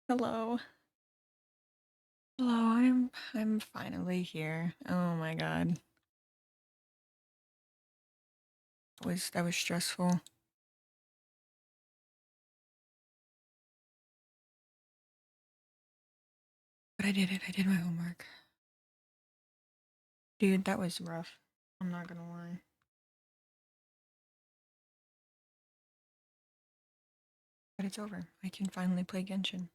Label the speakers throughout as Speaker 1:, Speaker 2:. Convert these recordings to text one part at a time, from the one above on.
Speaker 1: Hello. Hello, I'm finally here. Oh my god. That was stressful. But I did it. I did my homework. Dude, that was rough. I'm not gonna lie. But it's over. I can finally play Genshin.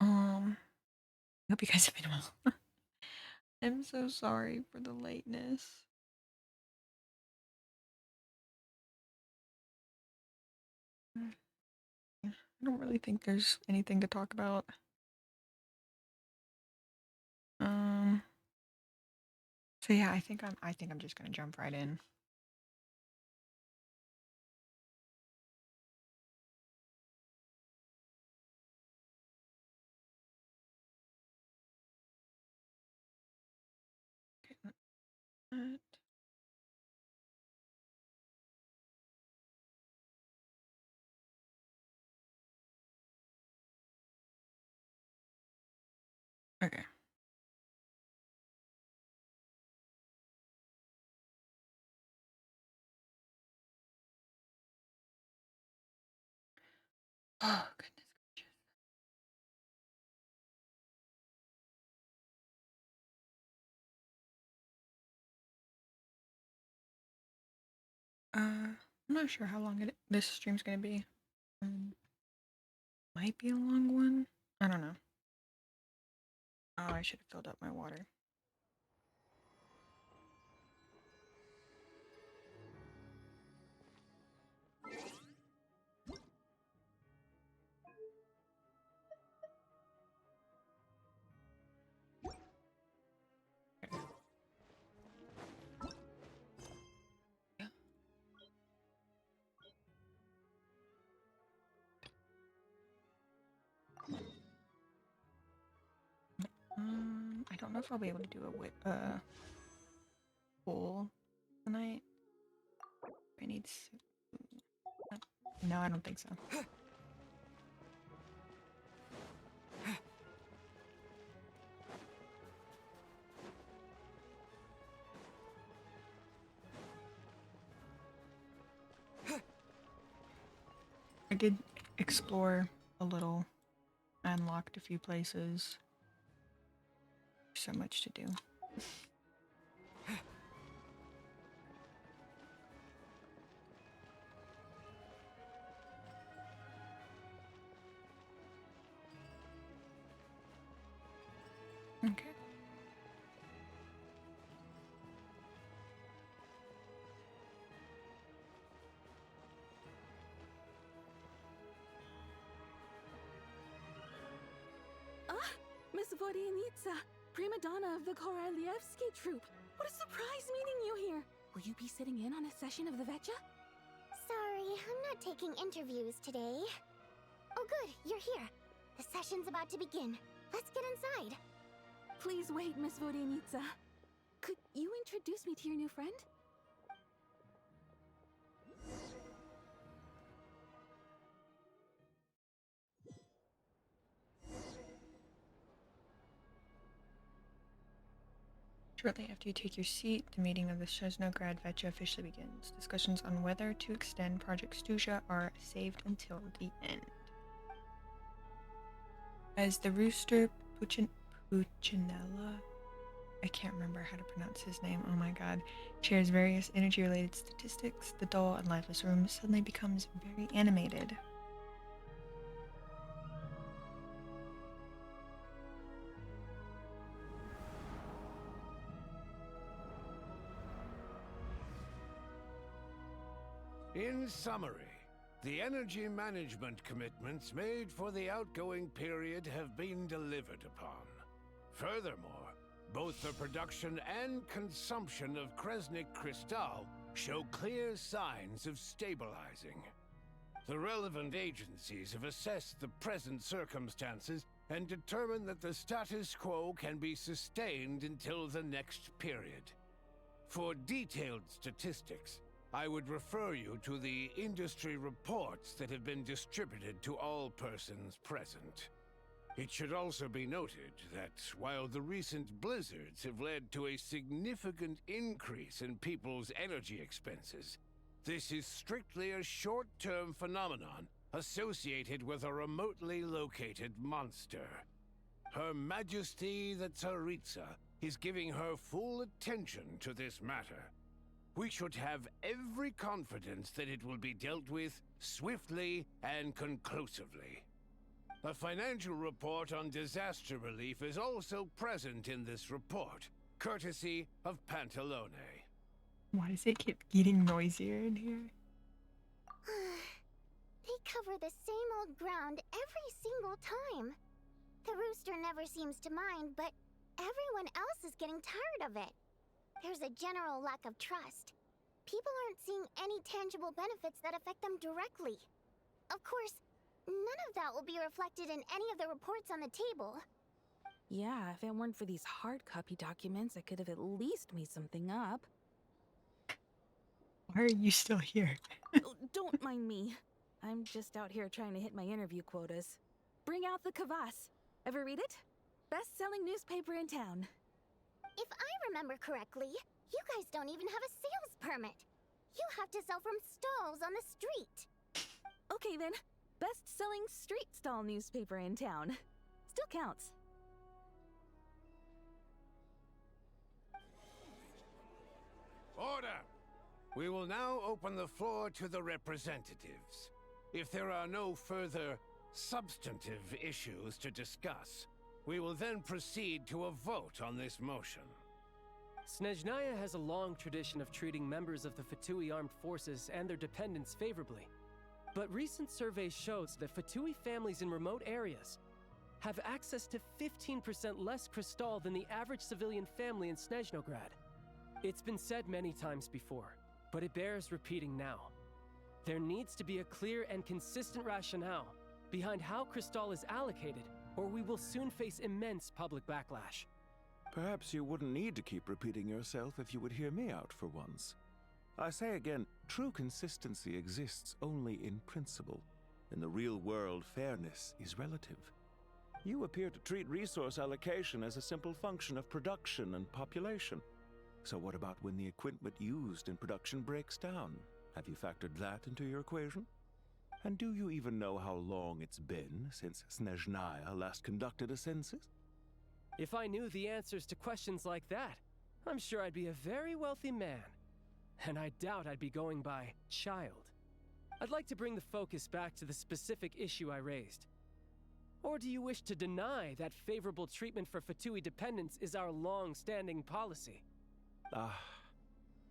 Speaker 1: I hope you guys have been well. I'm so sorry for the lateness. I don't really think there's anything to talk about. Um so yeah, I think I'm just gonna jump right in. Okay, that. Okay. Oh goodness gracious. I'm not sure how long this stream's gonna be. Um, might be a long one. I don't know. Oh, I should have filled up my water. Yeah. I don't know if I'll be able to do a pool tonight. I need. No, I don't think so. I did explore a little. I unlocked a few places. There's so much to do. Okay.
Speaker 2: Ah, Miss Vodyanitsa, prima donna of the Korolievsky troupe. What a surprise meeting you here. Will you be sitting in on a session of the Vetcha?
Speaker 3: Sorry, I'm not taking interviews today. Oh good, you're here. The session's about to begin. Let's get inside.
Speaker 2: Please wait, Miss Vodyanitsa. Could you introduce me to your new friend?
Speaker 1: Shortly after you take your seat, the meeting of the Shesnograd Vetcha officially begins. Discussions on whether to extend Project Stuja are saved until the end. As the rooster Puccinella, I can't remember how to pronounce his name, oh my god, shares various energy-related statistics, the dull and lifeless room suddenly becomes very animated.
Speaker 4: In summary, the energy management commitments made for the outgoing period have been delivered upon. Furthermore, both the production and consumption of Kresnik Crystal show clear signs of stabilizing. The relevant agencies have assessed the present circumstances and determined that the status quo can be sustained until the next period. For detailed statistics, I would refer you to the industry reports that have been distributed to all persons present. It should also be noted that while the recent blizzards have led to a significant increase in people's energy expenses, this is strictly a short-term phenomenon associated with a remotely located monster. Her Majesty the Tsaritsa is giving her full attention to this matter. We should have every confidence that it will be dealt with swiftly and conclusively. A financial report on disaster relief is also present in this report, courtesy of Pantalone.
Speaker 1: Why does it keep getting noisier in here?
Speaker 3: They cover the same old ground every single time. The rooster never seems to mind, but everyone else is getting tired of it. There's a general lack of trust. People aren't seeing any tangible benefits that affect them directly. Of course, none of that will be reflected in any of the reports on the table.
Speaker 2: Yeah, if it weren't for these hard copy documents, I could have at least made something up.
Speaker 1: Why are you still here?
Speaker 2: Oh, don't mind me. I'm just out here trying to hit my interview quotas. Bring out the kvass. Ever read it? Best-selling newspaper in town.
Speaker 3: If I remember correctly, you guys don't even have a sales permit. You have to sell from stalls on the street.
Speaker 2: Okay then, best-selling street stall newspaper in town. Still counts.
Speaker 4: Order! We will now open the floor to the representatives. If there are no further substantive issues to discuss, we will then proceed to a vote on this motion.
Speaker 5: Snezhnaya has a long tradition of treating members of the Fatui armed forces and their dependents favorably. But recent surveys shows that Fatui families in remote areas have access to 15% less crystal than the average civilian family in Snezhnograd. It's been said many times before, but it bears repeating now. There needs to be a clear and consistent rationale behind how crystal is allocated, or we will soon face immense public backlash.
Speaker 6: Perhaps you wouldn't need to keep repeating yourself if you would hear me out for once. I say again, true consistency exists only in principle. In the real world, fairness is relative. You appear to treat resource allocation as a simple function of production and population. So what about when the equipment used in production breaks down? Have you factored that into your equation? And do you even know how long it's been since Snezhnaya last conducted a census?
Speaker 5: If I knew the answers to questions like that, I'm sure I'd be a very wealthy man. And I doubt I'd be going by child. I'd like to bring the focus back to the specific issue I raised. Or do you wish to deny that favorable treatment for Fatui dependents is our long-standing policy?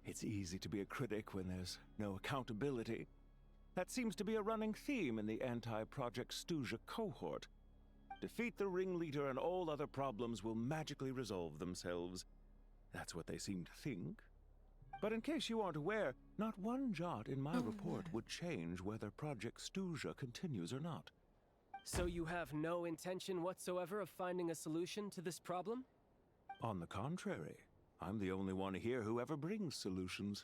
Speaker 6: It's easy to be a critic when there's no accountability. That seems to be a running theme in the anti-Project Stuja cohort. Defeat the ringleader and all other problems will magically resolve themselves. That's what they seem to think. But in case you aren't aware, not one jot in my report would change whether Project Stuja continues or not.
Speaker 5: So you have no intention whatsoever of finding a solution to this problem?
Speaker 6: On the contrary, I'm the only one here who ever brings solutions.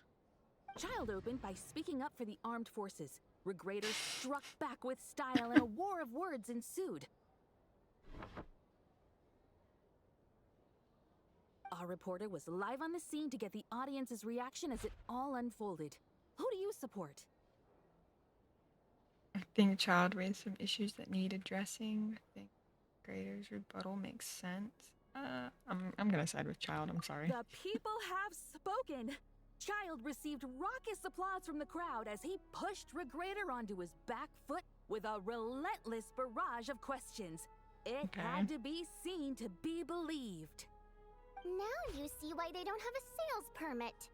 Speaker 2: Child opened by speaking up for the armed forces. Regraders struck back with style and a war of words ensued. Our reporter was live on the scene to get the audience's reaction as it all unfolded. Who do you support?
Speaker 1: I think Child raised some issues that need addressing. I think Grader's rebuttal makes sense. I'm gonna side with Child, I'm sorry.
Speaker 2: The people have spoken! Child received raucous applause from the crowd as he pushed Regrader onto his back foot with a relentless barrage of questions. It had to be seen to be believed.
Speaker 3: Now you see why they don't have a sales permit.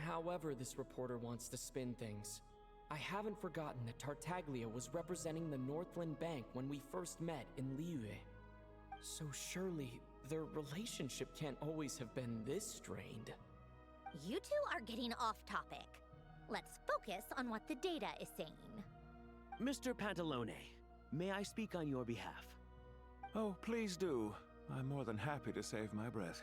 Speaker 7: However this reporter wants to spin things, I haven't forgotten that Tartaglia was representing the Northland Bank when we first met in Liyue. So surely their relationship can't always have been this strained.
Speaker 8: You two are getting off topic. Let's focus on what the data is saying.
Speaker 9: Mr. Pantalone, may I speak on your behalf?
Speaker 6: Oh, please do. I'm more than happy to save my breath.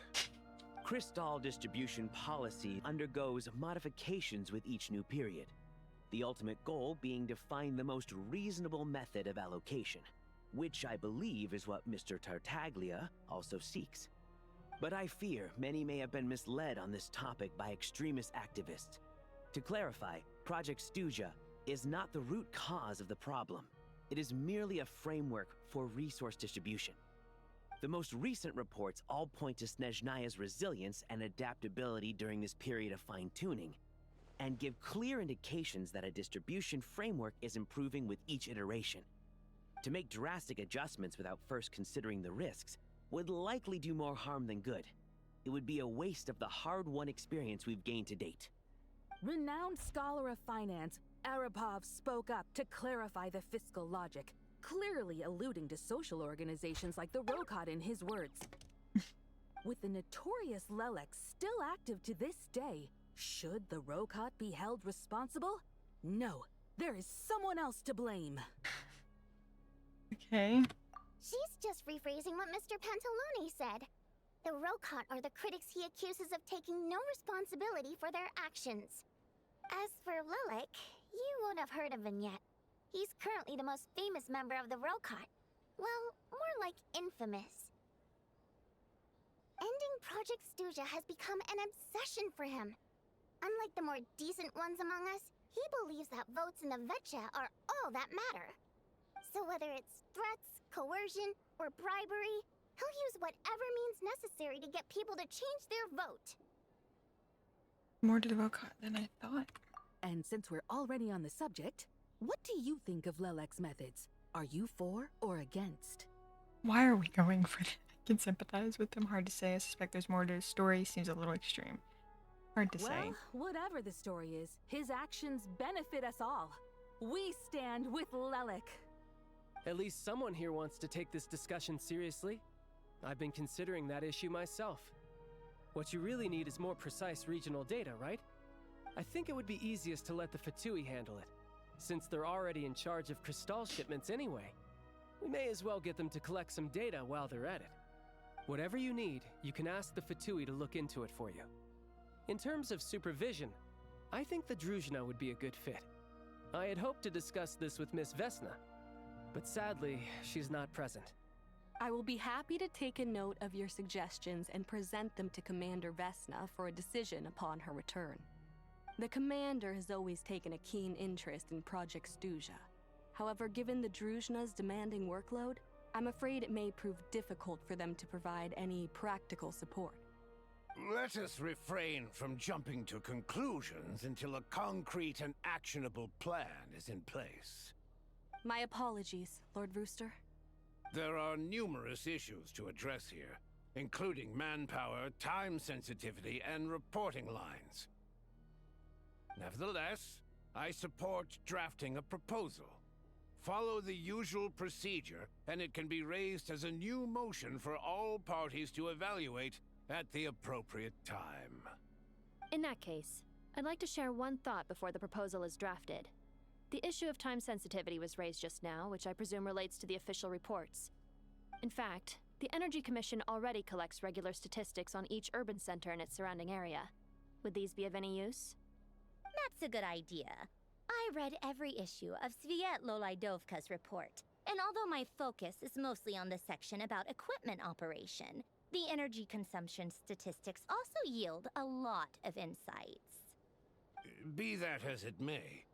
Speaker 9: Crystal distribution policy undergoes modifications with each new period. The ultimate goal being to find the most reasonable method of allocation, which I believe is what Mr. Tartaglia also seeks. But I fear many may have been misled on this topic by extremist activists. To clarify, Project Stuja is not the root cause of the problem. It is merely a framework for resource distribution. The most recent reports all point to Snezhnaya's resilience and adaptability during this period of fine-tuning, and give clear indications that a distribution framework is improving with each iteration. To make drastic adjustments without first considering the risks would likely do more harm than good. It would be a waste of the hard-won experience we've gained to date.
Speaker 2: Renowned scholar of finance, Arapov spoke up to clarify the fiscal logic, clearly alluding to social organizations like the Rokot in his words. With the notorious Lelek still active to this day, should the Rokot be held responsible? No, there is someone else to blame.
Speaker 1: Okay.
Speaker 3: She's just rephrasing what Mr. Pantalone said. The Rokot are the critics he accuses of taking no responsibility for their actions. As for Lilik, you won't have heard of him yet. He's currently the most famous member of the Rokot. Well, more like infamous. Ending Project Stuja has become an obsession for him. Unlike the more decent ones among us, he believes that votes in the Vetcha are all that matter. So whether it's threats, coercion, or bribery, he'll use whatever means necessary to get people to change their vote.
Speaker 1: More to the Rokot than I thought.
Speaker 2: And since we're already on the subject, what do you think of Lelek's methods? Are you for or against?
Speaker 1: Why are we going for that? I can sympathize with him. Hard to say. I suspect there's more to his story. Seems a little extreme. Hard to say.
Speaker 2: Well, whatever the story is, his actions benefit us all. We stand with Lelek.
Speaker 5: At least someone here wants to take this discussion seriously. I've been considering that issue myself. What you really need is more precise regional data, right? I think it would be easiest to let the Fatui handle it, since they're already in charge of Crystal shipments anyway. We may as well get them to collect some data while they're at it. Whatever you need, you can ask the Fatui to look into it for you. In terms of supervision, I think the Druzhna would be a good fit. I had hoped to discuss this with Miss Vesna, but sadly, she's not present.
Speaker 10: I will be happy to take a note of your suggestions and present them to Commander Vesna for a decision upon her return. The Commander has always taken a keen interest in Project Stuja. However, given the Druzhna's demanding workload, I'm afraid it may prove difficult for them to provide any practical support.
Speaker 4: Let us refrain from jumping to conclusions until a concrete and actionable plan is in place.
Speaker 10: My apologies, Lord Rooster.
Speaker 4: There are numerous issues to address here, including manpower, time sensitivity, and reporting lines. Nevertheless, I support drafting a proposal. Follow the usual procedure, and it can be raised as a new motion for all parties to evaluate at the appropriate time.
Speaker 11: In that case, I'd like to share one thought before the proposal is drafted. The issue of time sensitivity was raised just now, which I presume relates to the official reports. In fact, the Energy Commission already collects regular statistics on each urban center and its surrounding area. Would these be of any use?
Speaker 8: That's a good idea. I read every issue of Sviet Lolaidovka's report, and although my focus is mostly on the section about equipment operation, the energy consumption statistics also yield a lot of insights.
Speaker 4: Be that as it may,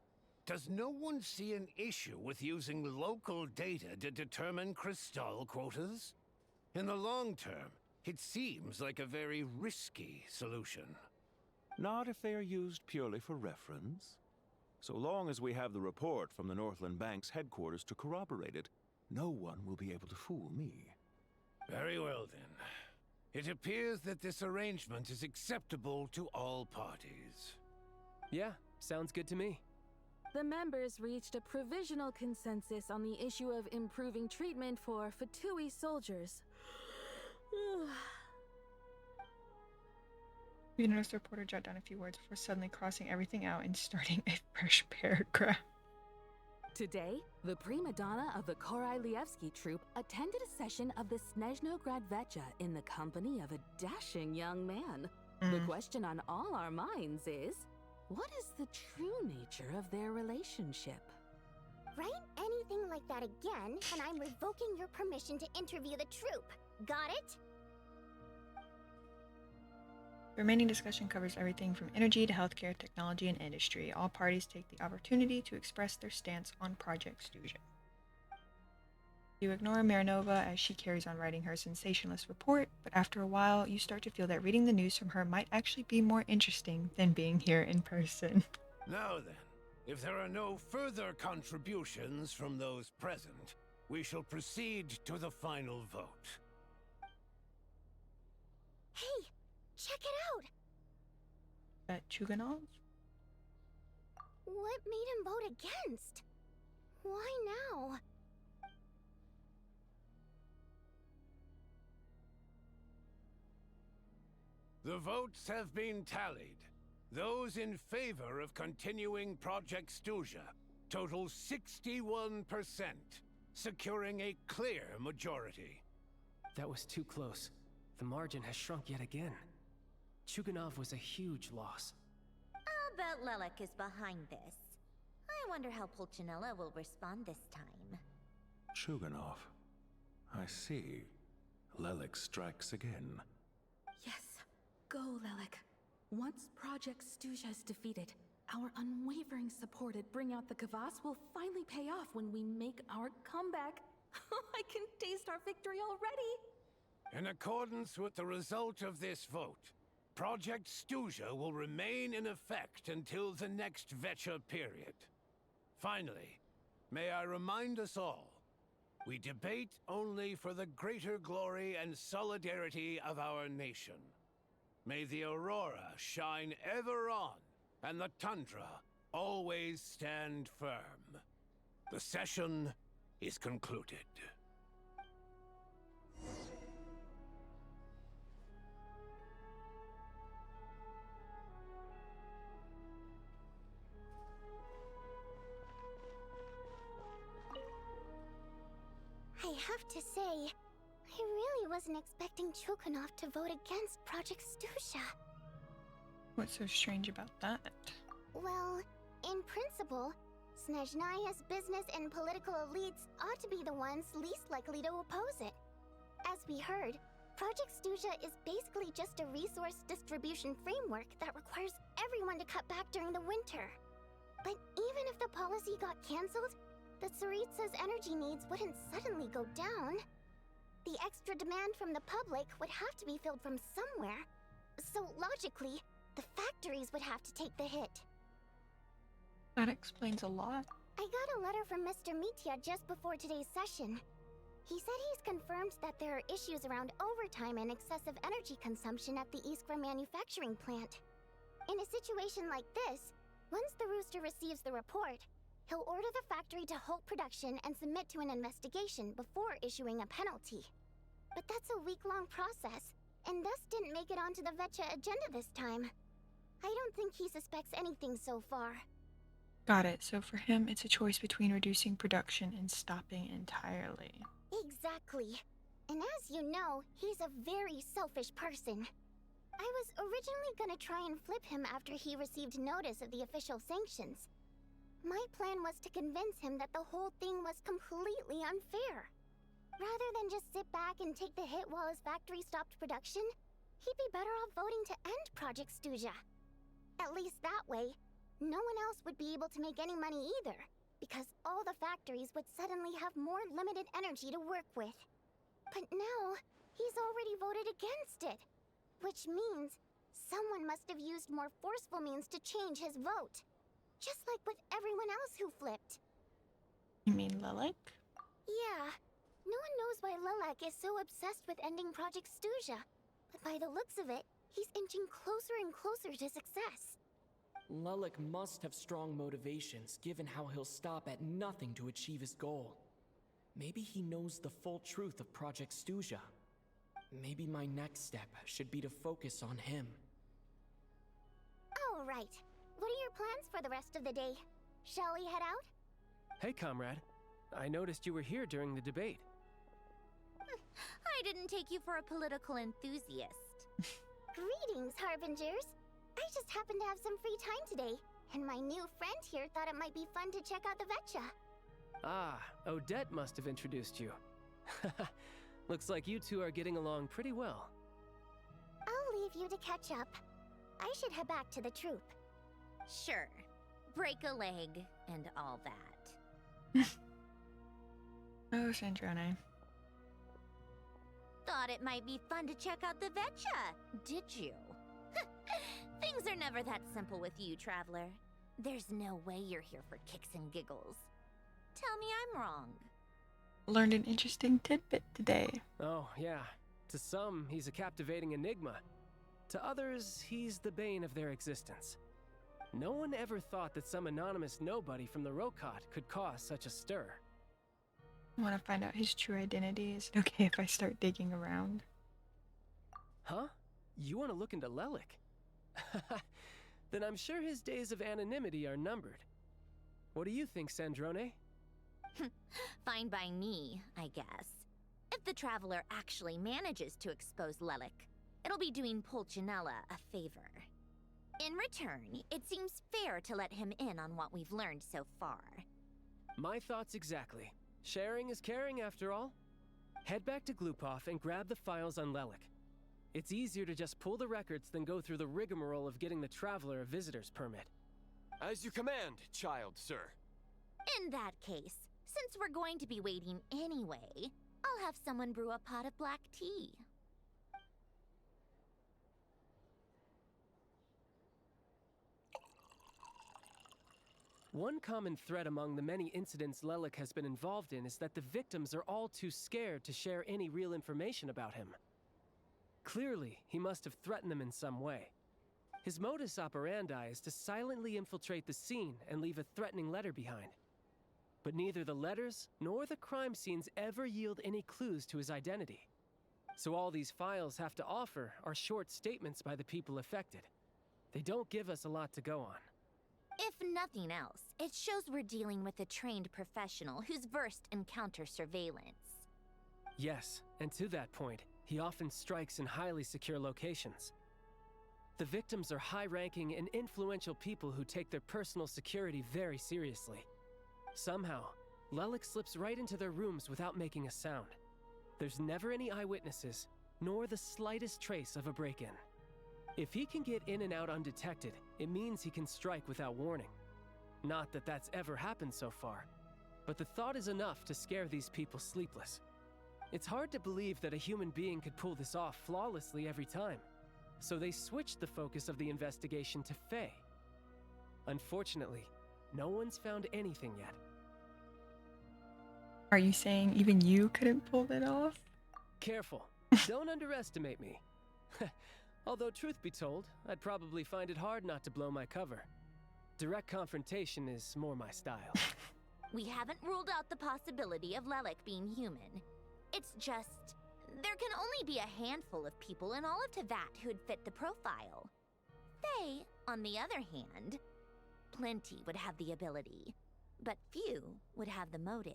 Speaker 4: does no one see an issue with using local data to determine Crystal quotas? In the long term, it seems like a very risky solution.
Speaker 6: Not if they are used purely for reference. So long as we have the report from the Northland Bank's headquarters to corroborate it, no one will be able to fool me.
Speaker 4: Very well then. It appears that this arrangement is acceptable to all parties.
Speaker 5: Yeah, sounds good to me.
Speaker 2: The members reached a provisional consensus on the issue of improving treatment for Fatui soldiers.
Speaker 1: You notice the reporter jot down a few words before suddenly crossing everything out and starting a fresh paragraph.
Speaker 2: Today, the prima donna of the Korolievsky troupe attended a session of the Snezhnograd Vecha in the company of a dashing young man. The question on all our minds is, what is the true nature of their relationship?
Speaker 3: Write anything like that again, and I'm revoking your permission to interview the troupe. Got it?
Speaker 1: The remaining discussion covers everything from energy to healthcare, technology, and industry. All parties take the opportunity to express their stance on Project Stuja. You ignore Marinova as she carries on writing her sensationalist report, but after a while, you start to feel that reading the news from her might actually be more interesting than being here in person.
Speaker 4: Now then, if there are no further contributions from those present, we shall proceed to the final vote.
Speaker 3: Hey, check it out!
Speaker 1: That Chuganov?
Speaker 3: What made him vote against? Why now?
Speaker 4: The votes have been tallied. Those in favor of continuing Project Stuja total 61%, securing a clear majority.
Speaker 5: That was too close. The margin has shrunk yet again. Chuganov was a huge loss.
Speaker 8: I'll bet Lelek is behind this. I wonder how Pulcinella will respond this time.
Speaker 6: Chuganov. I see. Lelek strikes again.
Speaker 2: Yes, go, Lelek. Once Project Stuja is defeated, our unwavering support at Bring Out the Kvass will finally pay off when we make our comeback. I can taste our victory already!
Speaker 4: In accordance with the result of this vote, Project Stuja will remain in effect until the next Vecha period. Finally, may I remind us all, we debate only for the greater glory and solidarity of our nation. May the aurora shine ever on, and the tundra always stand firm. The session is concluded.
Speaker 3: I have to say, I really wasn't expecting Chuganov to vote against Project Stuja.
Speaker 1: What's so strange about that?
Speaker 3: Well, in principle, Snezhnaya's business and political elites ought to be the ones least likely to oppose it. As we heard, Project Stuja is basically just a resource distribution framework that requires everyone to cut back during the winter. But even if the policy got cancelled, the Tsaritsa's energy needs wouldn't suddenly go down. The extra demand from the public would have to be filled from somewhere. So logically, the factories would have to take the hit.
Speaker 1: That explains a lot.
Speaker 3: I got a letter from Mr. Mitya just before today's session. He said he's confirmed that there are issues around overtime and excessive energy consumption at the Iskra manufacturing plant. In a situation like this, once the Rooster receives the report, he'll order the factory to halt production and submit to an investigation before issuing a penalty. But that's a week-long process, and thus didn't make it onto the Vecha agenda this time. I don't think he suspects anything so far.
Speaker 1: Got it. So for him, it's a choice between reducing production and stopping entirely.
Speaker 3: Exactly. And as you know, he's a very selfish person. I was originally gonna try and flip him after he received notice of the official sanctions. My plan was to convince him that the whole thing was completely unfair. Rather than just sit back and take the hit while his factory stopped production, he'd be better off voting to end Project Stuja. At least that way, no one else would be able to make any money either, because all the factories would suddenly have more limited energy to work with. But now, he's already voted against it, which means someone must have used more forceful means to change his vote. Just like with everyone else who flipped.
Speaker 1: You mean Lelek?
Speaker 3: Yeah. No one knows why Lelek is so obsessed with ending Project Stuja, but by the looks of it, he's inching closer and closer to success.
Speaker 7: Lelek must have strong motivations, given how he'll stop at nothing to achieve his goal. Maybe he knows the full truth of Project Stuja. Maybe my next step should be to focus on him.
Speaker 3: All right. What are your plans for the rest of the day? Shall we head out?
Speaker 5: Hey, comrade. I noticed you were here during the debate.
Speaker 8: I didn't take you for a political enthusiast.
Speaker 3: Greetings, Harbingers. I just happened to have some free time today, and my new friend here thought it might be fun to check out the Vetcha.
Speaker 5: Ah, Odette must have introduced you. Looks like you two are getting along pretty well.
Speaker 3: I'll leave you to catch up. I should head back to the troop.
Speaker 8: Sure. Break a leg and all that.
Speaker 1: Oh, Sandrone.
Speaker 8: Thought it might be fun to check out the Vetcha, did you? Things are never that simple with you, Traveler. There's no way you're here for kicks and giggles. Tell me I'm wrong.
Speaker 1: Learned an interesting tidbit today.
Speaker 5: Oh, yeah. To some, he's a captivating enigma. To others, he's the bane of their existence. No one ever thought that some anonymous nobody from the Rokot could cause such a stir.
Speaker 1: I want to find out his true identity. Is it okay if I start digging around?
Speaker 5: Huh? You want to look into Lelik? Then I'm sure his days of anonymity are numbered. What do you think, Sandrone?
Speaker 8: Fine by me, I guess. If the Traveler actually manages to expose Lelik, it'll be doing Pulcinella a favor. In return, it seems fair to let him in on what we've learned so far.
Speaker 5: My thoughts exactly. Sharing is caring, after all. Head back to Glupov and grab the files on Lelik. It's easier to just pull the records than go through the rigmarole of getting the Traveler a visitor's permit.
Speaker 12: As you command, child, sir.
Speaker 8: In that case, since we're going to be waiting anyway, I'll have someone brew a pot of black tea.
Speaker 5: One common thread among the many incidents Lelik has been involved in is that the victims are all too scared to share any real information about him. Clearly, he must have threatened them in some way. His modus operandi is to silently infiltrate the scene and leave a threatening letter behind. But neither the letters nor the crime scenes ever yield any clues to his identity. So all these files have to offer are short statements by the people affected. They don't give us a lot to go on.
Speaker 8: If nothing else, it shows we're dealing with a trained professional who's versed in counter surveillance.
Speaker 5: Yes, and to that point, he often strikes in highly secure locations. The victims are high-ranking and influential people who take their personal security very seriously. Somehow, Lelik slips right into their rooms without making a sound. There's never any eyewitnesses, nor the slightest trace of a break-in. If he can get in and out undetected, it means he can strike without warning. Not that that's ever happened so far, but the thought is enough to scare these people sleepless. It's hard to believe that a human being could pull this off flawlessly every time, so they switched the focus of the investigation to Faye. Unfortunately, no one's found anything yet.
Speaker 1: Are you saying even you couldn't pull that off?
Speaker 5: Careful. Don't underestimate me. Although, truth be told, I'd probably find it hard not to blow my cover. Direct confrontation is more my style.
Speaker 8: We haven't ruled out the possibility of Lelik being human. It's just, there can only be a handful of people in all of Teyvat who'd fit the profile. They, on the other hand, plenty would have the ability, but few would have the motive.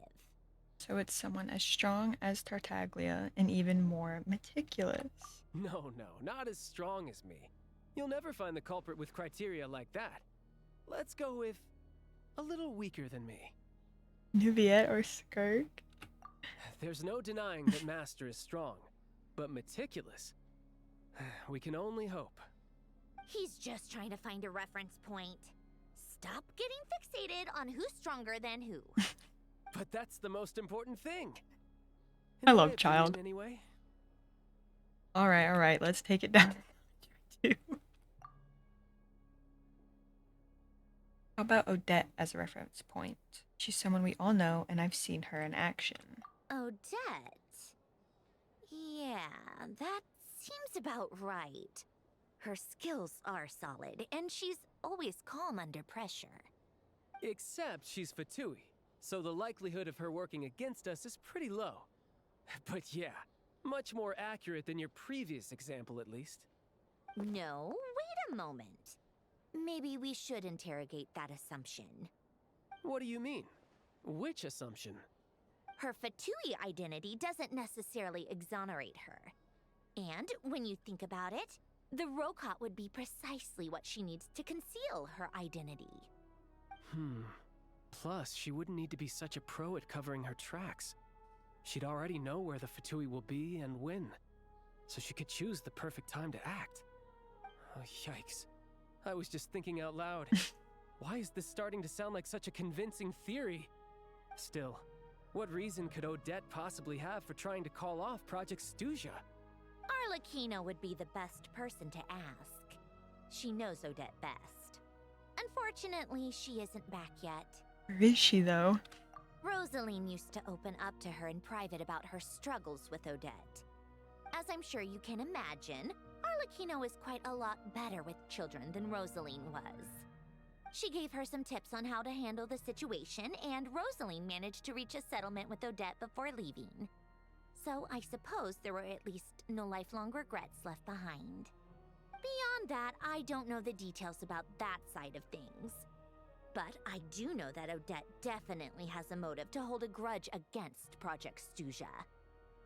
Speaker 1: So it's someone as strong as Tartaglia and even more meticulous.
Speaker 5: No, not as strong as me. You'll never find the culprit with criteria like that. Let's go with a little weaker than me.
Speaker 1: Nuviet or Skirk?
Speaker 5: There's no denying that Master is strong, but meticulous? We can only hope.
Speaker 8: He's just trying to find a reference point. Stop getting fixated on who's stronger than who.
Speaker 5: But that's the most important thing.
Speaker 1: I love Child.
Speaker 5: Anyway.
Speaker 1: All right, let's take it down. How about Odette as a reference point? She's someone we all know, and I've seen her in action.
Speaker 8: Odette? Yeah, that seems about right. Her skills are solid, and she's always calm under pressure.
Speaker 5: Except she's Fatui, so the likelihood of her working against us is pretty low. But yeah, much more accurate than your previous example, at least.
Speaker 8: No, wait a moment. Maybe we should interrogate that assumption.
Speaker 5: What do you mean? Which assumption?
Speaker 8: Her Fatui identity doesn't necessarily exonerate her. And when you think about it, the Rokot would be precisely what she needs to conceal her identity.
Speaker 5: Plus, she wouldn't need to be such a pro at covering her tracks. She'd already know where the Fatui will be and when, so she could choose the perfect time to act. Oh, yikes. I was just thinking out loud. Why is this starting to sound like such a convincing theory? Still, what reason could Odette possibly have for trying to call off Project Stuja?
Speaker 8: Arlecchino would be the best person to ask. She knows Odette best. Unfortunately, she isn't back yet.
Speaker 1: Where is she, though?
Speaker 8: Rosaline used to open up to her in private about her struggles with Odette. As I'm sure you can imagine, Arlecchino is quite a lot better with children than Rosaline was. She gave her some tips on how to handle the situation, and Rosaline managed to reach a settlement with Odette before leaving. So I suppose there were at least no lifelong regrets left behind. Beyond that, I don't know the details about that side of things. But I do know that Odette definitely has a motive to hold a grudge against Project Stuja.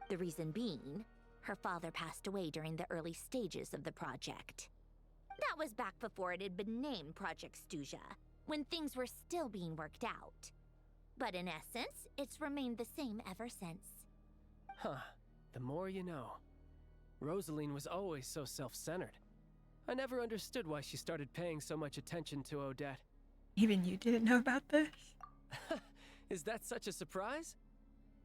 Speaker 8: The reason being, her father passed away during the early stages of the project. That was back before it had been named Project Stuja, when things were still being worked out. But in essence, it's remained the same ever since.
Speaker 5: Huh. The more you know. Rosaline was always so self-centered. I never understood why she started paying so much attention to Odette.
Speaker 1: Even you didn't know about this?
Speaker 5: Is that such a surprise?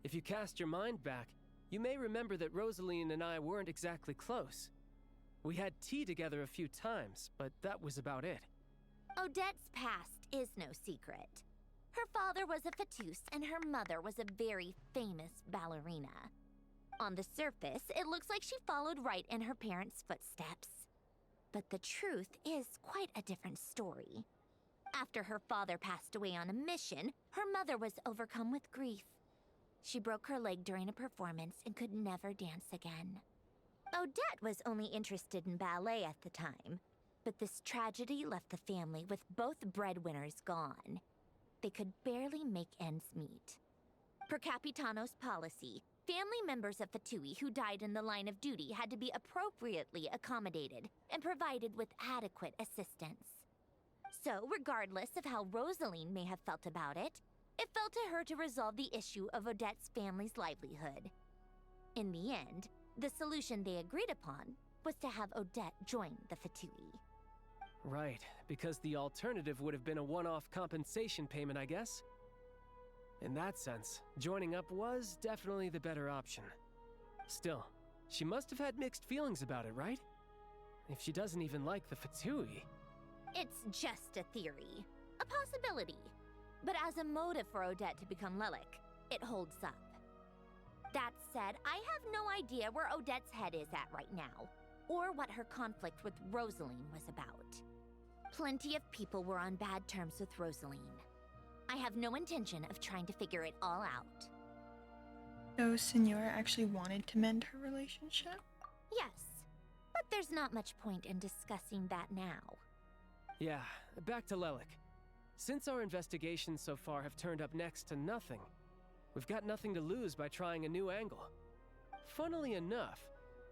Speaker 5: If you cast your mind back, you may remember that Rosaline and I weren't exactly close. We had tea together a few times, but that was about it.
Speaker 8: Odette's past is no secret. Her father was a fatus and her mother was a very famous ballerina. On the surface, it looks like she followed right in her parents' footsteps. But the truth is quite a different story. After her father passed away on a mission, her mother was overcome with grief. She broke her leg during a performance and could never dance again. Odette was only interested in ballet at the time, but this tragedy left the family with both breadwinners gone. They could barely make ends meet. Per Capitano's policy, family members of Fatui who died in the line of duty had to be appropriately accommodated and provided with adequate assistance. So, regardless of how Rosaline may have felt about it, it fell to her to resolve the issue of Odette's family's livelihood. In the end, the solution they agreed upon was to have Odette join the Fatui.
Speaker 5: Right, because the alternative would have been a one-off compensation payment, I guess. In that sense, joining up was definitely the better option. Still, she must have had mixed feelings about it, right? If she doesn't even like the Fatui...
Speaker 8: It's just a theory, a possibility. But as a motive for Odette to become Lelik, it holds up. That said, I have no idea where Odette's head is at right now, or what her conflict with Rosaline was about. Plenty of people were on bad terms with Rosaline. I have no intention of trying to figure it all out.
Speaker 1: So Senora actually wanted to mend her relationship?
Speaker 8: Yes, but there's not much point in discussing that now.
Speaker 5: Yeah, back to Lelik. Since our investigations so far have turned up next to nothing, we've got nothing to lose by trying a new angle. Funnily enough,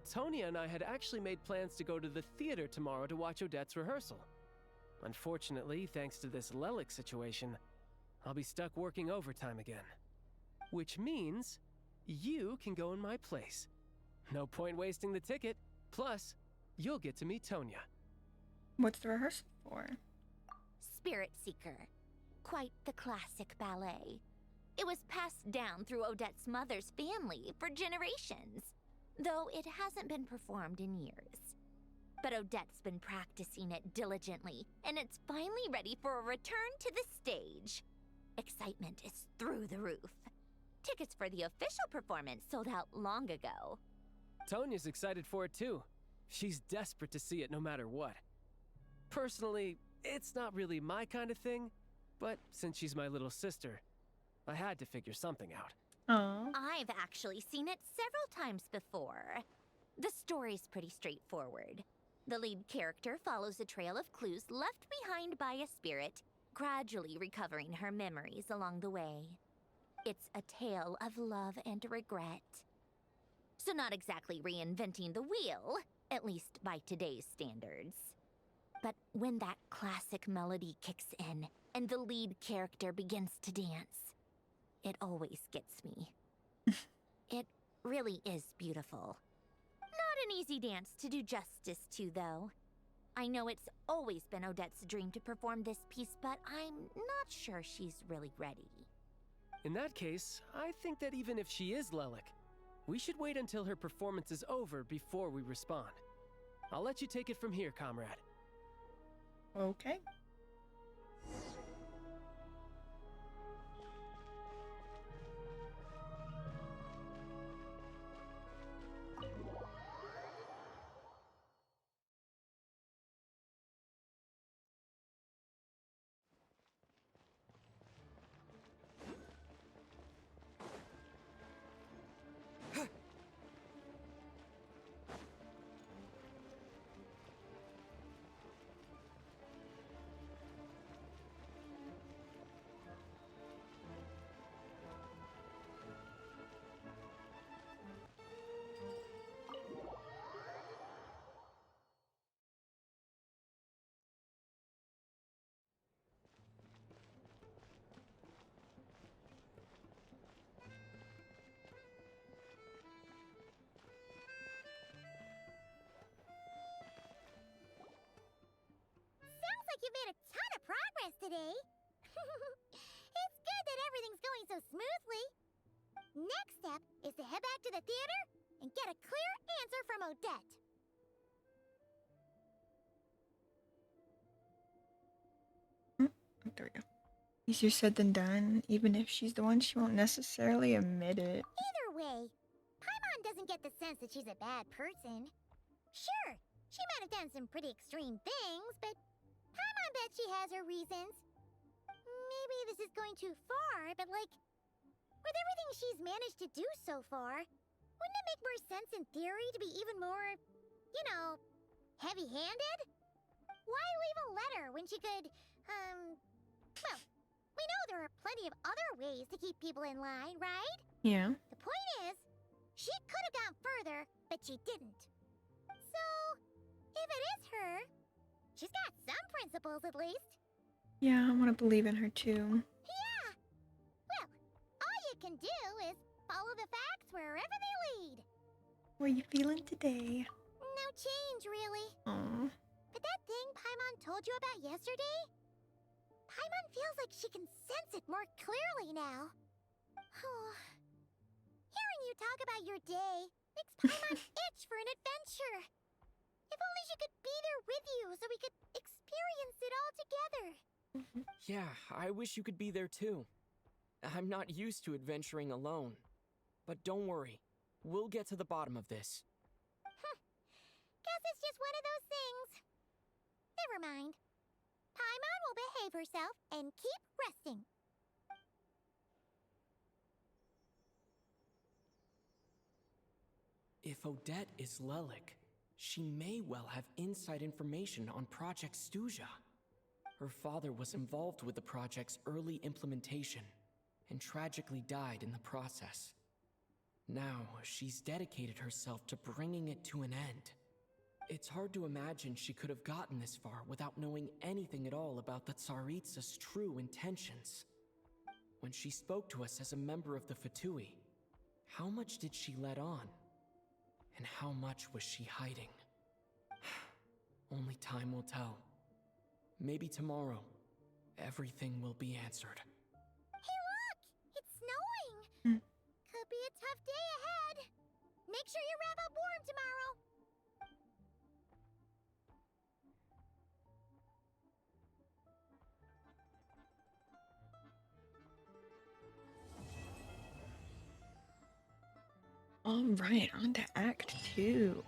Speaker 5: Tonya and I had actually made plans to go to the theater tomorrow to watch Odette's rehearsal. Unfortunately, thanks to this Lelik situation, I'll be stuck working overtime again. Which means you can go in my place. No point wasting the ticket, plus you'll get to meet Tonya.
Speaker 1: What's the rehearsal for?
Speaker 8: Spirit Seeker. Quite the classic ballet. It was passed down through Odette's mother's family for generations, though it hasn't been performed in years. But Odette's been practicing it diligently, and it's finally ready for a return to the stage. Excitement is through the roof. Tickets for the official performance sold out long ago.
Speaker 5: Tonya's excited for it too. She's desperate to see it no matter what. Personally, it's not really my kind of thing, but since she's my little sister, I had to figure something out.
Speaker 1: Aww.
Speaker 8: I've actually seen it several times before. The story's pretty straightforward. The lead character follows a trail of clues left behind by a spirit, gradually recovering her memories along the way. It's a tale of love and regret. So not exactly reinventing the wheel, at least by today's standards. But when that classic melody kicks in and the lead character begins to dance, it always gets me. It really is beautiful. Not an easy dance to do justice to, though. I know it's always been Odette's dream to perform this piece, but I'm not sure she's really ready.
Speaker 5: In that case, I think that even if she is Lelik, we should wait until her performance is over before we respond. I'll let you take it from here, comrade.
Speaker 1: Okay.
Speaker 3: Sounds like you've made a ton of progress today. It's good that everything's going so smoothly. Next step is to head back to the theater and get a clear answer from Odette.
Speaker 1: There we go. Easier said than done. Even if she's the one, she won't necessarily admit it.
Speaker 3: Either way, Paimon doesn't get the sense that she's a bad person. Sure, she might have done some pretty extreme things, but Paimon bets she has her reasons. Maybe this is going too far, but like, with everything she's managed to do so far, wouldn't it make more sense in theory to be even more, you know, heavy-handed? Why leave a letter when she could, well, we know there are plenty of other ways to keep people in line, right?
Speaker 1: Yeah.
Speaker 3: The point is, she could have gone further, but she didn't. So, if it is her, she's got some principles at least.
Speaker 1: Yeah, I want to believe in her too.
Speaker 3: Yeah! Well, all you can do is follow the facts wherever they lead.
Speaker 1: How are you feeling today?
Speaker 3: No change, really.
Speaker 1: Aww.
Speaker 3: But that thing Paimon told you about yesterday? Paimon feels like she can sense it more clearly now. Hearing you talk about your day makes Paimon itch for an adventure. If only she could be there with you so we could experience it all together.
Speaker 7: Yeah, I wish you could be there too. I'm not used to adventuring alone. But don't worry, we'll get to the bottom of this.
Speaker 3: Guess it's just one of those things. Never mind. Paimon will behave herself and keep resting.
Speaker 7: If Odette is Lelik, she may well have inside information on Project Stuja. Her father was involved with the project's early implementation and tragically died in the process. Now, she's dedicated herself to bringing it to an end. It's hard to imagine she could have gotten this far without knowing anything at all about the Tsaritsa's true intentions. When she spoke to us as a member of the Fatui, how much did she let on? And how much was she hiding? Only time will tell. Maybe tomorrow, everything will be answered.
Speaker 3: Hey look! It's snowing! Could be a tough day ahead. Make sure you wrap up warm tomorrow.
Speaker 1: All right, on to Act 2.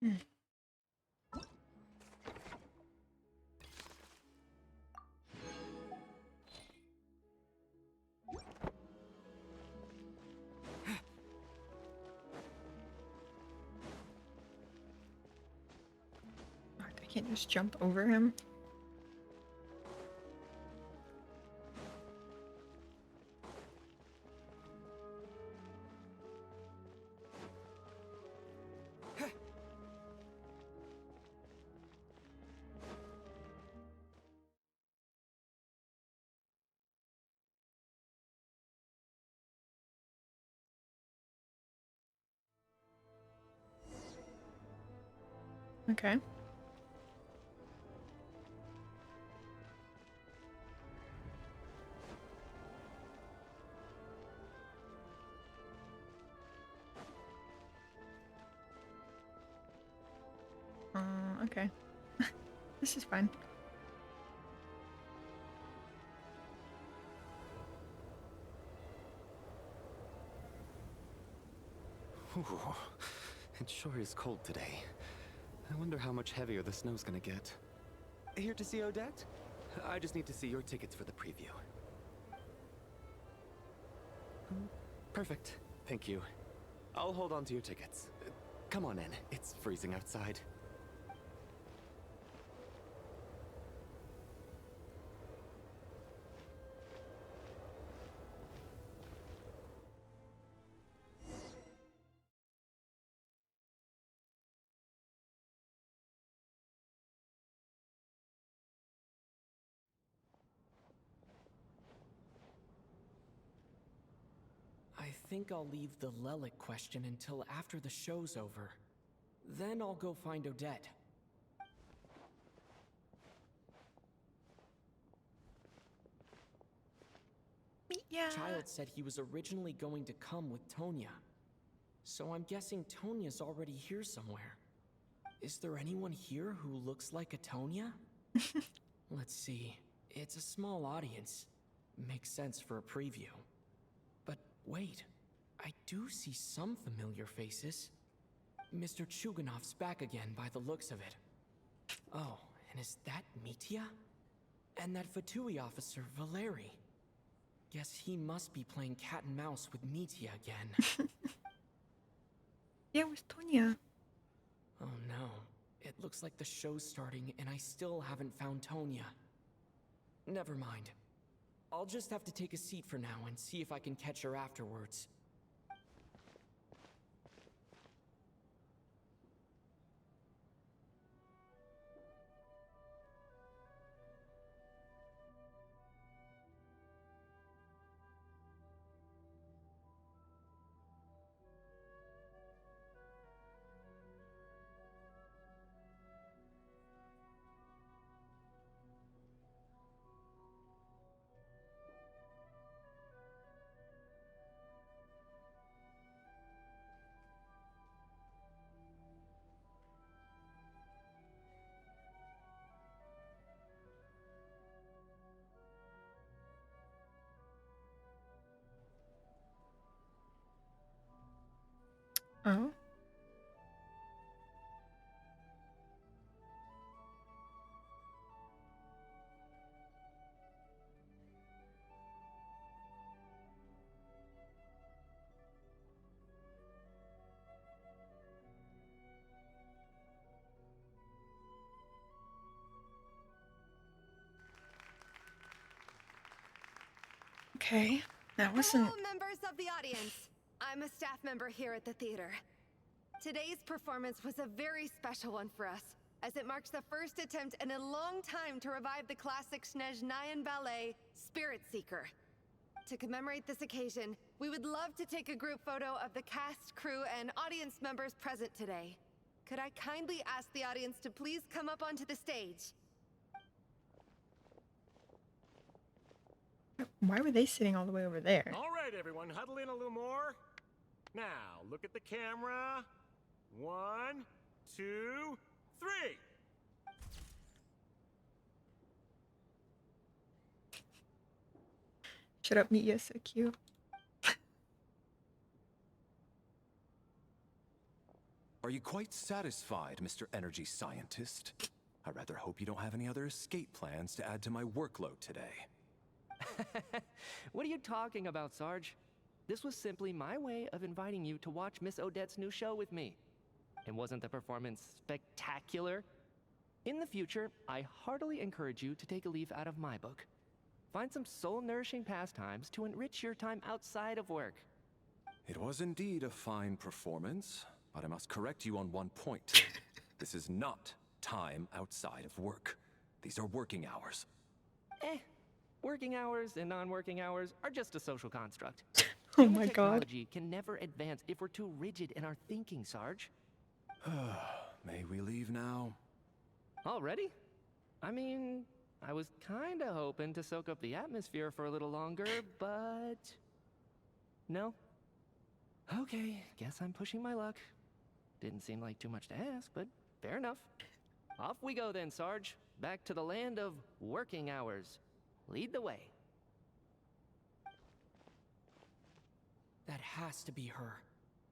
Speaker 1: Hmm. I can't just jump over him. Okay. Okay. This is fine.
Speaker 13: Ooh, it sure is cold today. I wonder how much heavier the snow's gonna get. Here to see Odette? I just need to see your tickets for the preview. Perfect. Thank you. I'll hold on to your tickets. Come on in. It's freezing outside.
Speaker 7: I think I'll leave the Lelic question until after the show's over. Then I'll go find Odette.
Speaker 1: Yeah.
Speaker 7: Child said he was originally going to come with Tonya. So I'm guessing Tonya's already here somewhere. Is there anyone here who looks like a Tonya? Let's see. It's a small audience. Makes sense for a preview. But wait, I do see some familiar faces. Mr. Chuganov's back again by the looks of it. Oh, and is that Mitya? And that Fatui officer, Valeri. Guess he must be playing cat and mouse with Mitya again.
Speaker 1: Yeah, where's Tonya?
Speaker 7: Oh no. It looks like the show's starting and I still haven't found Tonya. Never mind. I'll just have to take a seat for now and see if I can catch her afterwards.
Speaker 1: Oh. Okay. That wasn't.
Speaker 14: Hello, members of the audience. I'm a staff member here at the theater. Today's performance was a very special one for us, as it marks the first attempt in a long time to revive the classic Snezhnayan ballet, Spirit Seeker. To commemorate this occasion, we would love to take a group photo of the cast, crew, and audience members present today. Could I kindly ask the audience to please come up onto the stage?
Speaker 1: Why were they sitting all the way over there?
Speaker 15: All right, everyone, huddle in a little more. Now, look at the camera. 1, 2, 3.
Speaker 1: Shut up, Mia, so cute.
Speaker 16: Are you quite satisfied, Mr. Energy Scientist? I rather hope you don't have any other escape plans to add to my workload today.
Speaker 5: What are you talking about, Sarge? This was simply my way of inviting you to watch Miss Odette's new show with me. And wasn't the performance spectacular? In the future, I heartily encourage you to take a leaf out of my book. Find some soul-nourishing pastimes to enrich your time outside of work.
Speaker 16: It was indeed a fine performance, but I must correct you on one point. This is not time outside of work. These are working hours.
Speaker 5: Working hours and non-working hours are just a social construct.
Speaker 1: Oh
Speaker 5: Human
Speaker 1: my god.
Speaker 5: technology can never advance if we're too rigid in our thinking, Sarge.
Speaker 16: May we leave now?
Speaker 5: Already? I mean, I was kinda hoping to soak up the atmosphere for a little longer, but... No? Okay, guess I'm pushing my luck. Didn't seem like too much to ask, but fair enough. Off we go then, Sarge. Back to the land of working hours. Lead the way.
Speaker 7: That has to be her.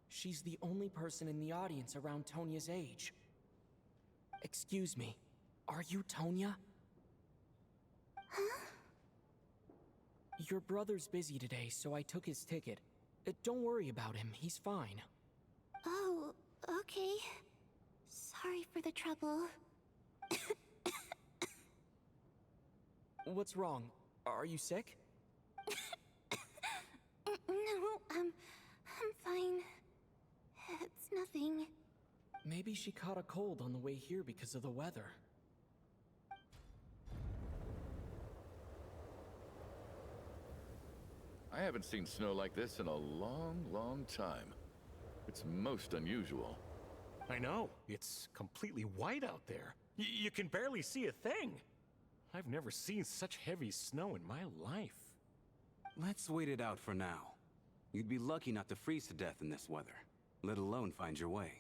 Speaker 7: She's the only person in the audience around Tonia's age. Excuse me, are you Tonia?
Speaker 3: Huh?
Speaker 7: Your brother's busy today, so I took his ticket. Don't worry about him, he's fine.
Speaker 3: Oh, okay. Sorry for the trouble.
Speaker 7: What's wrong? Are you sick?
Speaker 3: No, I'm fine. It's nothing.
Speaker 7: Maybe she caught a cold on the way here because of the weather.
Speaker 17: I haven't seen snow like this in a long, long time. It's most unusual.
Speaker 15: I know. It's completely white out there. You can barely see a thing. I've never seen such heavy snow in my life.
Speaker 18: Let's wait it out for now. You'd be lucky not to freeze to death in this weather, let alone find your way.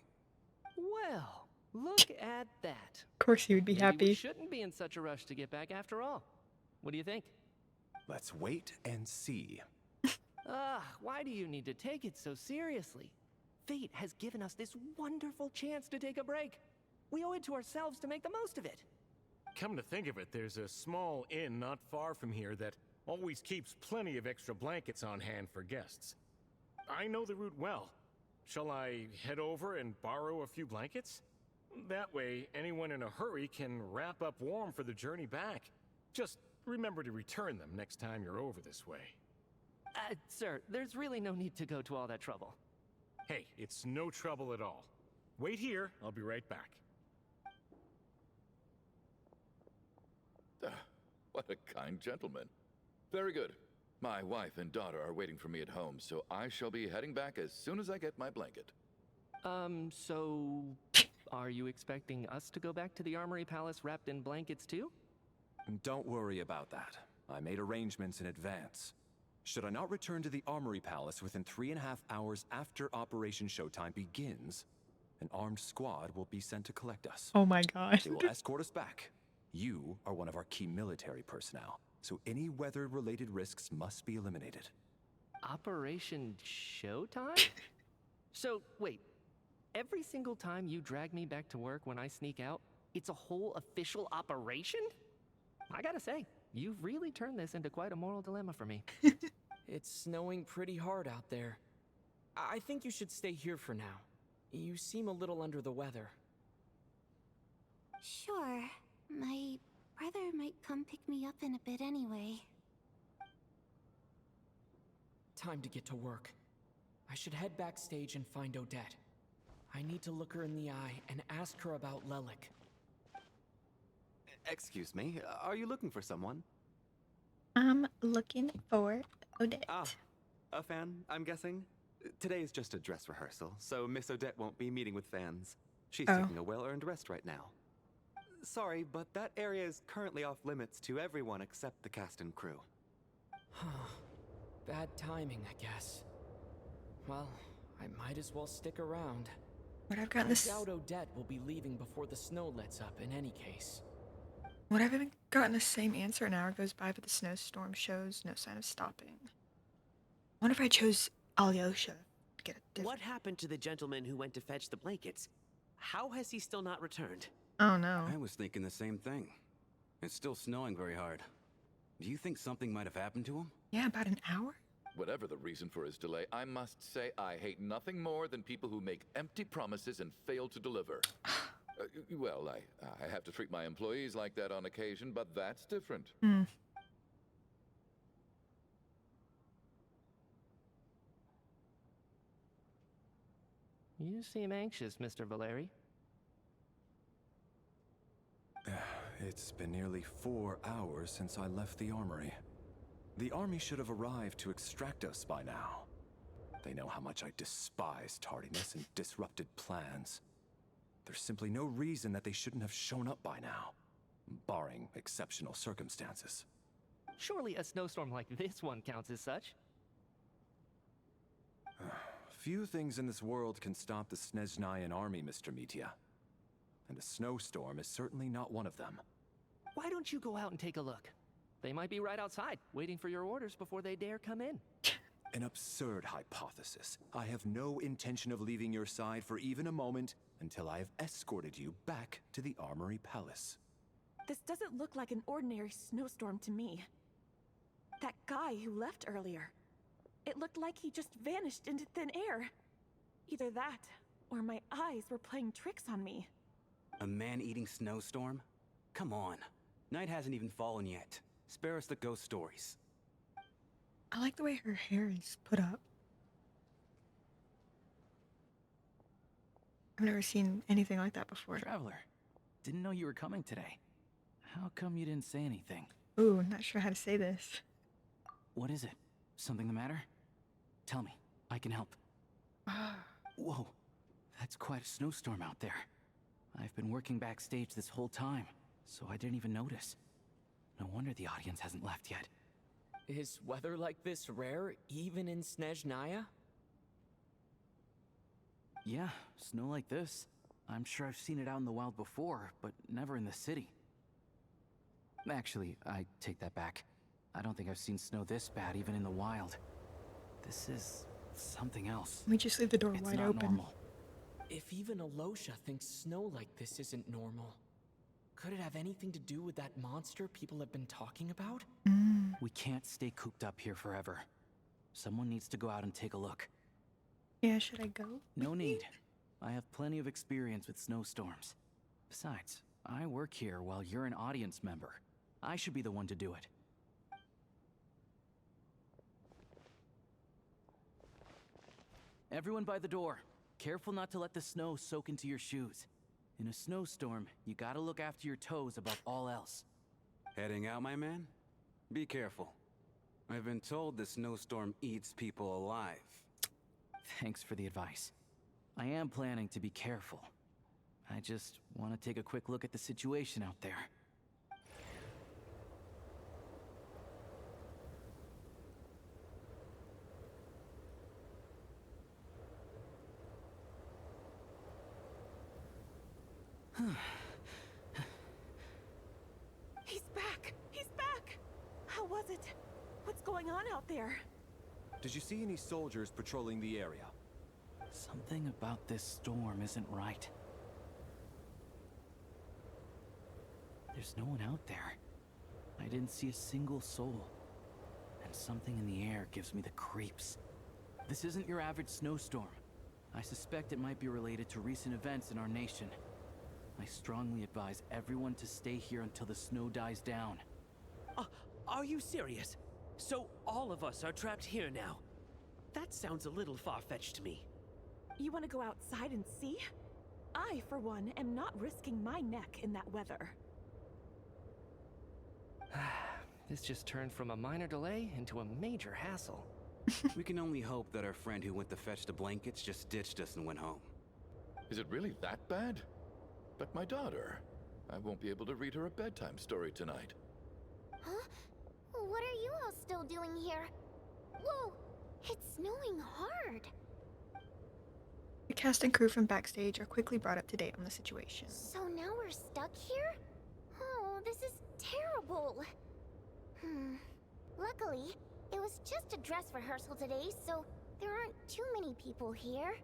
Speaker 5: Well, look at that.
Speaker 1: Of course he would be
Speaker 5: Maybe
Speaker 1: happy.
Speaker 5: we shouldn't be in such a rush to get back after all. What do you think?
Speaker 16: Let's wait and see.
Speaker 5: Why do you need to take it so seriously? Fate has given us this wonderful chance to take a break. We owe it to ourselves to make the most of it.
Speaker 15: Come to think of it, there's a small inn not far from here that always keeps plenty of extra blankets on hand for guests. I know the route well. Shall I head over and borrow a few blankets? That way, anyone in a hurry can wrap up warm for the journey back. Just remember to return them next time you're over this way.
Speaker 5: Sir, there's really no need to go to all that trouble.
Speaker 15: Hey, it's no trouble at all. Wait here, I'll be right back.
Speaker 17: What a kind gentleman. Very good. My wife and daughter are waiting for me at home, so I shall be heading back as soon as I get my blanket.
Speaker 5: So... Are you expecting us to go back to the Armory Palace wrapped in blankets too?
Speaker 16: Don't worry about that. I made arrangements in advance. Should I not return to the Armory Palace within 3.5 hours after Operation Showtime begins, an armed squad will be sent to collect us.
Speaker 1: Oh my god.
Speaker 16: They will escort us back. You are one of our key military personnel, so any weather-related risks must be eliminated.
Speaker 5: Operation Showtime? So, wait. Every single time you drag me back to work when I sneak out, it's a whole official operation? I gotta say, you've really turned this into quite a moral dilemma for me.
Speaker 7: It's snowing pretty hard out there. I think you should stay here for now. You seem a little under the weather.
Speaker 3: Sure. My brother might come pick me up in a bit anyway.
Speaker 7: Time to get to work. I should head backstage and find Odette. I need to look her in the eye and ask her about Lelik.
Speaker 18: Excuse me, are you looking for someone?
Speaker 1: I'm looking for Odette.
Speaker 18: Ah, a fan, I'm guessing? Today is just a dress rehearsal, so Miss Odette won't be meeting with fans. She's taking a well-earned rest right now. Sorry, but that area is currently off limits to everyone except the cast and crew.
Speaker 7: Bad timing, I guess. Well, I might as well stick around.
Speaker 1: Would I've gotten this?
Speaker 7: I doubt Odette will be leaving before the snow lets up in any case.
Speaker 1: Would I have gotten the same answer? An hour goes by, but the snowstorm shows no sign of stopping. I wonder if I chose Alyosha. Get a different...
Speaker 9: What happened to the gentleman who went to fetch the blankets?
Speaker 19: How has he still not returned?
Speaker 1: Oh no.
Speaker 20: I was thinking the same thing. It's still snowing very hard. Do you think something might have happened to him?
Speaker 1: Yeah, about an hour?
Speaker 17: Whatever the reason for his delay, I must say I hate nothing more than people who make empty promises and fail to deliver. Well, I have to treat my employees like that on occasion, but that's different.
Speaker 5: You seem anxious, Mr. Valeri.
Speaker 16: It's been nearly 4 hours since I left the armory. The army should have arrived to extract us by now. They know how much I despise tardiness and disrupted plans. There's simply no reason that they shouldn't have shown up by now, barring exceptional circumstances.
Speaker 5: Surely a snowstorm like this one counts as such.
Speaker 16: Few things in this world can stop the Snezhnayan army, Mr. Mitya. And a snowstorm is certainly not one of them.
Speaker 5: Why don't you go out and take a look? They might be right outside, waiting for your orders before they dare come in.
Speaker 16: An absurd hypothesis. I have no intention of leaving your side for even a moment until I have escorted you back to the Armory Palace.
Speaker 21: This doesn't look like an ordinary snowstorm to me. That guy who left earlier, it looked like he just vanished into thin air. Either that, or my eyes were playing tricks on me.
Speaker 20: A man-eating snowstorm? Come on. Night hasn't even fallen yet. Spare us the ghost stories.
Speaker 1: I like the way her hair is put up. I've never seen anything like that before.
Speaker 22: Traveler, didn't know you were coming today. How come you didn't say anything?
Speaker 1: Ooh, not sure how to say this.
Speaker 22: What is it? Something the matter? Tell me, I can help. Whoa, that's quite a snowstorm out there. I've been working backstage this whole time, so I didn't even notice. No wonder the audience hasn't left yet.
Speaker 7: Is weather like this rare, even in Snezhnaya?
Speaker 22: Yeah, snow like this. I'm sure I've seen it out in the wild before, but never in the city. Actually, I take that back. I don't think I've seen snow this bad even in the wild. This is something else.
Speaker 1: Let me just leave the door
Speaker 22: It's
Speaker 1: wide
Speaker 22: not
Speaker 1: open.
Speaker 22: normal.
Speaker 7: If even Alosha thinks snow like this isn't normal, could it have anything to do with that monster people have been talking about?
Speaker 22: We can't stay cooped up here forever. Someone needs to go out and take a look.
Speaker 1: Yeah, should I go?
Speaker 22: No need. I have plenty of experience with snowstorms. Besides, I work here while you're an audience member. I should be the one to do it. Everyone by the door. Careful not to let the snow soak into your shoes. In a snowstorm, you gotta look after your toes above all else.
Speaker 20: Heading out, my man? Be careful. I've been told the snowstorm eats people alive.
Speaker 22: Thanks for the advice. I am planning to be careful. I just want to take a quick look at the situation out there.
Speaker 21: He's back! He's back! How was it? What's going on out there?
Speaker 16: Did you see any soldiers patrolling the area?
Speaker 22: Something about this storm isn't right. There's no one out there. I didn't see a single soul. And something in the air gives me the creeps. This isn't your average snowstorm. I suspect it might be related to recent events in our nation. I strongly advise everyone to stay here until the snow dies down.
Speaker 19: Are you serious? So all of us are trapped here now? That sounds a little far-fetched to me.
Speaker 21: You want to go outside and see? I, for one, am not risking my neck in that weather.
Speaker 5: This just turned from a minor delay into a major hassle.
Speaker 20: We can only hope that our friend who went to fetch the blankets just ditched us and went home.
Speaker 17: Is it really that bad? But my daughter, I won't be able to read her a bedtime story tonight.
Speaker 3: Huh? What are you all still doing here? Whoa! It's snowing hard.
Speaker 1: The cast and crew from backstage are quickly brought up to date on the situation.
Speaker 3: So now we're stuck here? Oh, this is terrible. Luckily, it was just a dress rehearsal today, so there aren't too many people here.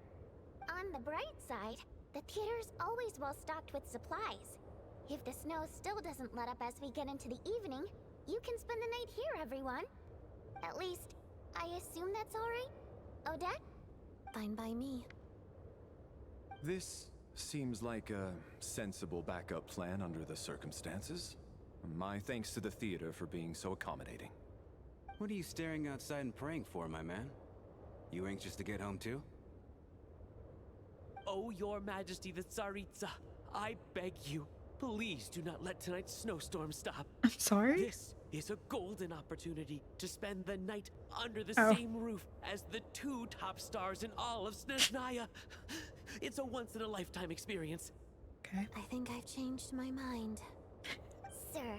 Speaker 3: On the bright side, The theater's always well stocked with supplies. If the snow still doesn't let up as we get into the evening, you can spend the night here, everyone. At least, I assume that's alright? Odette?
Speaker 10: Fine by me.
Speaker 16: This seems like a sensible backup plan under the circumstances. My thanks to the theater for being so accommodating.
Speaker 20: What are you staring outside and praying for, my man? You anxious to get home too?
Speaker 19: Oh, Your Majesty the Tsaritsa, I beg you, please do not let tonight's snowstorm stop.
Speaker 1: I'm sorry?
Speaker 19: This is a golden opportunity to spend the night under the same roof as the 2 top stars in all of Snezhnaya. It's a once-in-a-lifetime experience.
Speaker 1: Okay.
Speaker 10: I think I've changed my mind.
Speaker 3: Sir,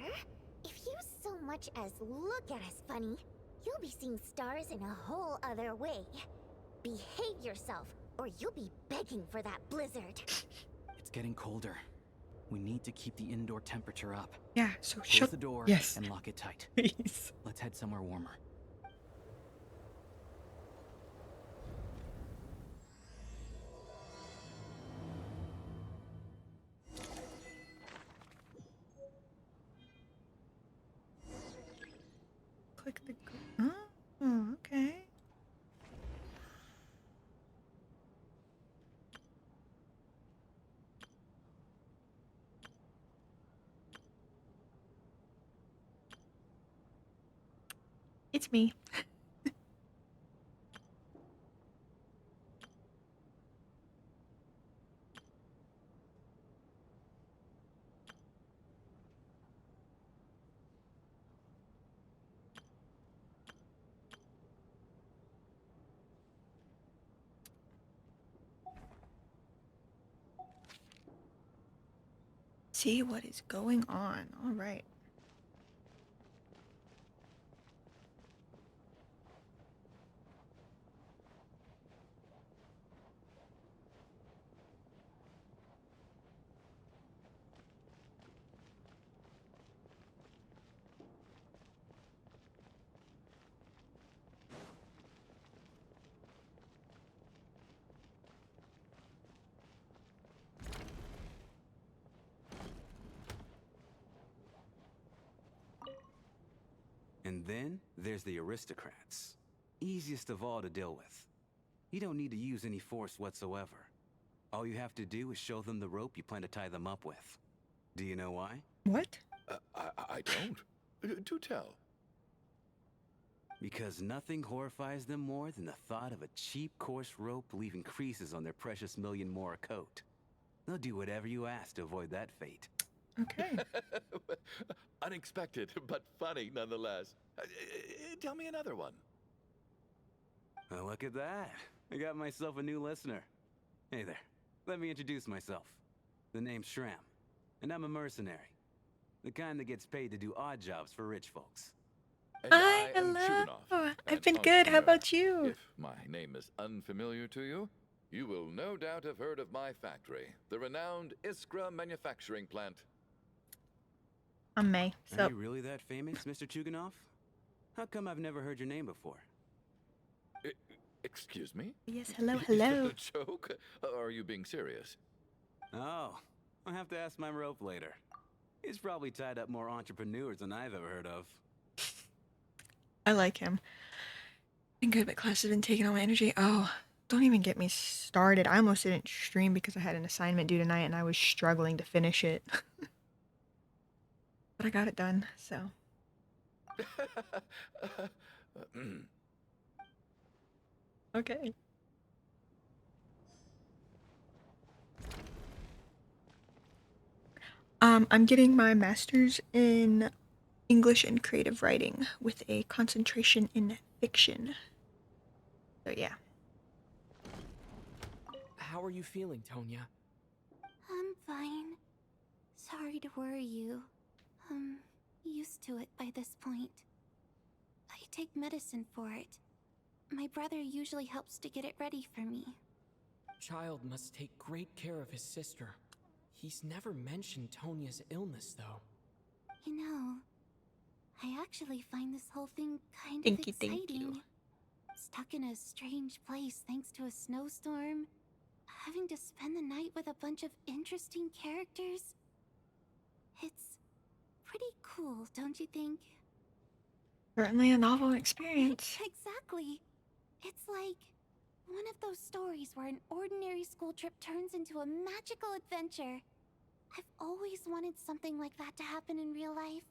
Speaker 3: if you so much as look at us funny, you'll be seeing stars in a whole other way. Behave yourself, or you'll be begging for that blizzard.
Speaker 22: It's getting colder. We need to keep the indoor temperature up.
Speaker 1: Yeah, so
Speaker 22: Close
Speaker 1: shut
Speaker 22: the door and lock it tight.
Speaker 1: Please.
Speaker 22: Let's head somewhere warmer.
Speaker 1: Click the. Oh, okay. It's me. See what is going on. All right.
Speaker 20: And then there's the aristocrats. Easiest of all to deal with. You don't need to use any force whatsoever. All you have to do is show them the rope you plan to tie them up with. Do you know why?
Speaker 1: What?
Speaker 17: I don't. Do tell.
Speaker 20: Because nothing horrifies them more than the thought of a cheap, coarse rope leaving creases on their precious million Mora coat. They'll do whatever you ask to avoid that fate.
Speaker 1: Okay.
Speaker 17: Unexpected, but funny nonetheless. Tell me another one.
Speaker 20: Oh, look at that. I got myself a new listener. Hey there. Let me introduce myself. The name's Shram, and I'm a mercenary. The kind that gets paid to do odd jobs for rich folks.
Speaker 17: And
Speaker 1: Hi,
Speaker 17: I am
Speaker 1: hello.
Speaker 17: Chuganov,
Speaker 1: I've
Speaker 17: an
Speaker 1: been good. How
Speaker 17: entrepreneur.
Speaker 1: about you?
Speaker 17: If my name is unfamiliar to you, you will no doubt have heard of my factory, the renowned Iskra manufacturing plant.
Speaker 1: I'm May.
Speaker 20: Are you really that famous, Mr. Chuganov? How come I've never heard your name before?
Speaker 17: Excuse me?
Speaker 1: Yes, hello,
Speaker 17: Is
Speaker 1: hello.
Speaker 17: that a joke? Or are you being serious?
Speaker 20: Oh, I'll have to ask my rope later. He's probably tied up more entrepreneurs than I've ever heard of.
Speaker 1: I like him. Been good, but class has been taking all my energy. Oh, don't even get me started. I almost didn't stream because I had an assignment due tonight and I was struggling to finish it. But I got it done, so. Okay. I'm getting my master's in English and creative writing with a concentration in fiction. So yeah.
Speaker 7: How are you feeling, Tonya?
Speaker 10: I'm fine. Sorry to worry you. I'm used to it by this point. I take medicine for it. My brother usually helps to get it ready for me.
Speaker 7: Child must take great care of his sister. He's never mentioned Tonya's illness, though.
Speaker 10: You know, I actually find this whole thing kind
Speaker 1: Thank
Speaker 10: of
Speaker 1: you,
Speaker 10: exciting.
Speaker 1: thank you.
Speaker 10: Stuck in a strange place thanks to a snowstorm. having to spend the night with a bunch of interesting characters. It's pretty cool, don't you think?
Speaker 1: Certainly a novel experience.
Speaker 10: Exactly. It's like one of those stories where an ordinary school trip turns into a magical adventure. I've always wanted something like that to happen in real life.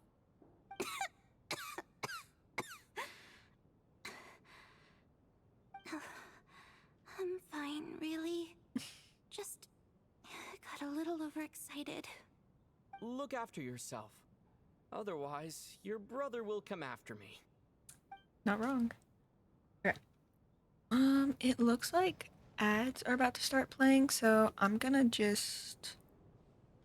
Speaker 10: I'm fine, really. Just got a little overexcited.
Speaker 7: Look after yourself. Otherwise, your brother will come after me.
Speaker 1: Not wrong. Okay. It looks like ads are about to start playing, so I'm gonna just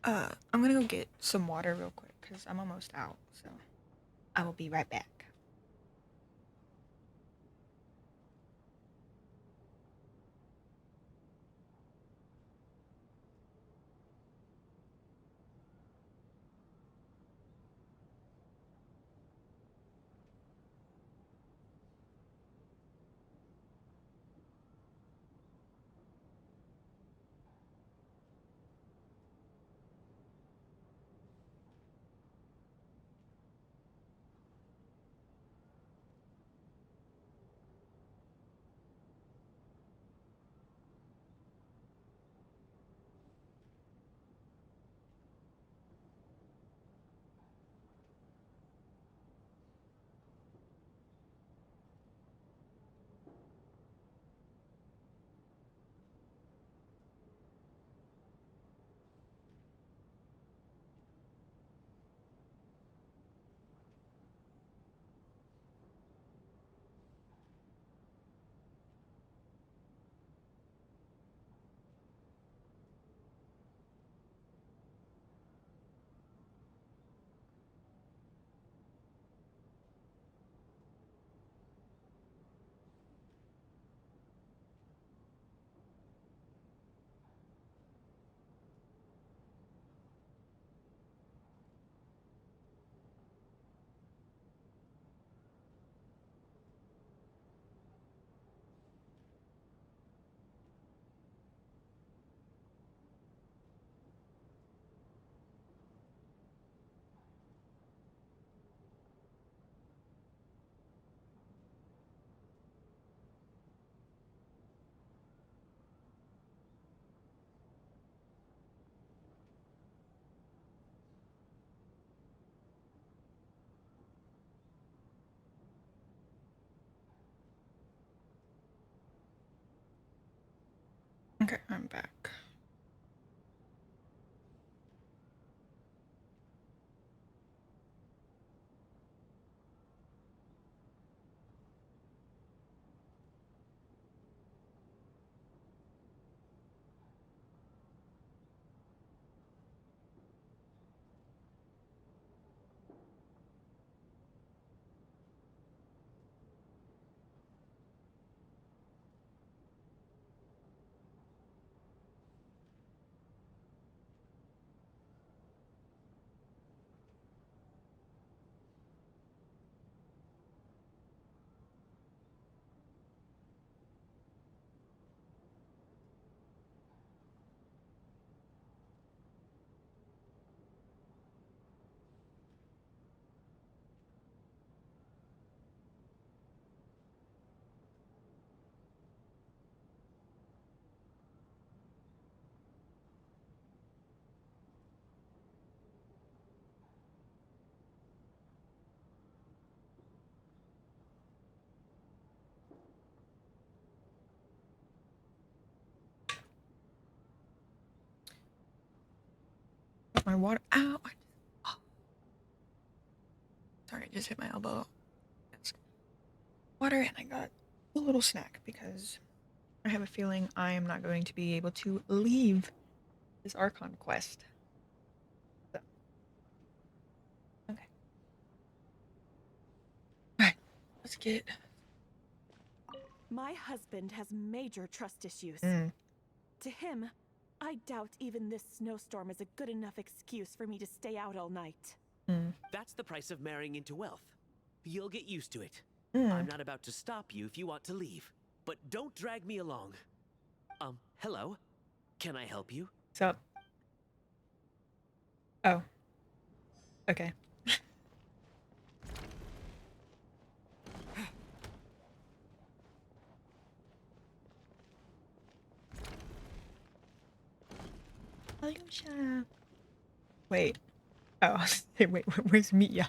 Speaker 1: I'm gonna go get some water real quick because I'm almost out. So I will be right back. Okay, I'm back. My water. Ow! Oh. Sorry, I just hit my elbow. That's water, and I got a little snack because I have a feeling I am not going to be able to leave this Archon quest. So. Okay. Alright, let's get.
Speaker 21: My husband has major trust issues. To him, I doubt even this snowstorm is a good enough excuse for me to stay out all night.
Speaker 19: That's the price of marrying into wealth. You'll get used to it. I'm not about to stop you if you want to leave, but don't drag me along. Hello? Can I help you?
Speaker 1: So. Oh. Okay. Wait. Oh, wait, where's Mia?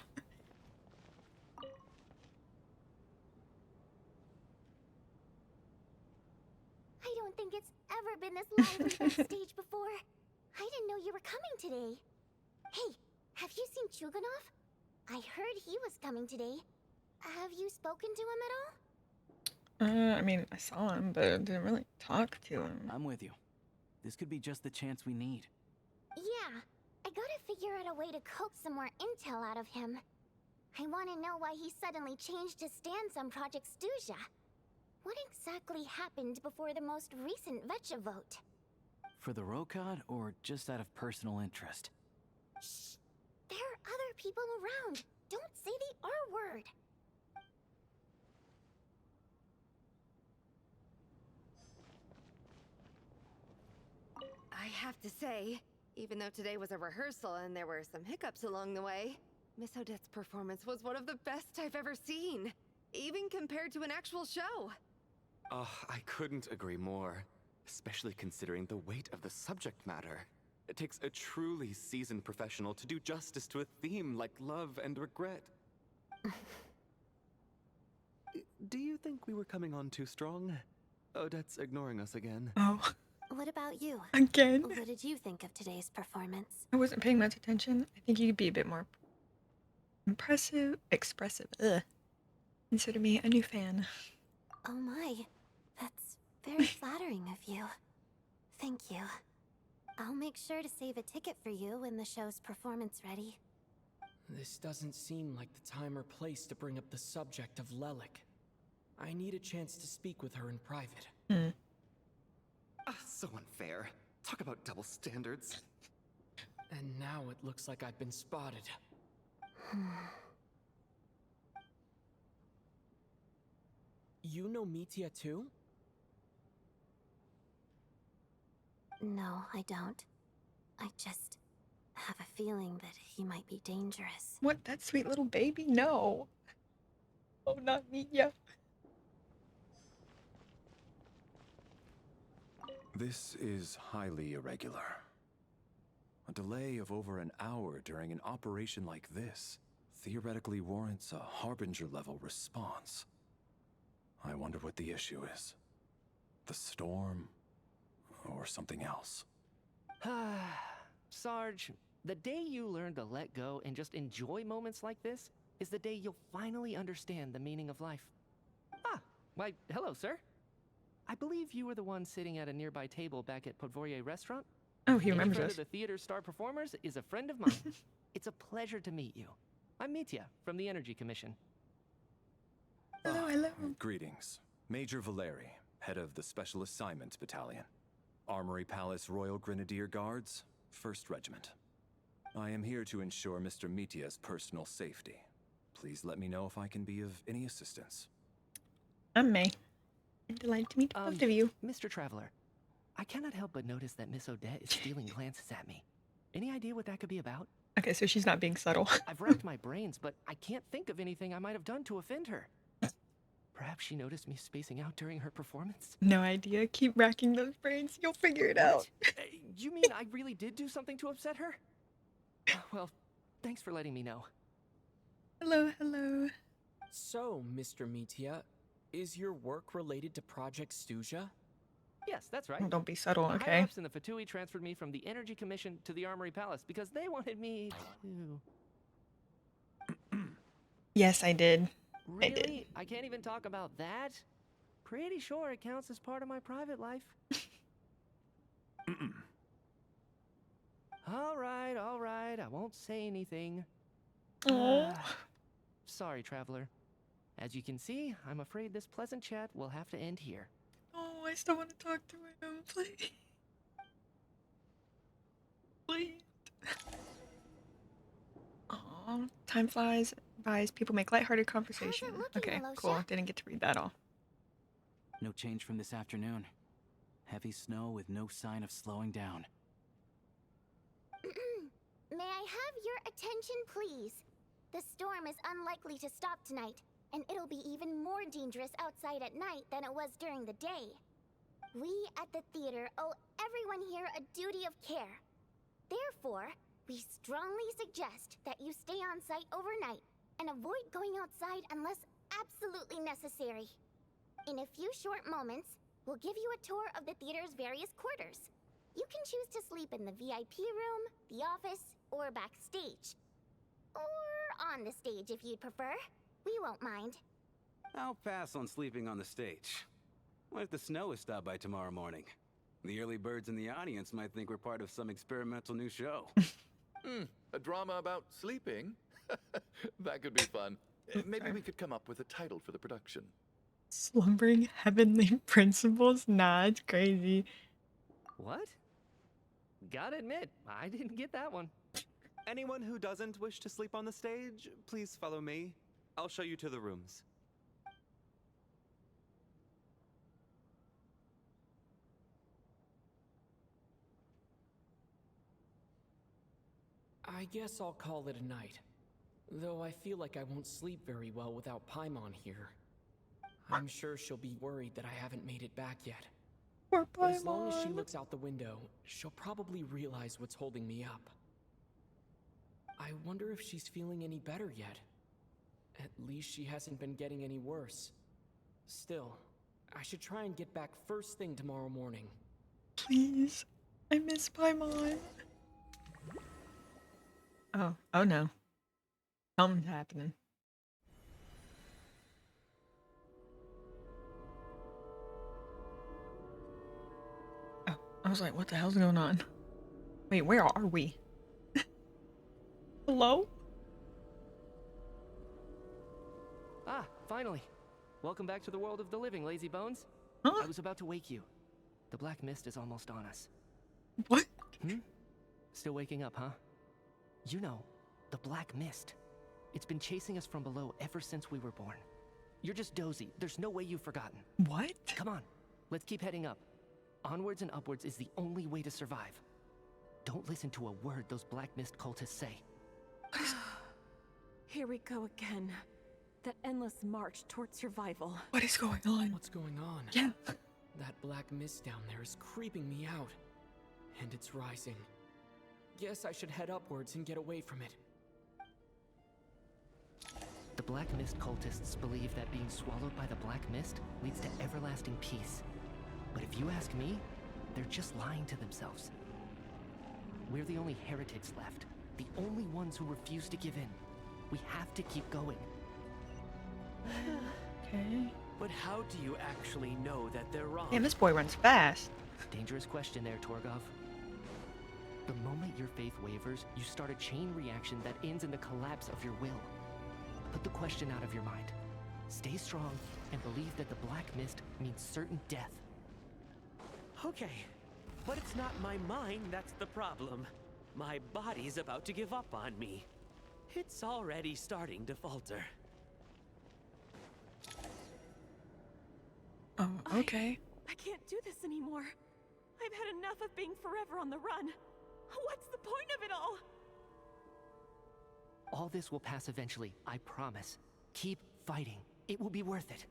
Speaker 3: I don't think it's ever been this lively backstage before. I didn't know you were coming today. Hey, have you seen Chuganov? I heard he was coming today. Have you spoken to him at all?
Speaker 1: I mean, I saw him, but I didn't really talk to him.
Speaker 22: I'm with you. This could be just the chance we need.
Speaker 3: Yeah, I gotta figure out a way to coax some more intel out of him. I want to know why he suddenly changed his stance on Project Stuja. What exactly happened before the most recent Vetcha vote?
Speaker 22: For the Rokad, or just out of personal interest?
Speaker 3: Shh! There are other people around. Don't say the R word.
Speaker 14: I have to say, even though today was a rehearsal and there were some hiccups along the way, Miss Odette's performance was one of the best I've ever seen, even compared to an actual show.
Speaker 18: I couldn't agree more, especially considering the weight of the subject matter. It takes a truly seasoned professional to do justice to a theme like love and regret. Do you think we were coming on too strong? Odette's ignoring us again.
Speaker 1: Oh.
Speaker 10: What about you?
Speaker 1: Again?
Speaker 10: What did you think of today's performance?
Speaker 1: I wasn't paying much attention. I think you could be a bit more expressive. Ugh. Consider me a new fan.
Speaker 10: Oh my, that's very flattering of you. Thank you. I'll make sure to save a ticket for you when the show's performance ready.
Speaker 7: This doesn't seem like the time or place to bring up the subject of Lelik. I need a chance to speak with her in private.
Speaker 18: So unfair. Talk about double standards.
Speaker 7: And now it looks like I've been spotted. You know Mitya too?
Speaker 10: No, I don't. I just have a feeling that he might be dangerous.
Speaker 1: What? That sweet little baby? No. Oh, not Mia.
Speaker 16: This is highly irregular. A delay of over an hour during an operation like this theoretically warrants a Harbinger-level response. I wonder what the issue is. The storm, or something else.
Speaker 6: Sarge, the day you learn to let go and just enjoy moments like this is the day you'll finally understand the meaning of life. Ah, why, hello, sir. I believe you were the one sitting at a nearby table back at Podvorye restaurant.
Speaker 1: Oh, he remembers
Speaker 6: Any
Speaker 1: us.
Speaker 6: friend of the theater star performers is a friend of mine. It's a pleasure to meet you. I'm Mitya from the Energy Commission.
Speaker 1: Hello, hello.
Speaker 16: Greetings. Major Valeri, head of the Special Assignments Battalion. Armory Palace Royal Grenadier Guards, 1st Regiment. I am here to ensure Mr. Mitya's personal safety. Please let me know if I can be of any assistance.
Speaker 1: I'm May. I'm delighted to meet both of you.
Speaker 6: Mr. Traveler, I cannot help but notice that Miss Odette is stealing glances at me. Any idea what that could be about?
Speaker 1: Okay, so she's not being subtle.
Speaker 6: I've racked my brains, but I can't think of anything I might have done to offend her. Perhaps she noticed me spacing out during her performance?
Speaker 1: No idea. Keep racking those brains. You'll figure it out.
Speaker 6: You mean I really did do something to upset her? Well, thanks for letting me know.
Speaker 1: Hello, hello.
Speaker 7: So, Mr. Mitya, is your work related to Project Stuja?
Speaker 6: Yes, that's right.
Speaker 1: Oh, don't be subtle,
Speaker 6: The
Speaker 1: okay?
Speaker 6: higher-ups in the Fatui transferred me from the Energy Commission to the Armory Palace because they wanted me to...
Speaker 1: Yes, I did.
Speaker 6: Really?
Speaker 1: I did.
Speaker 6: I can't even talk about that? Pretty sure it counts as part of my private life. All right, I won't say anything. Sorry, Traveler. As you can see, I'm afraid this pleasant chat will have to end here.
Speaker 1: Oh, I still want to talk to him, please. Please. Aw, time flies by as people make lighthearted conversation. Okay, cool. Didn't get to read that all.
Speaker 22: No change from this afternoon. Heavy snow with no sign of slowing down.
Speaker 3: May I have your attention, please? The storm is unlikely to stop tonight, and it'll be even more dangerous outside at night than it was during the day. We at the theater owe everyone here a duty of care. Therefore, we strongly suggest that you stay on site overnight and avoid going outside unless absolutely necessary. In a few short moments, we'll give you a tour of the theater's various quarters. You can choose to sleep in the VIP room, the office, or backstage. Or on the stage if you'd prefer. We won't mind.
Speaker 20: I'll pass on sleeping on the stage. What if the snow is stopped by tomorrow morning? The early birds in the audience might think we're part of some experimental new show.
Speaker 17: A drama about sleeping? That could be fun. Maybe we could come up with a title for the production.
Speaker 1: Slumbering heavenly principles? Nah, it's crazy.
Speaker 6: What? Gotta admit, I didn't get that one.
Speaker 18: Anyone who doesn't wish to sleep on the stage, please follow me. I'll show you to the rooms.
Speaker 7: I guess I'll call it a night. Though I feel like I won't sleep very well without Paimon here. I'm sure she'll be worried that I haven't made it back yet.
Speaker 1: Poor
Speaker 7: But as long as she
Speaker 1: Paimon.
Speaker 7: looks out the window, she'll probably realize what's holding me up. I wonder if she's feeling any better yet. At least she hasn't been getting any worse. Still, I should try and get back first thing tomorrow morning.
Speaker 1: Please. I miss Paimon. Oh no. Something's happening. Oh, I was like, what the hell's going on? Wait, where are we? Hello?
Speaker 6: Ah, finally. Welcome back to the world of the living, lazy bones.
Speaker 1: Huh?
Speaker 6: I was about to wake you. The black mist is almost on us.
Speaker 1: What?
Speaker 6: Still waking up, huh? You know, the black mist. It's been chasing us from below ever since we were born. You're just dozy. There's no way you've forgotten.
Speaker 1: What?
Speaker 6: Come on, let's keep heading up. Onwards and upwards is the only way to survive. Don't listen to a word those black mist cultists say.
Speaker 21: Here we go again. That endless march towards survival.
Speaker 1: What is going on?
Speaker 7: What's going on?
Speaker 1: Yeah.
Speaker 7: That black mist down there is creeping me out. And it's rising. Guess I should head upwards and get away from it.
Speaker 6: The black mist cultists believe that being swallowed by the black mist leads to everlasting peace. But if you ask me, they're just lying to themselves. We're the only heretics left. The only ones who refuse to give in. We have to keep going.
Speaker 1: Okay.
Speaker 19: But how do you actually know that they're wrong?
Speaker 1: Damn, this boy runs fast.
Speaker 6: Dangerous question there, Torgov. The moment your faith wavers, you start a chain reaction that ends in the collapse of your will. Put the question out of your mind. Stay strong and believe that the black mist means certain death.
Speaker 19: Okay, but it's not my mind that's the problem. My body's about to give up on me. It's already starting to falter.
Speaker 1: Oh, okay.
Speaker 21: I can't do this anymore. I've had enough of being forever on the run. What's the point of it all?
Speaker 6: All this will pass eventually, I promise. Keep fighting. It will be worth it.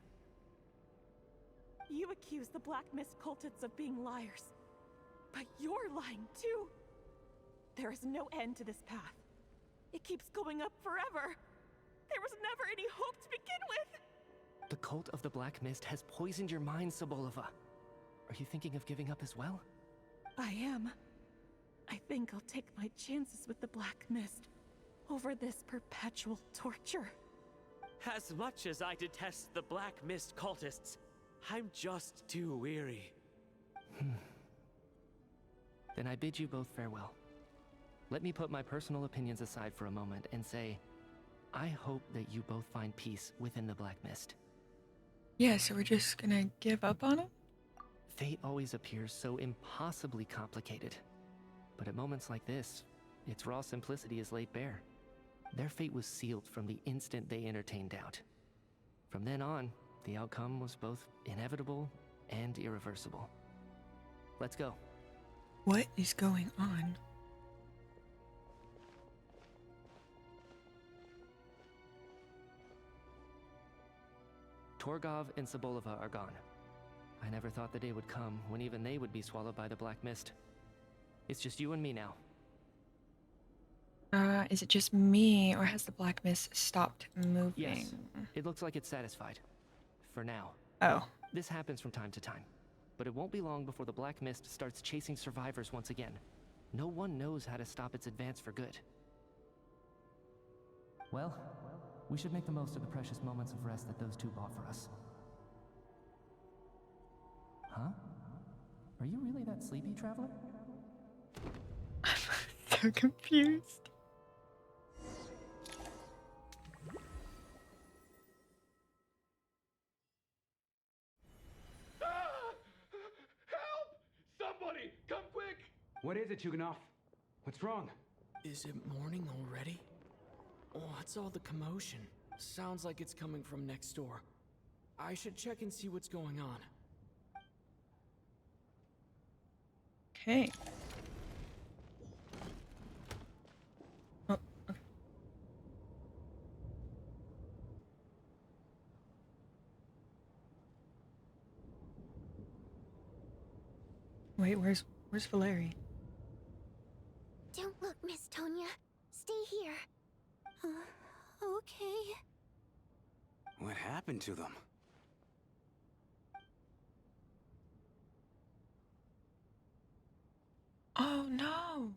Speaker 21: You accuse the Black Mist cultists of being liars. But you're lying too. There is no end to this path. It keeps going up forever. There was never any hope to begin with.
Speaker 6: The cult of the Black Mist has poisoned your mind, Sobolova. Are you thinking of giving up as well?
Speaker 21: I am. I think I'll take my chances with the Black Mist over this perpetual torture.
Speaker 19: As much as I detest the Black Mist cultists, I'm just too weary.
Speaker 6: Then I bid you both farewell. Let me put my personal opinions aside for a moment and say, I hope that you both find peace within the Black Mist.
Speaker 1: Yeah, so we're just gonna give up on him?
Speaker 6: Fate always appears so impossibly complicated. But at moments like this, its raw simplicity is laid bare. Their fate was sealed from the instant they entertained doubt. From then on, the outcome was both inevitable and irreversible. Let's go.
Speaker 1: What is going on?
Speaker 6: Torgov and Sobolova are gone. I never thought the day would come when even they would be swallowed by the black mist. It's just you and me now.
Speaker 1: Is it just me, or has the black mist stopped moving?
Speaker 6: Yes, it looks like it's satisfied. For now.
Speaker 1: Oh.
Speaker 6: This happens from time to time, but it won't be long before the black mist starts chasing survivors once again. No one knows how to stop its advance for good. Well, we should make the most of the precious moments of rest that those two bought for us. Huh? Are you really that sleepy, traveler?
Speaker 1: I'm so confused.
Speaker 12: Somebody, come quick!
Speaker 20: What is it, Chuganov? What's wrong?
Speaker 7: Is it morning already? What's all the commotion? Sounds like it's coming from next door. I should check and see what's going on.
Speaker 1: Okay. Oh, okay. Wait, where's Valeri?
Speaker 3: Don't look, Miss Tonya. Stay here. Okay.
Speaker 20: What happened to them?
Speaker 1: Oh no!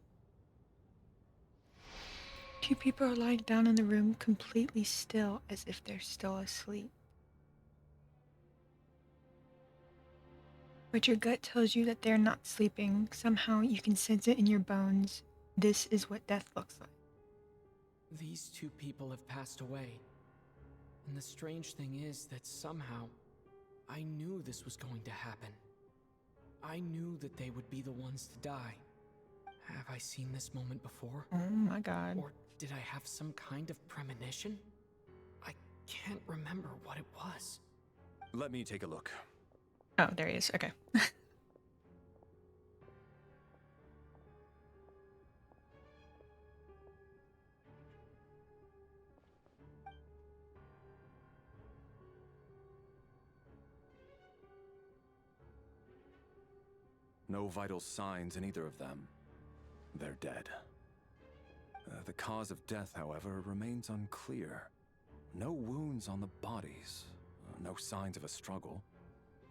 Speaker 1: Two people are lying down in the room completely still, as if they're still asleep. But your gut tells you that they're not sleeping. Somehow you can sense it in your bones. This is what death looks like.
Speaker 7: These two people have passed away. And the strange thing is that somehow, I knew this was going to happen. I knew that they would be the ones to die. Have I seen this moment before?
Speaker 1: Oh my god.
Speaker 7: Or did I have some kind of premonition? I can't remember what it was.
Speaker 16: Let me take a look.
Speaker 1: Oh, there he is. Okay.
Speaker 16: No vital signs in either of them. They're dead. The cause of death, however, remains unclear. No wounds on the bodies, no signs of a struggle,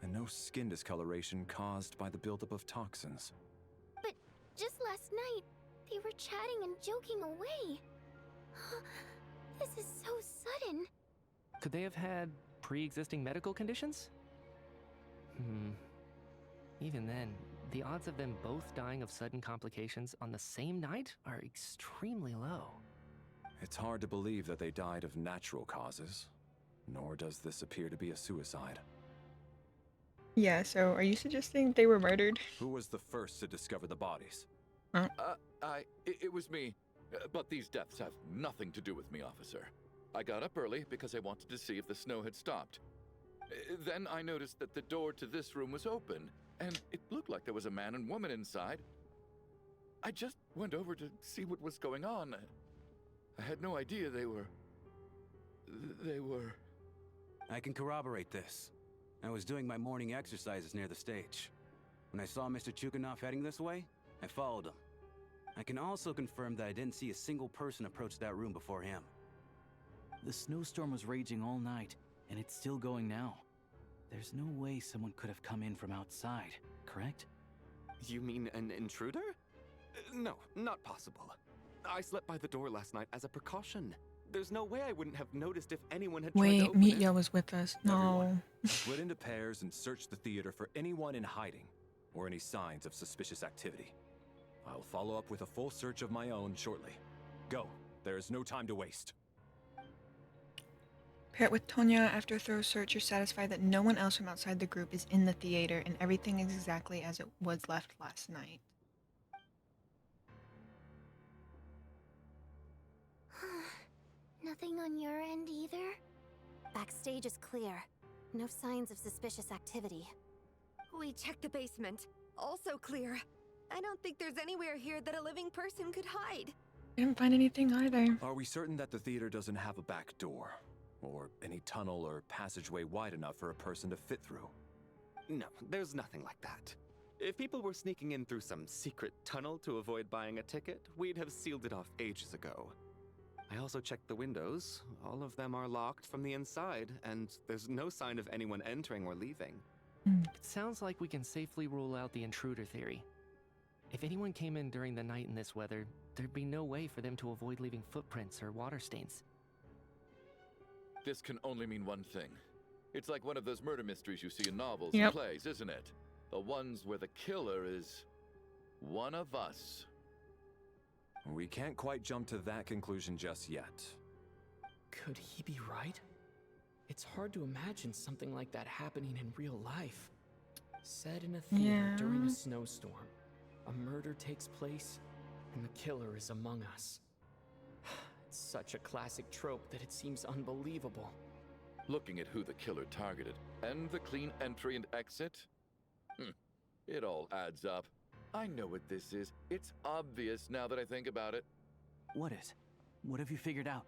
Speaker 16: and no skin discoloration caused by the buildup of toxins.
Speaker 3: But just last night, they were chatting and joking away. This is so sudden.
Speaker 6: Could they have had pre-existing medical conditions? Even then, the odds of them both dying of sudden complications on the same night are extremely low.
Speaker 16: It's hard to believe that they died of natural causes, nor does this appear to be a suicide.
Speaker 1: Yeah, so are you suggesting they were murdered?
Speaker 16: Who was the first to discover the bodies?
Speaker 1: Huh?
Speaker 17: It was me. But these deaths have nothing to do with me, officer. I got up early because I wanted to see if the snow had stopped. Then I noticed that the door to this room was open, and it looked like there was a man and woman inside. I just went over to see what was going on. I had no idea they were...
Speaker 20: I can corroborate this. I was doing my morning exercises near the stage. When I saw Mr. Chuganov heading this way, I followed him. I can also confirm that I didn't see a single person approach that room before him.
Speaker 22: The snowstorm was raging all night, and it's still going now. There's no way someone could have come in from outside, correct?
Speaker 13: You mean an intruder? No, not possible. I slept by the door last night as a precaution. There's no way I wouldn't have noticed if anyone had tried to
Speaker 1: Wait,
Speaker 13: open it.
Speaker 1: Mitya was with us. No.
Speaker 16: Everyone, split into pairs and search the theater for anyone in hiding or any signs of suspicious activity. I'll follow up with a full search of my own shortly. Go. There is no time to waste.
Speaker 1: Pair it with Tonya. After a thorough search, you're satisfied that no one else from outside the group is in the theater and everything is exactly as it was left last night.
Speaker 3: Nothing on your end either?
Speaker 10: Backstage is clear. No signs of suspicious activity.
Speaker 14: We checked the basement. Also clear. I don't think there's anywhere here that a living person could hide.
Speaker 1: Didn't find anything either.
Speaker 16: Are we certain that the theater doesn't have a back door? Or any tunnel or passageway wide enough for a person to fit through?
Speaker 18: No, there's nothing like that. If people were sneaking in through some secret tunnel to avoid buying a ticket, we'd have sealed it off ages ago. I also checked the windows. All of them are locked from the inside, and there's no sign of anyone entering or leaving.
Speaker 6: It sounds like we can safely rule out the intruder theory. If anyone came in during the night in this weather, there'd be no way for them to avoid leaving footprints or water stains.
Speaker 17: This can only mean one thing. It's like one of those murder mysteries you see in novels
Speaker 1: Yep.
Speaker 17: and plays, isn't it? The ones where the killer is one of us.
Speaker 16: We can't quite jump to that conclusion just yet.
Speaker 7: Could he be right? It's hard to imagine something like that happening in real life. Set in a theater during a snowstorm, a murder takes place, and the killer is among us. It's such a classic trope that it seems unbelievable.
Speaker 17: Looking at who the killer targeted and the clean entry and exit, it all adds up. I know what this is. It's obvious now that I think about it.
Speaker 22: What is? What have you figured out?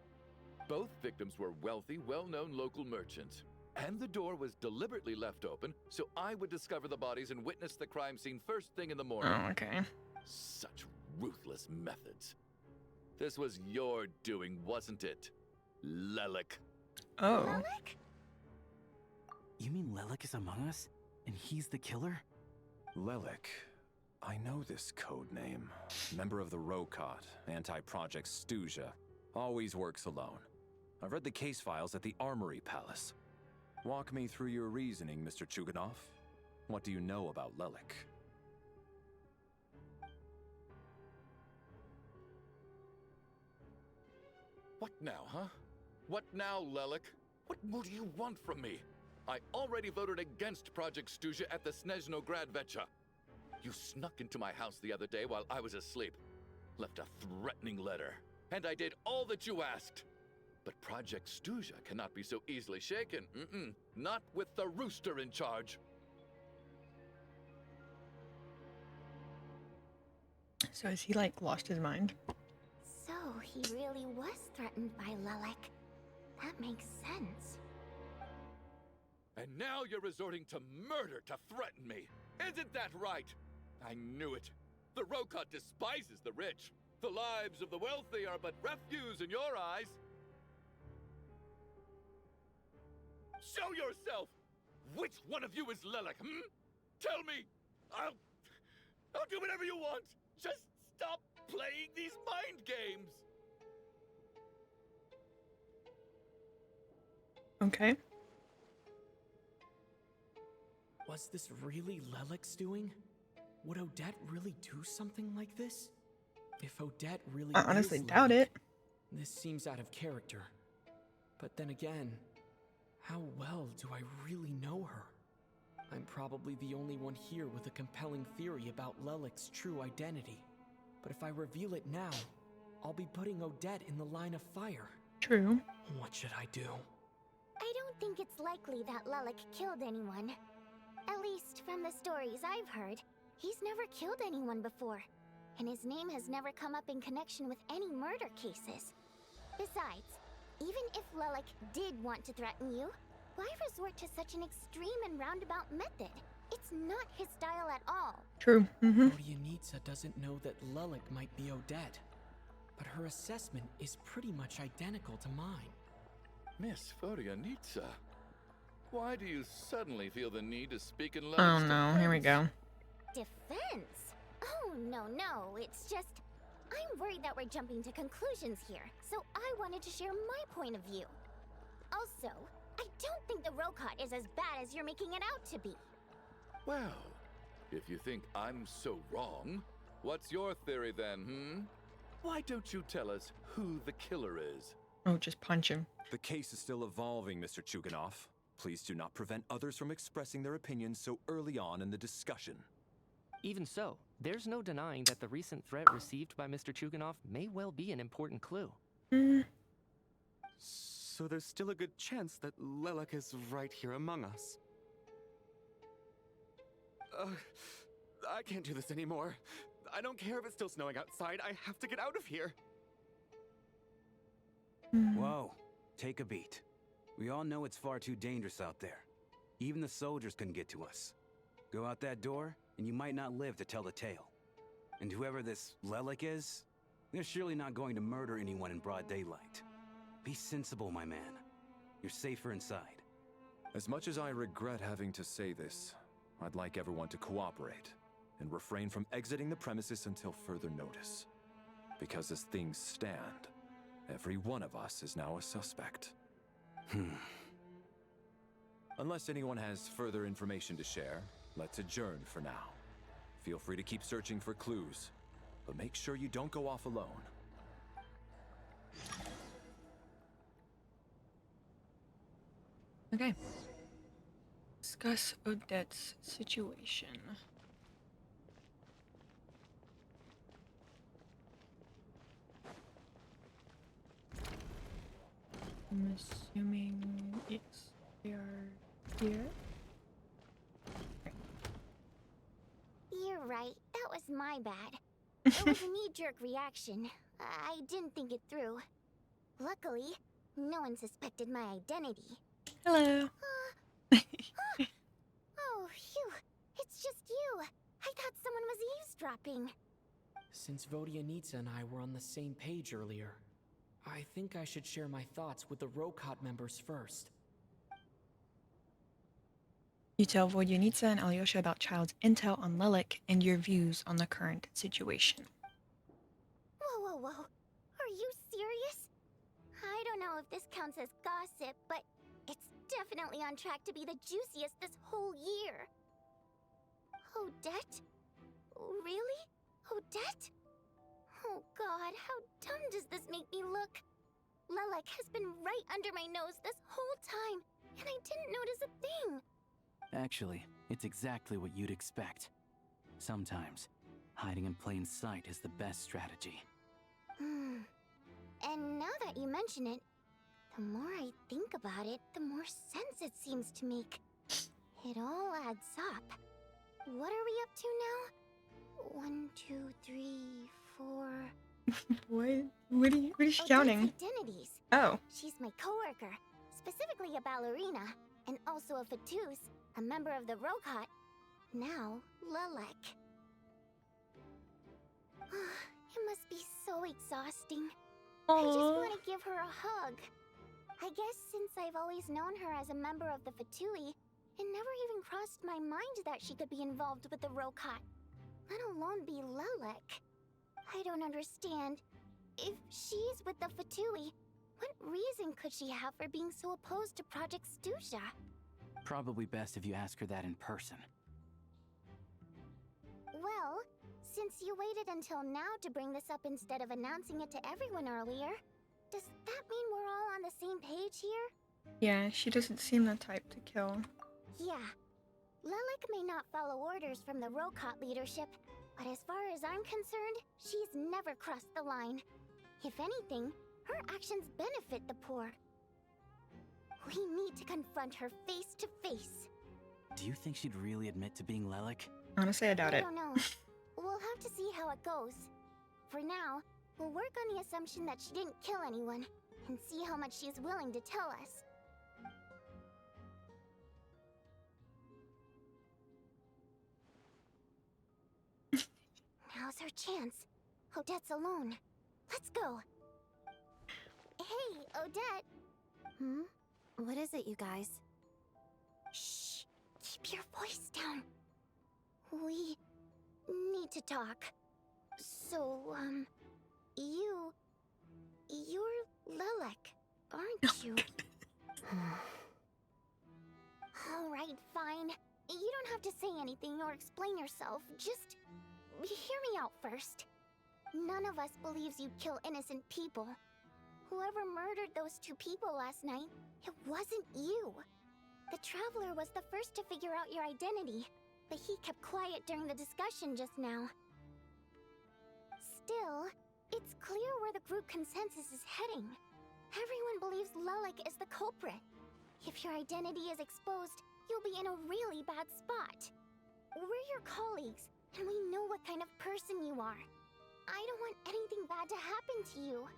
Speaker 17: Both victims were wealthy, well-known local merchants. And the door was deliberately left open so I would discover the bodies and witness the crime scene first thing in the morning.
Speaker 1: Oh, okay.
Speaker 17: Such ruthless methods. This was your doing, wasn't it, Lelik?
Speaker 1: Oh.
Speaker 3: Lelik?
Speaker 22: You mean Lelik is among us? And he's the killer?
Speaker 16: Lelik. I know this code name. Member of the Rokot, anti-Project Stuja. Always works alone. I've read the case files at the Armory Palace. Walk me through your reasoning, Mr. Chuganov. What do you know about Lelik?
Speaker 17: What now, huh? What now, Lelik? What more do you want from me? I already voted against Project Stuja at the Snezhnograd Vecha. You snuck into my house the other day while I was asleep. Left a threatening letter. And I did all that you asked. But Project Stuja cannot be so easily shaken. Not with the rooster in charge.
Speaker 1: So has he, like, lost his mind?
Speaker 3: So he really was threatened by Lelik. That makes sense.
Speaker 17: And now you're resorting to murder to threaten me. Isn't that right? I knew it. The Rokot despises the rich. The lives of the wealthy are but refuse in your eyes. Show yourself! Which one of you is Lelik, Tell me! I'll do whatever you want! Just stop playing these mind games!
Speaker 1: Okay.
Speaker 7: Was this really Lelik's doing? Would Odette really do something like this? If Odette really
Speaker 1: I honestly
Speaker 7: is
Speaker 1: doubt
Speaker 7: Lelik,
Speaker 1: it.
Speaker 7: this seems out of character. But then again, how well do I really know her? I'm probably the only one here with a compelling theory about Lelik's true identity. But if I reveal it now, I'll be putting Odette in the line of fire.
Speaker 1: True.
Speaker 7: What should I do?
Speaker 3: I don't think it's likely that Lelik killed anyone. At least from the stories I've heard, he's never killed anyone before. And his name has never come up in connection with any murder cases. Besides, even if Lelik did want to threaten you, why resort to such an extreme and roundabout method? It's not his style at all.
Speaker 1: True.
Speaker 7: Odianitsa doesn't know that Lelik might be Odette, but her assessment is pretty much identical to mine.
Speaker 17: Miss Odianitsa, why do you suddenly feel the need to speak in Lelik's
Speaker 1: Oh no, here we go.
Speaker 3: Defense? Oh, no, it's just... I'm worried that we're jumping to conclusions here, so I wanted to share my point of view. Also, I don't think the Rokot is as bad as you're making it out to be.
Speaker 17: Well, if you think I'm so wrong, what's your theory then, Why don't you tell us who the killer is?
Speaker 1: Oh, just punch him.
Speaker 16: The case is still evolving, Mr. Chuganov. Please do not prevent others from expressing their opinions so early on in the discussion.
Speaker 6: Even so, there's no denying that the recent threat received by Mr. Chuganov may well be an important clue.
Speaker 18: So there's still a good chance that Lelik is right here among us. I can't do this anymore. I don't care if it's still snowing outside. I have to get out of here.
Speaker 22: Whoa, take a beat. We all know it's far too dangerous out there. Even the soldiers couldn't get to us. Go out that door, and you might not live to tell the tale. And whoever this Lelik is, they're surely not going to murder anyone in broad daylight. Be sensible, my man. You're safer inside.
Speaker 16: As much as I regret having to say this, I'd like everyone to cooperate and refrain from exiting the premises until further notice. Because as things stand, every one of us is now a suspect. Unless anyone has further information to share, let's adjourn for now. Feel free to keep searching for clues, but make sure you don't go off alone.
Speaker 1: Okay. Discuss Odette's situation. I'm assuming yes, they are here.
Speaker 3: You're right. That was my bad. It was a knee-jerk reaction. I didn't think it through. Luckily, no one suspected my identity.
Speaker 1: Hello.
Speaker 3: Oh, phew. It's just you. I thought someone was eavesdropping.
Speaker 7: Since Vodianitsa and I were on the same page earlier, I think I should share my thoughts with the Rokot members first.
Speaker 1: You tell Vodyanitsa and Alyosha about Child's intel on Lelik and your views on the current situation.
Speaker 3: Whoa, whoa, whoa. Are you serious? I don't know if this counts as gossip, but it's definitely on track to be the juiciest this whole year. Odette? Really? Odette? Oh god, how dumb does this make me look? Lelik has been right under my nose this whole time, and I didn't notice a thing.
Speaker 22: Actually, it's exactly what you'd expect. Sometimes, hiding in plain sight is the best strategy.
Speaker 3: And now that you mention it, the more I think about it, the more sense it seems to make. It all adds up. What are we up to now? 1, 2, 3, 4...
Speaker 1: What are you shouting?
Speaker 3: Identities.
Speaker 1: Oh.
Speaker 3: She's my coworker, specifically a ballerina, and also a Fatus, a member of the Rokot. Now, Lelik. It must be so exhausting. I just want to give her a hug. I guess since I've always known her as a member of the Fatui, it never even crossed my mind that she could be involved with the Rokot, let alone be Lelik. I don't understand. If she's with the Fatui, what reason could she have for being so opposed to Project Stusha?
Speaker 22: Probably best if you ask her that in person.
Speaker 3: Well, since you waited until now to bring this up instead of announcing it to everyone earlier, does that mean we're all on the same page here?
Speaker 1: Yeah, she doesn't seem the type to kill.
Speaker 3: Yeah. Lelik may not follow orders from the Rokot leadership, but as far as I'm concerned, she's never crossed the line. If anything, her actions benefit the poor. We need to confront her face to face.
Speaker 22: Do you think she'd really admit to being Lelik?
Speaker 1: Honestly, I doubt it.
Speaker 3: I don't know. We'll have to see how it goes. For now, we'll work on the assumption that she didn't kill anyone, and see how much she's willing to tell us. Now's her chance. Odette's alone. Let's go. Hey, Odette.
Speaker 10: What is it, you guys?
Speaker 3: Shh. Keep your voice down. We need to talk. So, you're Lelik, aren't you? Alright, fine. You don't have to say anything or explain yourself. Just hear me out first. None of us believes you kill innocent people. Whoever murdered those 2 people last night, it wasn't you. The Traveler was the first to figure out your identity, but he kept quiet during the discussion just now. Still, it's clear where the group consensus is heading. Everyone believes Lelik is the culprit. If your identity is exposed, you'll be in a really bad spot. We're your colleagues, And we know what kind of person you are. I don't want anything bad to happen to you.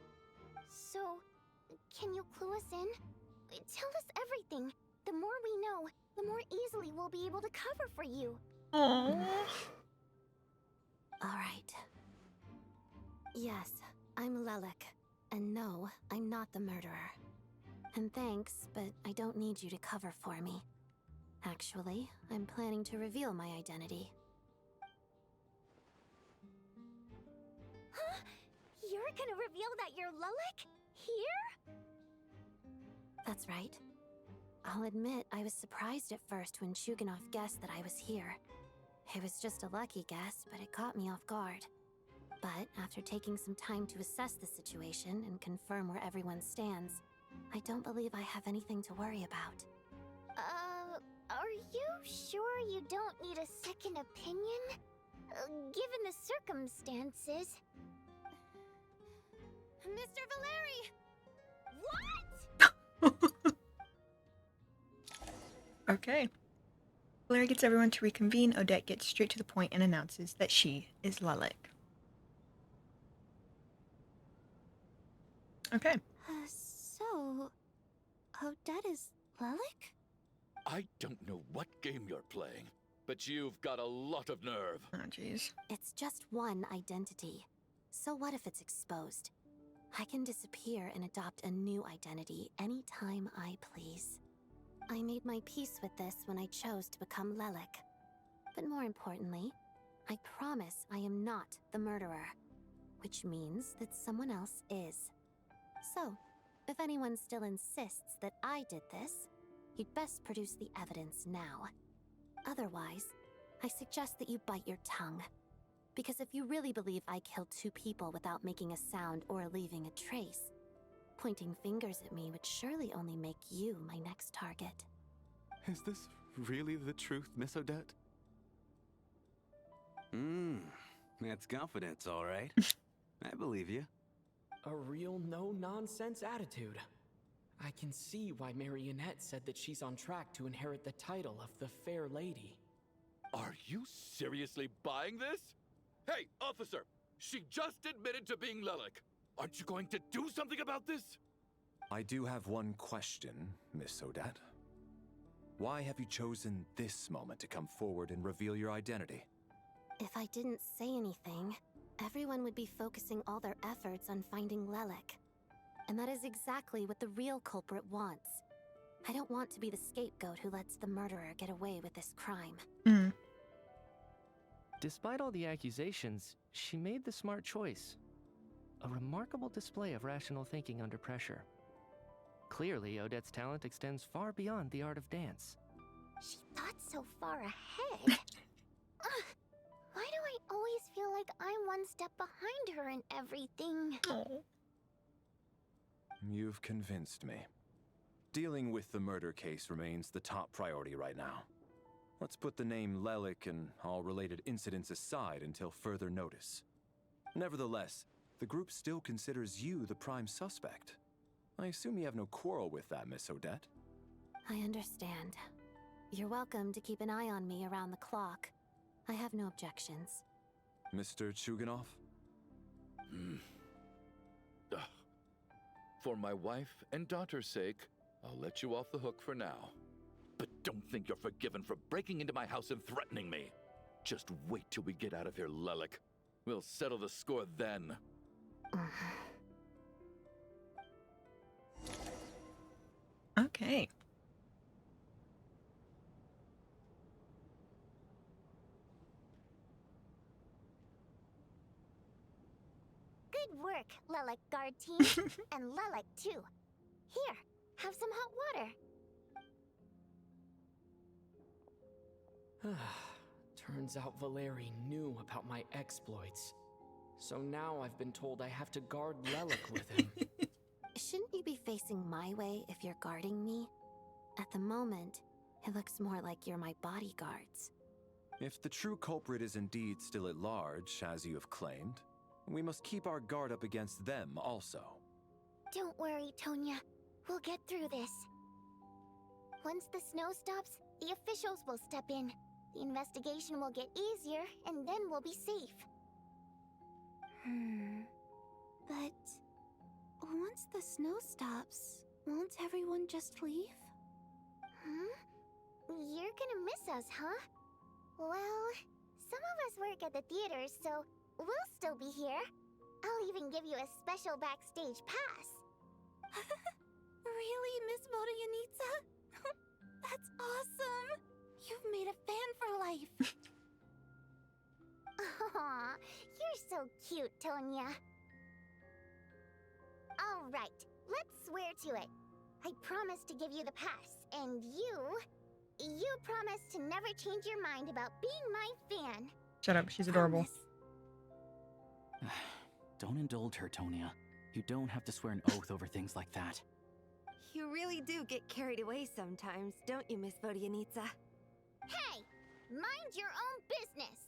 Speaker 3: So, can you clue us in? Tell us everything. The more we know, the more easily we'll be able to cover for you.
Speaker 1: Aww.
Speaker 10: Alright. Yes, I'm Lelik. And no, I'm not the murderer. And thanks, but I don't need you to cover for me. Actually, I'm planning to reveal my identity.
Speaker 3: Huh? You're gonna reveal that you're Lelik? Here?
Speaker 10: That's right. I'll admit I was surprised at first when Chuganov guessed that I was here. It was just a lucky guess, but it caught me off guard. But after taking some time to assess the situation and confirm where everyone stands, I don't believe I have anything to worry about.
Speaker 3: Are you sure you don't need a second opinion? Given the circumstances... Mr. Valeri! What?!
Speaker 1: Okay. Valeri gets everyone to reconvene. Odette gets straight to the point and announces that she is Lelik. Okay.
Speaker 10: So... Odette is Lelik?
Speaker 17: I don't know what game you're playing, but you've got a lot of nerve.
Speaker 1: Oh, jeez.
Speaker 10: It's just one identity. So what if it's exposed? I can disappear and adopt a new identity anytime I please. I made my peace with this when I chose to become Lelik. But more importantly, I promise I am not the murderer, which means that someone else is. So, if anyone still insists that I did this, you'd best produce the evidence now. Otherwise, I suggest that you bite your tongue. Because if you really believe I killed 2 people without making a sound or leaving a trace, pointing fingers at me would surely only make you my next target.
Speaker 18: Is this really the truth, Miss Odette?
Speaker 20: That's confidence, all right. I believe you.
Speaker 7: A real no-nonsense attitude. I can see why Marionette said that she's on track to inherit the title of the Fair Lady.
Speaker 17: Are you seriously buying this? Hey, officer! She just admitted to being Lelik. Aren't you going to do something about this?
Speaker 16: I do have one question, Miss Odette. Why have you chosen this moment to come forward and reveal your identity?
Speaker 10: If I didn't say anything, everyone would be focusing all their efforts on finding Lelik. And that is exactly what the real culprit wants. I don't want to be the scapegoat who lets the murderer get away with this crime.
Speaker 6: Despite all the accusations, she made the smart choice. A remarkable display of rational thinking under pressure. Clearly, Odette's talent extends far beyond the art of dance.
Speaker 3: She thought so far ahead. Why do I always feel like I'm one step behind her in everything?
Speaker 16: You've convinced me. Dealing with the murder case remains the top priority right now. Let's put the name Lelik and all related incidents aside until further notice. Nevertheless, the group still considers you the prime suspect. I assume you have no quarrel with that, Miss Odette?
Speaker 10: I understand. You're welcome to keep an eye on me around the clock. I have no objections.
Speaker 16: Mr. Chuganov?
Speaker 17: For my wife and daughter's sake, I'll let you off the hook for now. But don't think you're forgiven for breaking into my house and threatening me. Just wait till we get out of here, Lelik. We'll settle the score then.
Speaker 1: Okay.
Speaker 3: Good work, Lelik guard team. And Lelik too. Here, have some hot water.
Speaker 7: Turns out Valeri knew about my exploits. So now I've been told I have to guard Lelik with him.
Speaker 10: Shouldn't you be facing my way if you're guarding me? At the moment, it looks more like you're my bodyguards.
Speaker 16: If the true culprit is indeed still at large, as you have claimed, we must keep our guard up against them also.
Speaker 3: Don't worry, Tonya. We'll get through this. Once the snow stops, the officials will step in. The investigation will get easier, and then we'll be safe.
Speaker 10: But once the snow stops, won't everyone just leave?
Speaker 3: You're gonna miss us, huh? Well, some of us work at the theaters, so we'll still be here. I'll even give you a special backstage pass.
Speaker 10: Really, Miss Vodyanitsa? That's awesome! You've made a fan for life.
Speaker 3: Aw, you're so cute, Tonya. All right, let's swear to it. I promise to give you the pass, and you promise to never change your mind about being my fan.
Speaker 1: Shut up, she's adorable.
Speaker 22: Don't indulge her, Tonya. You don't have to swear an oath over things like that.
Speaker 14: You really do get carried away sometimes, don't you, Miss Vodyanitsa?
Speaker 3: Hey, mind your own business.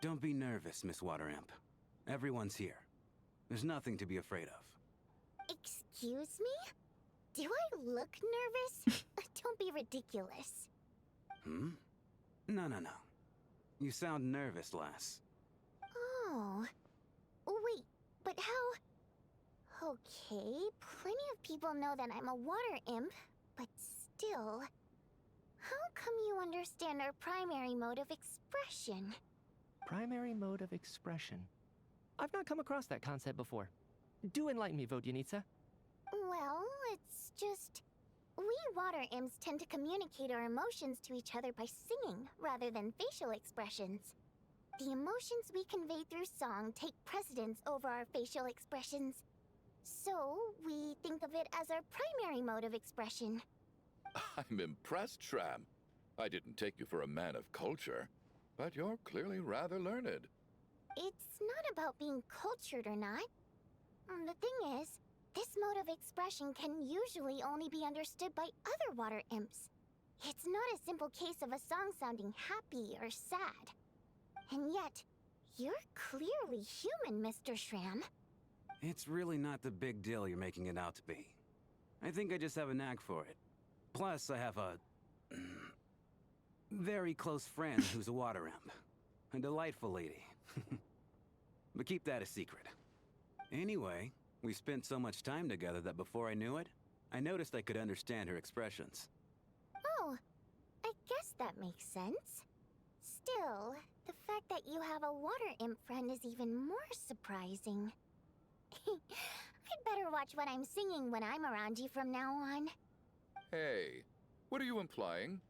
Speaker 20: Don't be nervous, Miss Wateramp. Everyone's here. There's nothing to be afraid of.
Speaker 3: Excuse me? Do I look nervous? Don't be ridiculous.
Speaker 20: No. You sound nervous, lass.
Speaker 3: Oh. Wait, but how... Okay, plenty of people know that I'm a water imp, but still... How come you understand our primary mode of expression?
Speaker 6: Primary mode of expression. I've not come across that concept before. Do enlighten me, Vodyanitsa.
Speaker 3: Well, it's just... We water imps tend to communicate our emotions to each other by singing, rather than facial expressions. The emotions we convey through song take precedence over our facial expressions. So, we think of it as our primary mode of expression.
Speaker 17: I'm impressed, Shram. I didn't take you for a man of culture, but you're clearly rather learned.
Speaker 3: It's not about being cultured or not. The thing is, this mode of expression can usually only be understood by other water imps. It's not a simple case of a song sounding happy or sad. And yet, you're clearly human, Mr. Shram.
Speaker 20: It's really not the big deal you're making it out to be. I think I just have a knack for it. Plus, I have a... very close friend who's a water imp. A delightful lady. But keep that a secret. Anyway, we spent so much time together that before I knew it, I noticed I could understand her expressions.
Speaker 3: Oh, I guess that makes sense. Still, the fact that you have a water imp friend is even more surprising. I'd better watch what I'm singing when I'm around you from now on.
Speaker 17: Hey, what are you implying?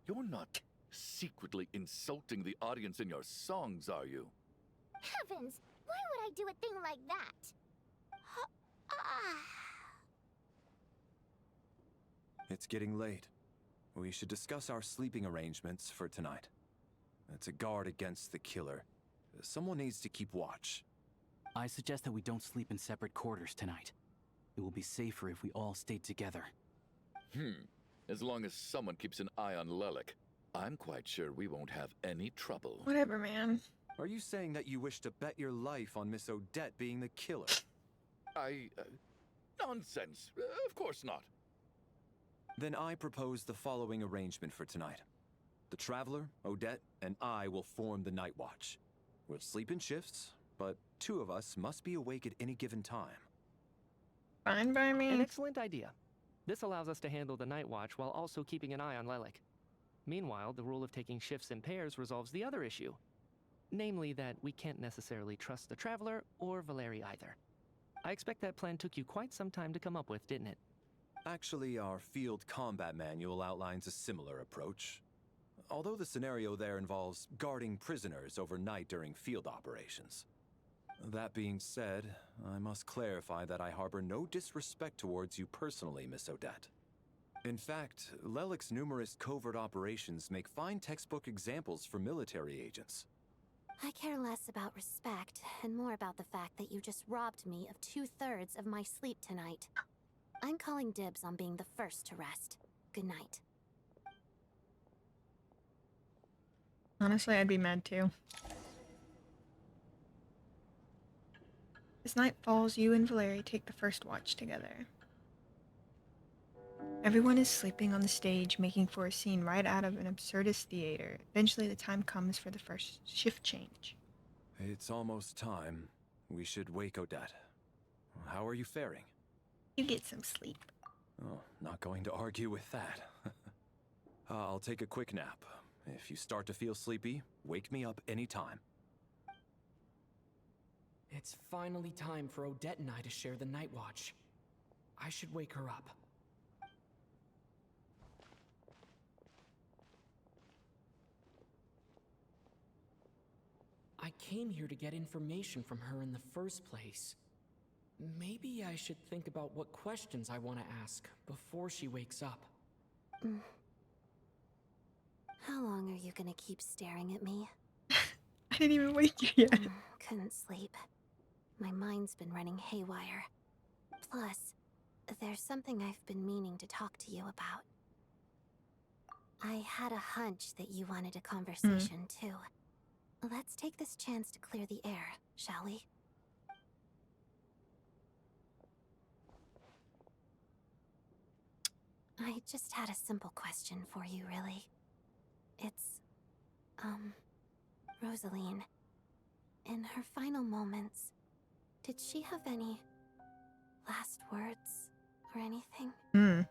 Speaker 17: You're not secretly insulting the audience in your songs, are you?
Speaker 3: Heavens, why would I do a thing like that?
Speaker 16: It's getting late. We should discuss our sleeping arrangements for tonight. To guard against the killer, someone needs to keep watch.
Speaker 22: I suggest that we don't sleep in separate quarters tonight. It will be safer if we all stayed together.
Speaker 17: As long as someone keeps an eye on Lelik, I'm quite sure we won't have any trouble.
Speaker 1: Whatever, man.
Speaker 16: Are you saying that you wish to bet your life on Miss Odette being the killer?
Speaker 17: Nonsense. Of course not.
Speaker 16: Then I propose the following arrangement for tonight. The Traveler, Odette, and I will form the Night Watch. We'll sleep in shifts, but two of us must be awake at any given time.
Speaker 1: Fine by me.
Speaker 6: An excellent idea. This allows us to handle the Night Watch while also keeping an eye on Lelik. Meanwhile, the rule of taking shifts in pairs resolves the other issue. Namely that we can't necessarily trust the Traveler or Valeri either. I expect that plan took you quite some time to come up with, didn't it?
Speaker 16: Actually, our field combat manual outlines a similar approach. Although the scenario there involves guarding prisoners overnight during field operations. That being said, I must clarify that I harbor no disrespect towards you personally, Miss Odette. In fact, Lelik's numerous covert operations make fine textbook examples for military agents.
Speaker 10: I care less about respect and more about the fact that you just robbed me of 2/3 of my sleep tonight. I'm calling dibs on being the first to rest. Good night.
Speaker 1: Honestly, I'd be mad too. As night falls, you and Valeri take the first watch together. Everyone is sleeping on the stage, making for a scene right out of an absurdist theater. Eventually, the time comes for the first shift change.
Speaker 16: It's almost time. We should wake Odette. How are you faring?
Speaker 1: You get some sleep.
Speaker 16: Oh, not going to argue with that. I'll take a quick nap. If you start to feel sleepy, wake me up anytime.
Speaker 7: It's finally time for Odette and I to share the night watch. I should wake her up. I came here to get information from her in the first place. Maybe I should think about what questions I want to ask before she wakes up.
Speaker 10: How long are you gonna keep staring at me?
Speaker 1: I didn't even wake you yet.
Speaker 10: Couldn't sleep. My mind's been running haywire. Plus, there's something I've been meaning to talk to you about. I had a hunch that you wanted a conversation too. Let's take this chance to clear the air, shall we? I just had a simple question for you, really. It's, Rosaline. In her final moments, did she have any last words or anything?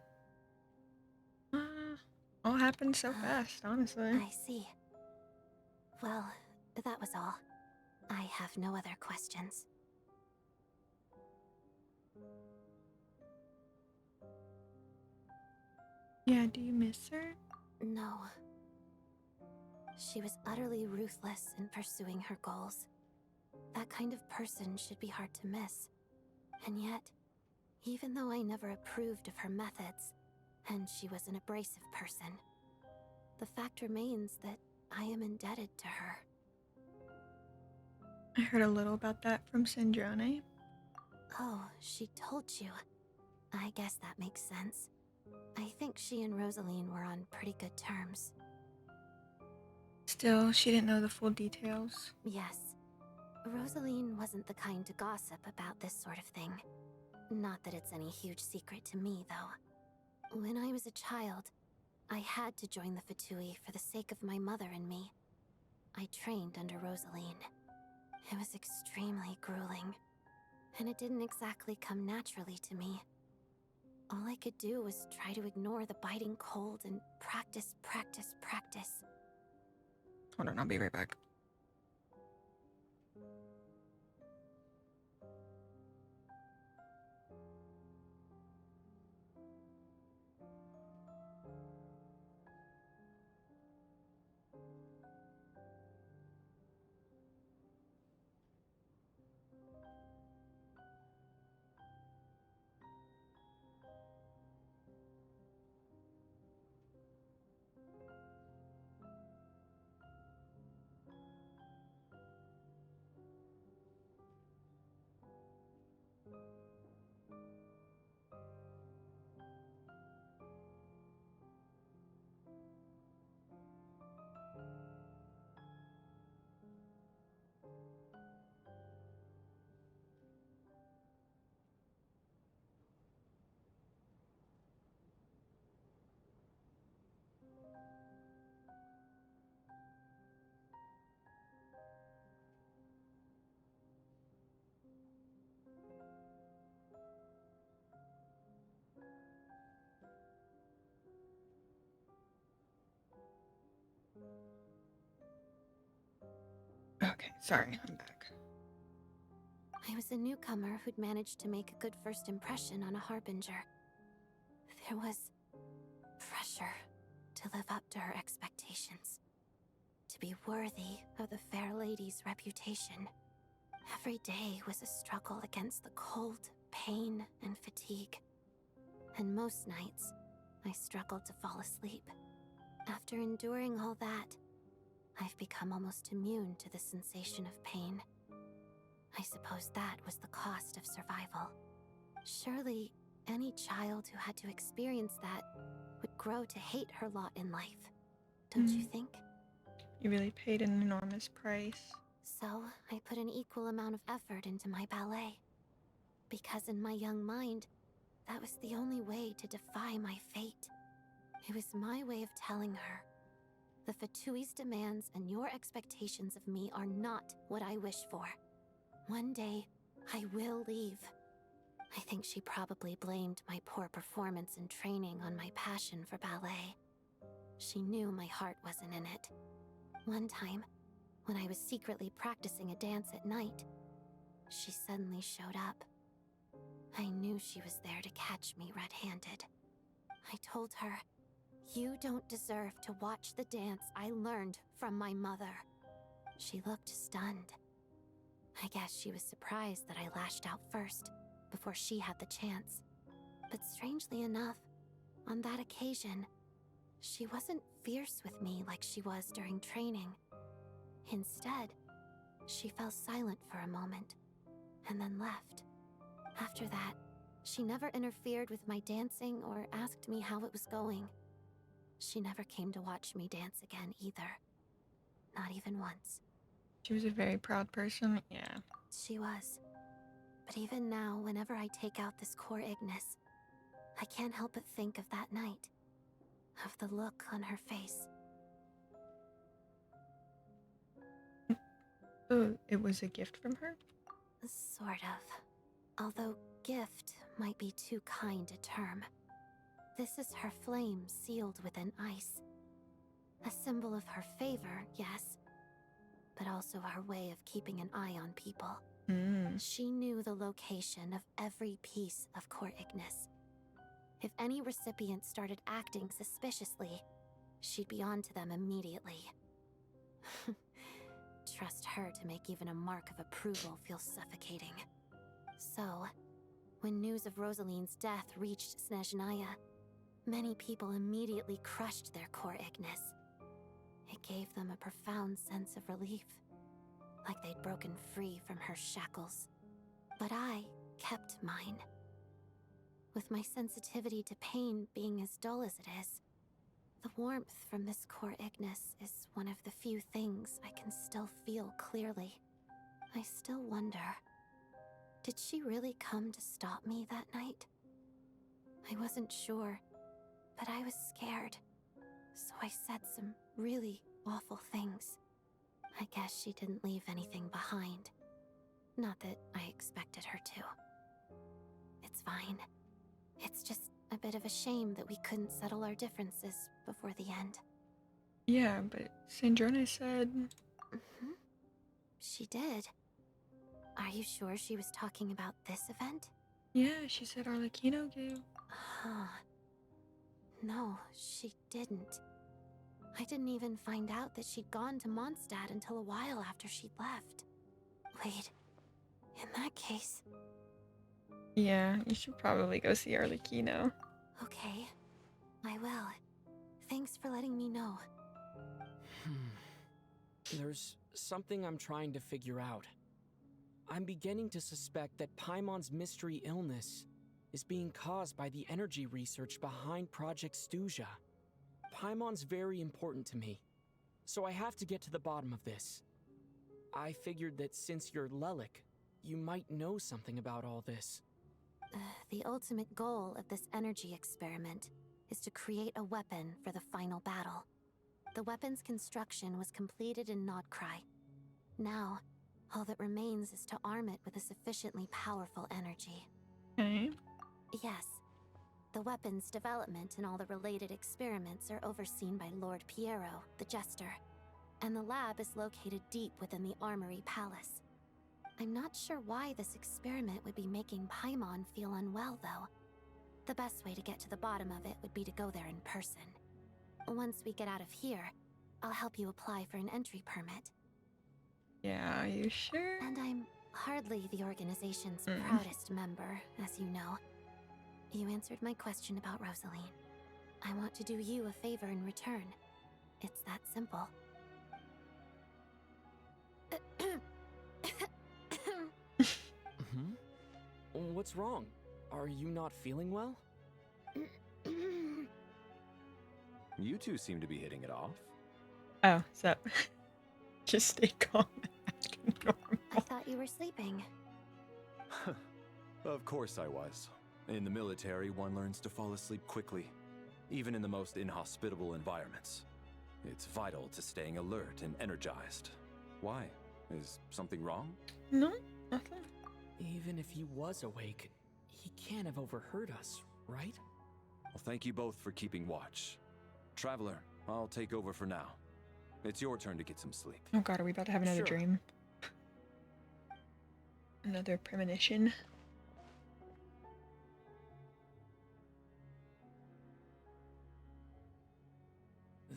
Speaker 1: All happened so fast, honestly.
Speaker 10: I see. Well, that was all. I have no other questions.
Speaker 1: Yeah, do you miss her?
Speaker 10: No. She was utterly ruthless in pursuing her goals. That kind of person should be hard to miss. And yet, even though I never approved of her methods, and she was an abrasive person, the fact remains that I am indebted to her.
Speaker 1: I heard a little about that from Syndrone.
Speaker 10: Oh, she told you. I guess that makes sense. I think she and Rosaline were on pretty good terms.
Speaker 1: Still, she didn't know the full details.
Speaker 10: Yes. Rosaline wasn't the kind to gossip about this sort of thing. Not that it's any huge secret to me, though. When I was a child, I had to join the Fatui for the sake of my mother and me. I trained under Rosaline. It was extremely grueling, and it didn't exactly come naturally to me. All I could do was try to ignore the biting cold and practice.
Speaker 1: Hold on, I'll be right back. Okay, sorry, I'm back.
Speaker 10: I was a newcomer who'd managed to make a good first impression on a harbinger. There was pressure to live up to her expectations, to be worthy of the fair lady's reputation. Every day was a struggle against the cold, pain, and fatigue. And most nights, I struggled to fall asleep. After enduring all that, I've become almost immune to the sensation of pain. I suppose that was the cost of survival. Surely, any child who had to experience that would grow to hate her lot in life. Don't you think?
Speaker 1: You really paid an enormous price.
Speaker 10: So, I put an equal amount of effort into my ballet. Because in my young mind, that was the only way to defy my fate. It was my way of telling her, the Fatui's demands and your expectations of me are not what I wish for. One day, I will leave. I think she probably blamed my poor performance in training on my passion for ballet. She knew my heart wasn't in it. One time, when I was secretly practicing a dance at night, she suddenly showed up. I knew she was there to catch me red-handed. I told her, "You don't deserve to watch the dance I learned from my mother." She looked stunned. I guess she was surprised that I lashed out first, before she had the chance. But strangely enough, on that occasion, she wasn't fierce with me like she was during training. Instead, she fell silent for a moment, and then left. After that, she never interfered with my dancing or asked me how it was going. She never came to watch me dance again either. Not even once.
Speaker 1: She was a very proud person, yeah.
Speaker 10: She was. But even now, whenever I take out this core Ignis, I can't help but think of that night. Of the look on her face.
Speaker 1: Oh, it was a gift from her?
Speaker 10: Sort of. Although gift might be too kind a term. This is her flame sealed within ice. A symbol of her favor, yes, but also her way of keeping an eye on people. She knew the location of every piece of core Ignis. If any recipient started acting suspiciously, she'd be on to them immediately. Trust her to make even a mark of approval feel suffocating. So, when news of Rosaline's death reached Snezhnaya, many people immediately crushed their core Ignis. It gave them a profound sense of relief, like they'd broken free from her shackles. But I kept mine. With my sensitivity to pain being as dull as it is, the warmth from this core Ignis is one of the few things I can still feel clearly. I still wonder, did she really come to stop me that night? I wasn't sure, but I was scared, so I said some really awful things. I guess she didn't leave anything behind. Not that I expected her to. It's fine. It's just a bit of a shame that we couldn't settle our differences before the end.
Speaker 1: Yeah, but Sandrona said...
Speaker 10: She did. Are you sure she was talking about this event?
Speaker 1: Yeah, she said Arlecchino gave...
Speaker 10: Huh. No, she didn't. I didn't even find out that she'd gone to Mondstadt until a while after she'd left. Wait, in that case...
Speaker 1: Yeah, you should probably go see Arlecchino.
Speaker 10: Okay, I will. Thanks for letting me know.
Speaker 7: There's something I'm trying to figure out. I'm beginning to suspect that Paimon's mystery illness is being caused by the energy research behind Project Stuja. Paimon's very important to me, so I have to get to the bottom of this. I figured that since you're Lelik, you might know something about all this.
Speaker 10: The ultimate goal of this energy experiment is to create a weapon for the final battle. The weapon's construction was completed in Nodcry. Now, all that remains is to arm it with a sufficiently powerful energy.
Speaker 1: Okay.
Speaker 10: Yes. The weapon's development and all the related experiments are overseen by Lord Piero, the Jester, and the lab is located deep within the Armory Palace. I'm not sure why this experiment would be making Paimon feel unwell, though. The best way to get to the bottom of it would be to go there in person. Once we get out of here, I'll help you apply for an entry permit.
Speaker 1: Yeah, are you sure?
Speaker 10: And I'm hardly the organization's proudest member, as you know. You answered my question about Rosaline. I want to do you a favor in return. It's that simple.
Speaker 7: What's wrong? Are you not feeling well?
Speaker 16: You two seem to be hitting it off.
Speaker 1: Oh, so just stay calm.
Speaker 10: I thought you were sleeping.
Speaker 16: Of course I was. In the military, one learns to fall asleep quickly, even in the most inhospitable environments. It's vital to staying alert and energized. Why? Is something wrong?
Speaker 1: No, nothing.
Speaker 7: Even if he was awake, he can't have overheard us, right?
Speaker 16: Well, thank you both for keeping watch. Traveler, I'll take over for now. It's your turn to get some sleep.
Speaker 1: Oh god, are we about to have another
Speaker 7: Sure.
Speaker 1: dream? Another premonition?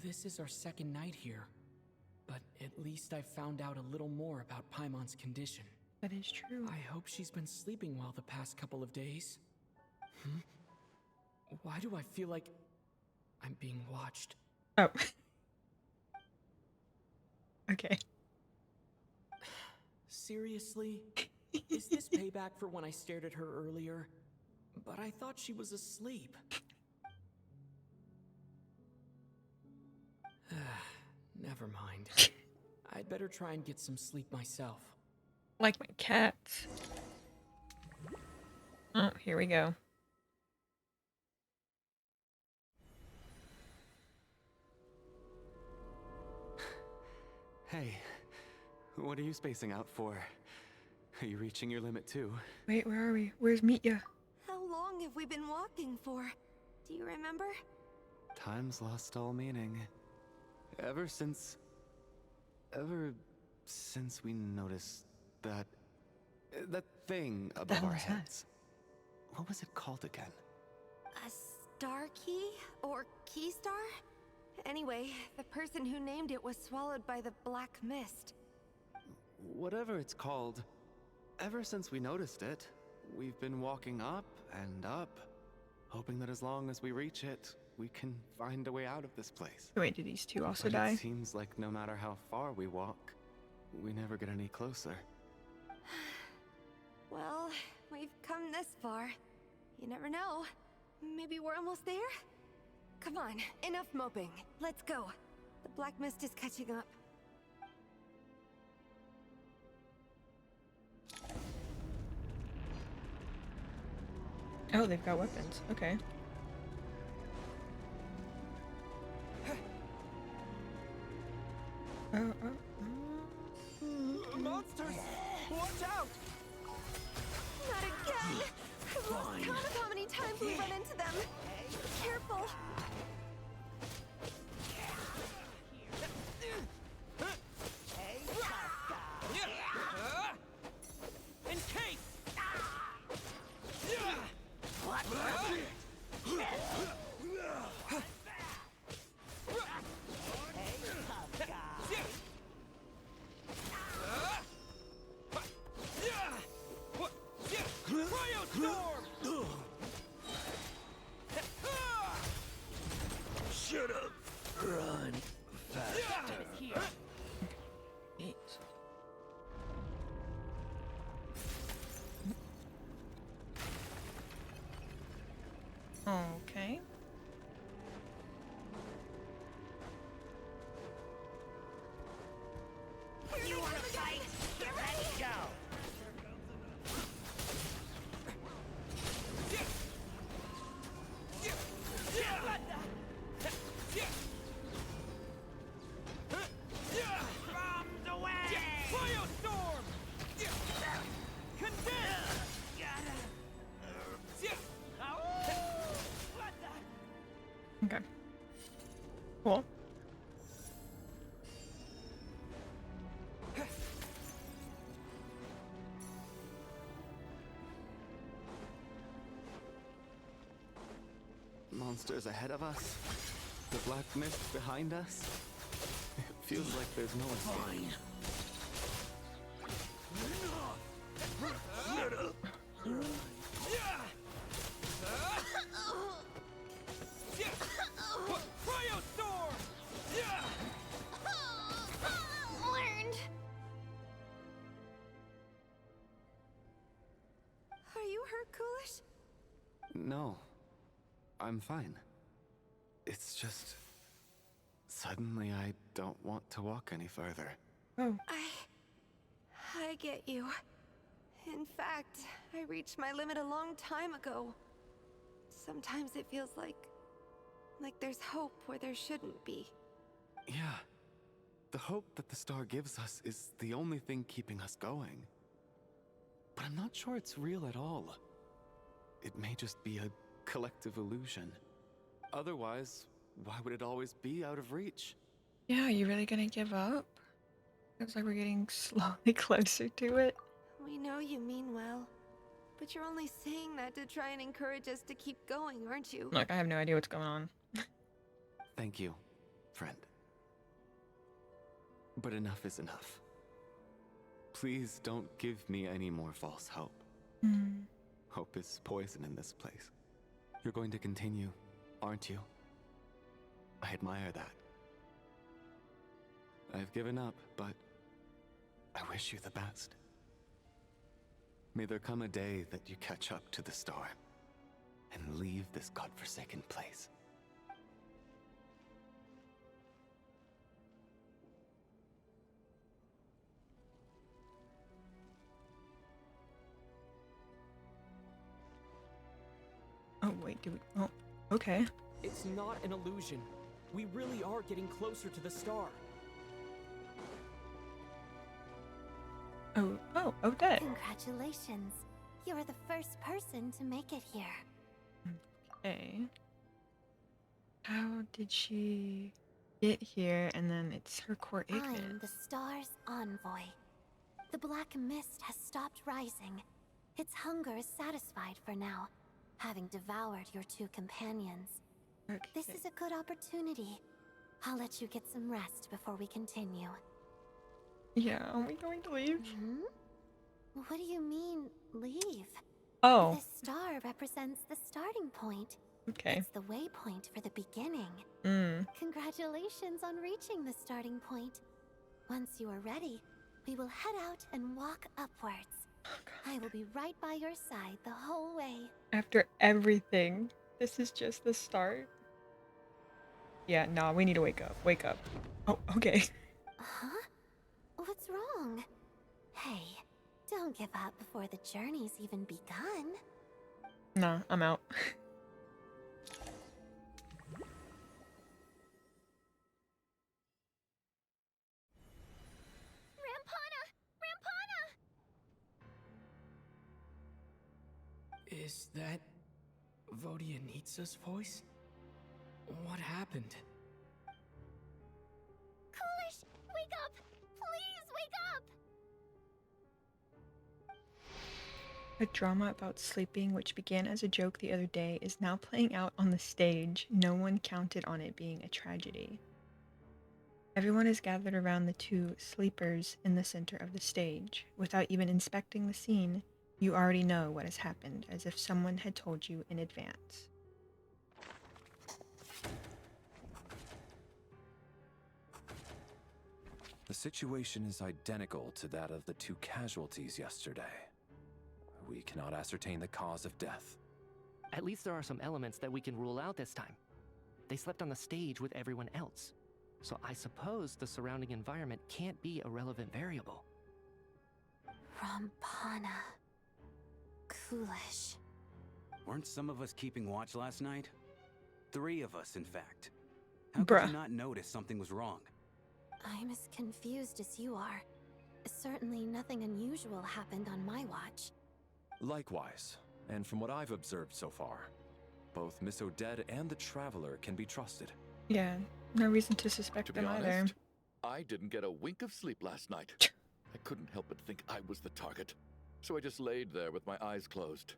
Speaker 7: This is our second night here, but at least I found out a little more about Paimon's condition.
Speaker 1: That is true.
Speaker 7: I hope she's been sleeping well the past couple of days. Why do I feel like I'm being watched?
Speaker 1: Oh. Okay.
Speaker 7: Seriously? Is this payback for when I stared at her earlier? But I thought she was asleep. Never mind. I'd better try and get some sleep myself.
Speaker 1: Like my cats. Oh, here we go.
Speaker 18: Hey, what are you spacing out for? Are you reaching your limit too?
Speaker 1: Wait, where are we? Where's Mitya?
Speaker 14: How long have we been walking for? Do you remember?
Speaker 18: Time's lost all meaning. Ever since we noticed that thing above our heads. What was it called again?
Speaker 14: A star key? Or key star? Anyway, the person who named it was swallowed by the black mist.
Speaker 18: Whatever it's called, ever since we noticed it, we've been walking up and up, hoping that as long as we reach it, we can find a way out of this place.
Speaker 1: Wait, did these two also
Speaker 18: But
Speaker 1: die?
Speaker 18: It seems like no matter how far we walk, we never get any closer.
Speaker 14: Well, we've come this far. You never know. Maybe we're almost there? Come on, enough moping. Let's go. The black mist is catching up.
Speaker 1: Oh, they've got weapons. Okay.
Speaker 14: Monsters! Watch out! Not again! I've lost count of how many times we run into them. Careful!
Speaker 19: Encase!
Speaker 12: Shut up! Run fast.
Speaker 1: Okay.
Speaker 12: You wanna fight? Get ready! Go!
Speaker 1: Okay. Cool.
Speaker 18: Monsters ahead of us? The black mist behind us? It feels like there's no escape.
Speaker 12: Shut up!
Speaker 14: Learned! Are you hurt, Kuya?
Speaker 18: No. I'm fine. It's just... Suddenly I don't want to walk any further.
Speaker 1: Oh.
Speaker 14: I get you. In fact, I reached my limit a long time ago. Sometimes it feels like there's hope where there shouldn't be.
Speaker 18: Yeah. The hope that the star gives us is the only thing keeping us going. But I'm not sure it's real at all. It may just be a collective illusion. Otherwise, why would it always be out of reach?
Speaker 1: Yeah, are you really gonna give up? Feels like we're getting slowly closer to it.
Speaker 14: We know you mean well, but you're only saying that to try and encourage us to keep going, aren't you?
Speaker 1: Look, I have no idea what's going on.
Speaker 18: Thank you, friend. But enough is enough. Please don't give me any more false hope. Hope is poison in this place. You're going to continue, aren't you? I admire that. I've given up, but I wish you the best. May there come a day that you catch up to the star and leave this godforsaken place.
Speaker 1: Oh, wait, do we... Oh, okay.
Speaker 7: It's not an illusion. We really are getting closer to the star.
Speaker 1: Odette.
Speaker 3: Congratulations. You're the first person to make it here.
Speaker 1: Okay. How did she get here and then it's her core
Speaker 3: I'm
Speaker 1: ignis?
Speaker 3: the star's envoy. The black mist has stopped rising. Its hunger is satisfied for now, having devoured your two companions.
Speaker 1: Okay.
Speaker 3: This is a good opportunity. I'll let you get some rest before we continue.
Speaker 1: Yeah, are we going to leave?
Speaker 3: What do you mean, leave?
Speaker 1: Oh.
Speaker 3: This star represents the starting point.
Speaker 1: Okay.
Speaker 3: It's the waypoint for the beginning. Congratulations on reaching the starting point. Once you are ready, we will head out and walk upwards. I will be right by your side the whole way.
Speaker 1: After everything, this is just the start. Yeah, no, we need to wake up. Wake up. Oh, okay.
Speaker 3: Huh? What's wrong? Hey, don't give up before the journey's even begun.
Speaker 1: Nah, I'm out.
Speaker 7: Is that Vodianitsa's voice? What happened?
Speaker 3: Coolish, wake up! Please wake up!
Speaker 1: A drama about sleeping, which began as a joke the other day, is now playing out on the stage. No one counted on it being a tragedy. Everyone is gathered around the two sleepers in the center of the stage. Without even inspecting the scene, you already know what has happened, as if someone had told you in advance.
Speaker 16: The situation is identical to that of the two casualties yesterday. We cannot ascertain the cause of death.
Speaker 6: At least there are some elements that we can rule out this time. They slept on the stage with everyone else, so I suppose the surrounding environment can't be a relevant variable.
Speaker 10: Rampana. Coolish.
Speaker 20: Weren't some of us keeping watch last night? 3 of us, in fact. How could you not notice something was wrong?
Speaker 3: I'm as confused as you are. Certainly nothing unusual happened on my watch.
Speaker 16: Likewise, and from what I've observed so far, both Miss Odette and the Traveler can be trusted.
Speaker 1: Yeah, no reason to suspect
Speaker 17: To be
Speaker 1: them either.
Speaker 17: honest, I didn't get a wink of sleep last night. I couldn't help but think I was the target, so I just laid there with my eyes closed.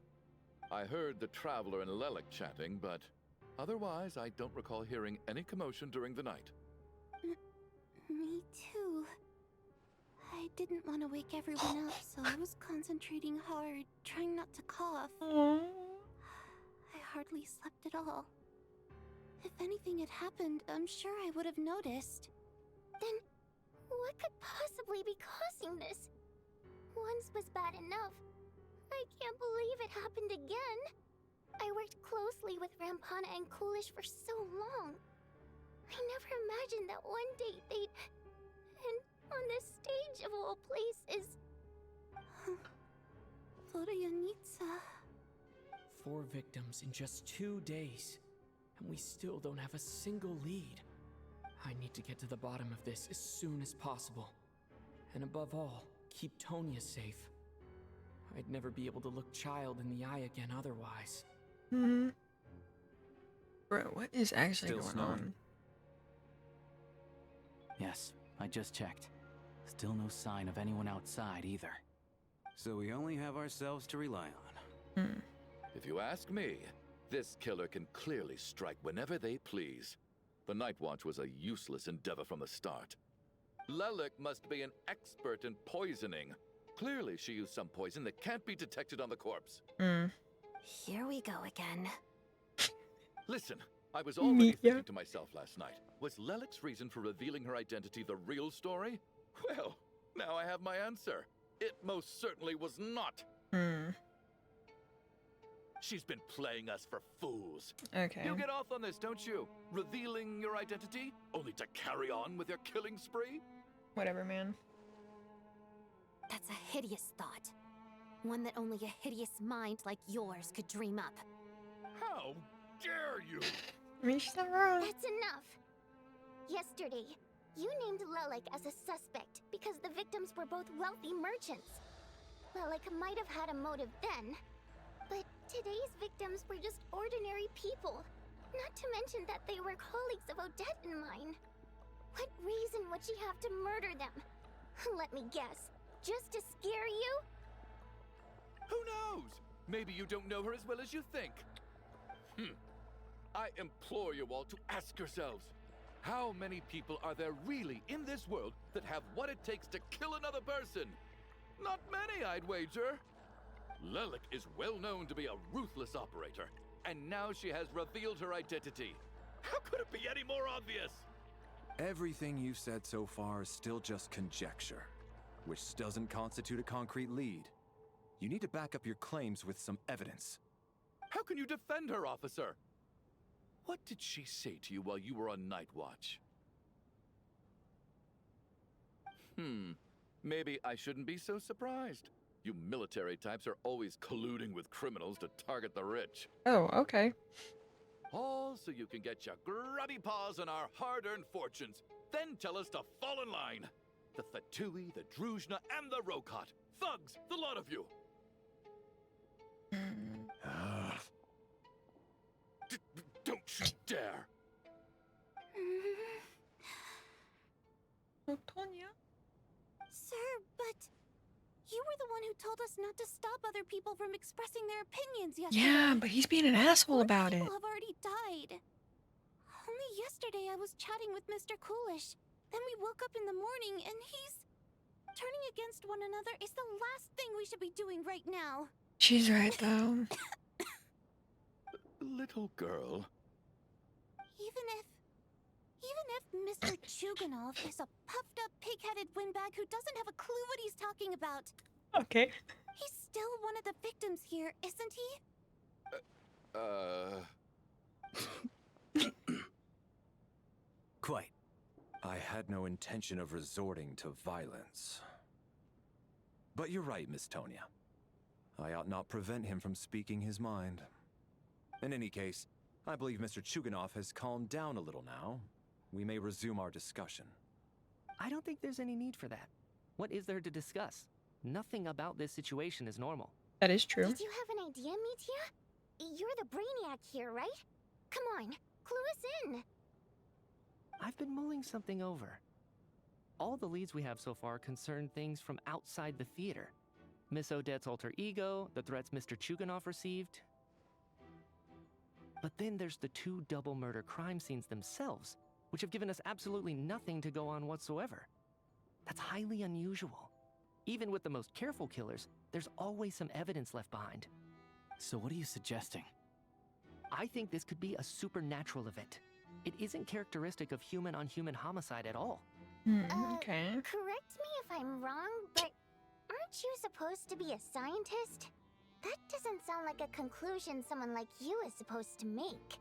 Speaker 17: I heard the Traveler and Lelik chatting, but otherwise I don't recall hearing any commotion during the night.
Speaker 10: Me too. I didn't want to wake everyone up, so I was concentrating hard, trying not to cough. I hardly slept at all. If anything had happened, I'm sure I would have noticed.
Speaker 3: Then, what could possibly be causing this? Once was bad enough. I can't believe it happened again. I worked closely with Rampana and Coolish for so long. I never imagined that one day they'd... And on this stage of all places...
Speaker 10: Florianitsa...
Speaker 7: 4 victims in just 2 days, and we still don't have a single lead. I need to get to the bottom of this as soon as possible. And above all, keep Tonya safe. I'd never be able to look Child in the eye again otherwise.
Speaker 1: Bro, what is actually
Speaker 22: Still
Speaker 1: going
Speaker 22: snowing?
Speaker 1: on?
Speaker 22: Yes, I just checked. Still no sign of anyone outside either.
Speaker 20: So we only have ourselves to rely on.
Speaker 17: If you ask me, this killer can clearly strike whenever they please. The Night Watch was a useless endeavor from the start. Lelik must be an expert in poisoning. Clearly she used some poison that can't be detected on the corpse.
Speaker 10: Here we go again.
Speaker 17: Listen, I was already thinking to myself last night, was Lelik's reason for revealing her identity the real story? Well, now I have my answer. It most certainly was not. She's been playing us for fools.
Speaker 1: Okay.
Speaker 17: You get off on this, don't you? Revealing your identity, only to carry on with your killing spree?
Speaker 1: Whatever, man.
Speaker 10: That's a hideous thought. One that only a hideous mind like yours could dream up.
Speaker 17: How dare you?
Speaker 1: I mean, she's not wrong.
Speaker 3: That's enough! Yesterday, you named Lelik as a suspect because the victims were both wealthy merchants. Lelik might have had a motive then, but today's victims were just ordinary people. Not to mention that they were colleagues of Odette and mine. What reason would she have to murder them? Let me guess. Just to scare you?
Speaker 17: Who knows? Maybe you don't know her as well as you think. I implore you all to ask yourselves, how many people are there really in this world that have what it takes to kill another person? Not many, I'd wager. Lelik is well known to be a ruthless operator, and now she has revealed her identity. How could it be any more obvious?
Speaker 16: Everything you've said so far is still just conjecture, which doesn't constitute a concrete lead. You need to back up your claims with some evidence.
Speaker 17: How can you defend her, officer? What did she say to you while you were on night watch? Maybe I shouldn't be so surprised. You military types are always colluding with criminals to target the rich.
Speaker 1: Oh, okay.
Speaker 17: All so you can get your grubby paws on our hard-earned fortunes, then tell us to fall in line. The Fatui, the Druzhna, and the Rokot. Thugs, the lot of you. Don't you dare!
Speaker 1: Tonya?
Speaker 10: Sir, but... You were the one who told us not to stop other people from expressing their opinions yesterday.
Speaker 1: Yeah, but he's being an asshole about it.
Speaker 10: People have already died. Only yesterday I was chatting with Mr. Coolish. Then we woke up in the morning and he's... Turning against one another is the last thing we should be doing right now.
Speaker 1: She's right, though.
Speaker 17: Little girl.
Speaker 10: Even if Mr. Chuganov is a puffed-up, pig-headed windbag who doesn't have a clue what he's talking about.
Speaker 1: Okay.
Speaker 10: He's still one of the victims here, isn't he?
Speaker 16: Quite. I had no intention of resorting to violence. But you're right, Miss Tonya. I ought not prevent him from speaking his mind. In any case, I believe Mr. Chuganov has calmed down a little now. We may resume our discussion.
Speaker 6: I don't think there's any need for that. What is there to discuss? Nothing about this situation is normal.
Speaker 1: That is true.
Speaker 3: Did you have an idea, Mitya? You're the brainiac here, right? Come on, clue us in.
Speaker 6: I've been mulling something over. All the leads we have so far concern things from outside the theater. Miss Odette's alter ego, the threats Mr. Chuganov received. But then there's the 2 double murder crime scenes themselves, which have given us absolutely nothing to go on whatsoever. That's highly unusual. Even with the most careful killers, there's always some evidence left behind.
Speaker 22: So what are you suggesting?
Speaker 6: I think this could be a supernatural event. It isn't characteristic of human-on-human homicide at all.
Speaker 1: Okay.
Speaker 3: Correct me if I'm wrong, but aren't you supposed to be a scientist? That doesn't sound like a conclusion someone like you is supposed to make.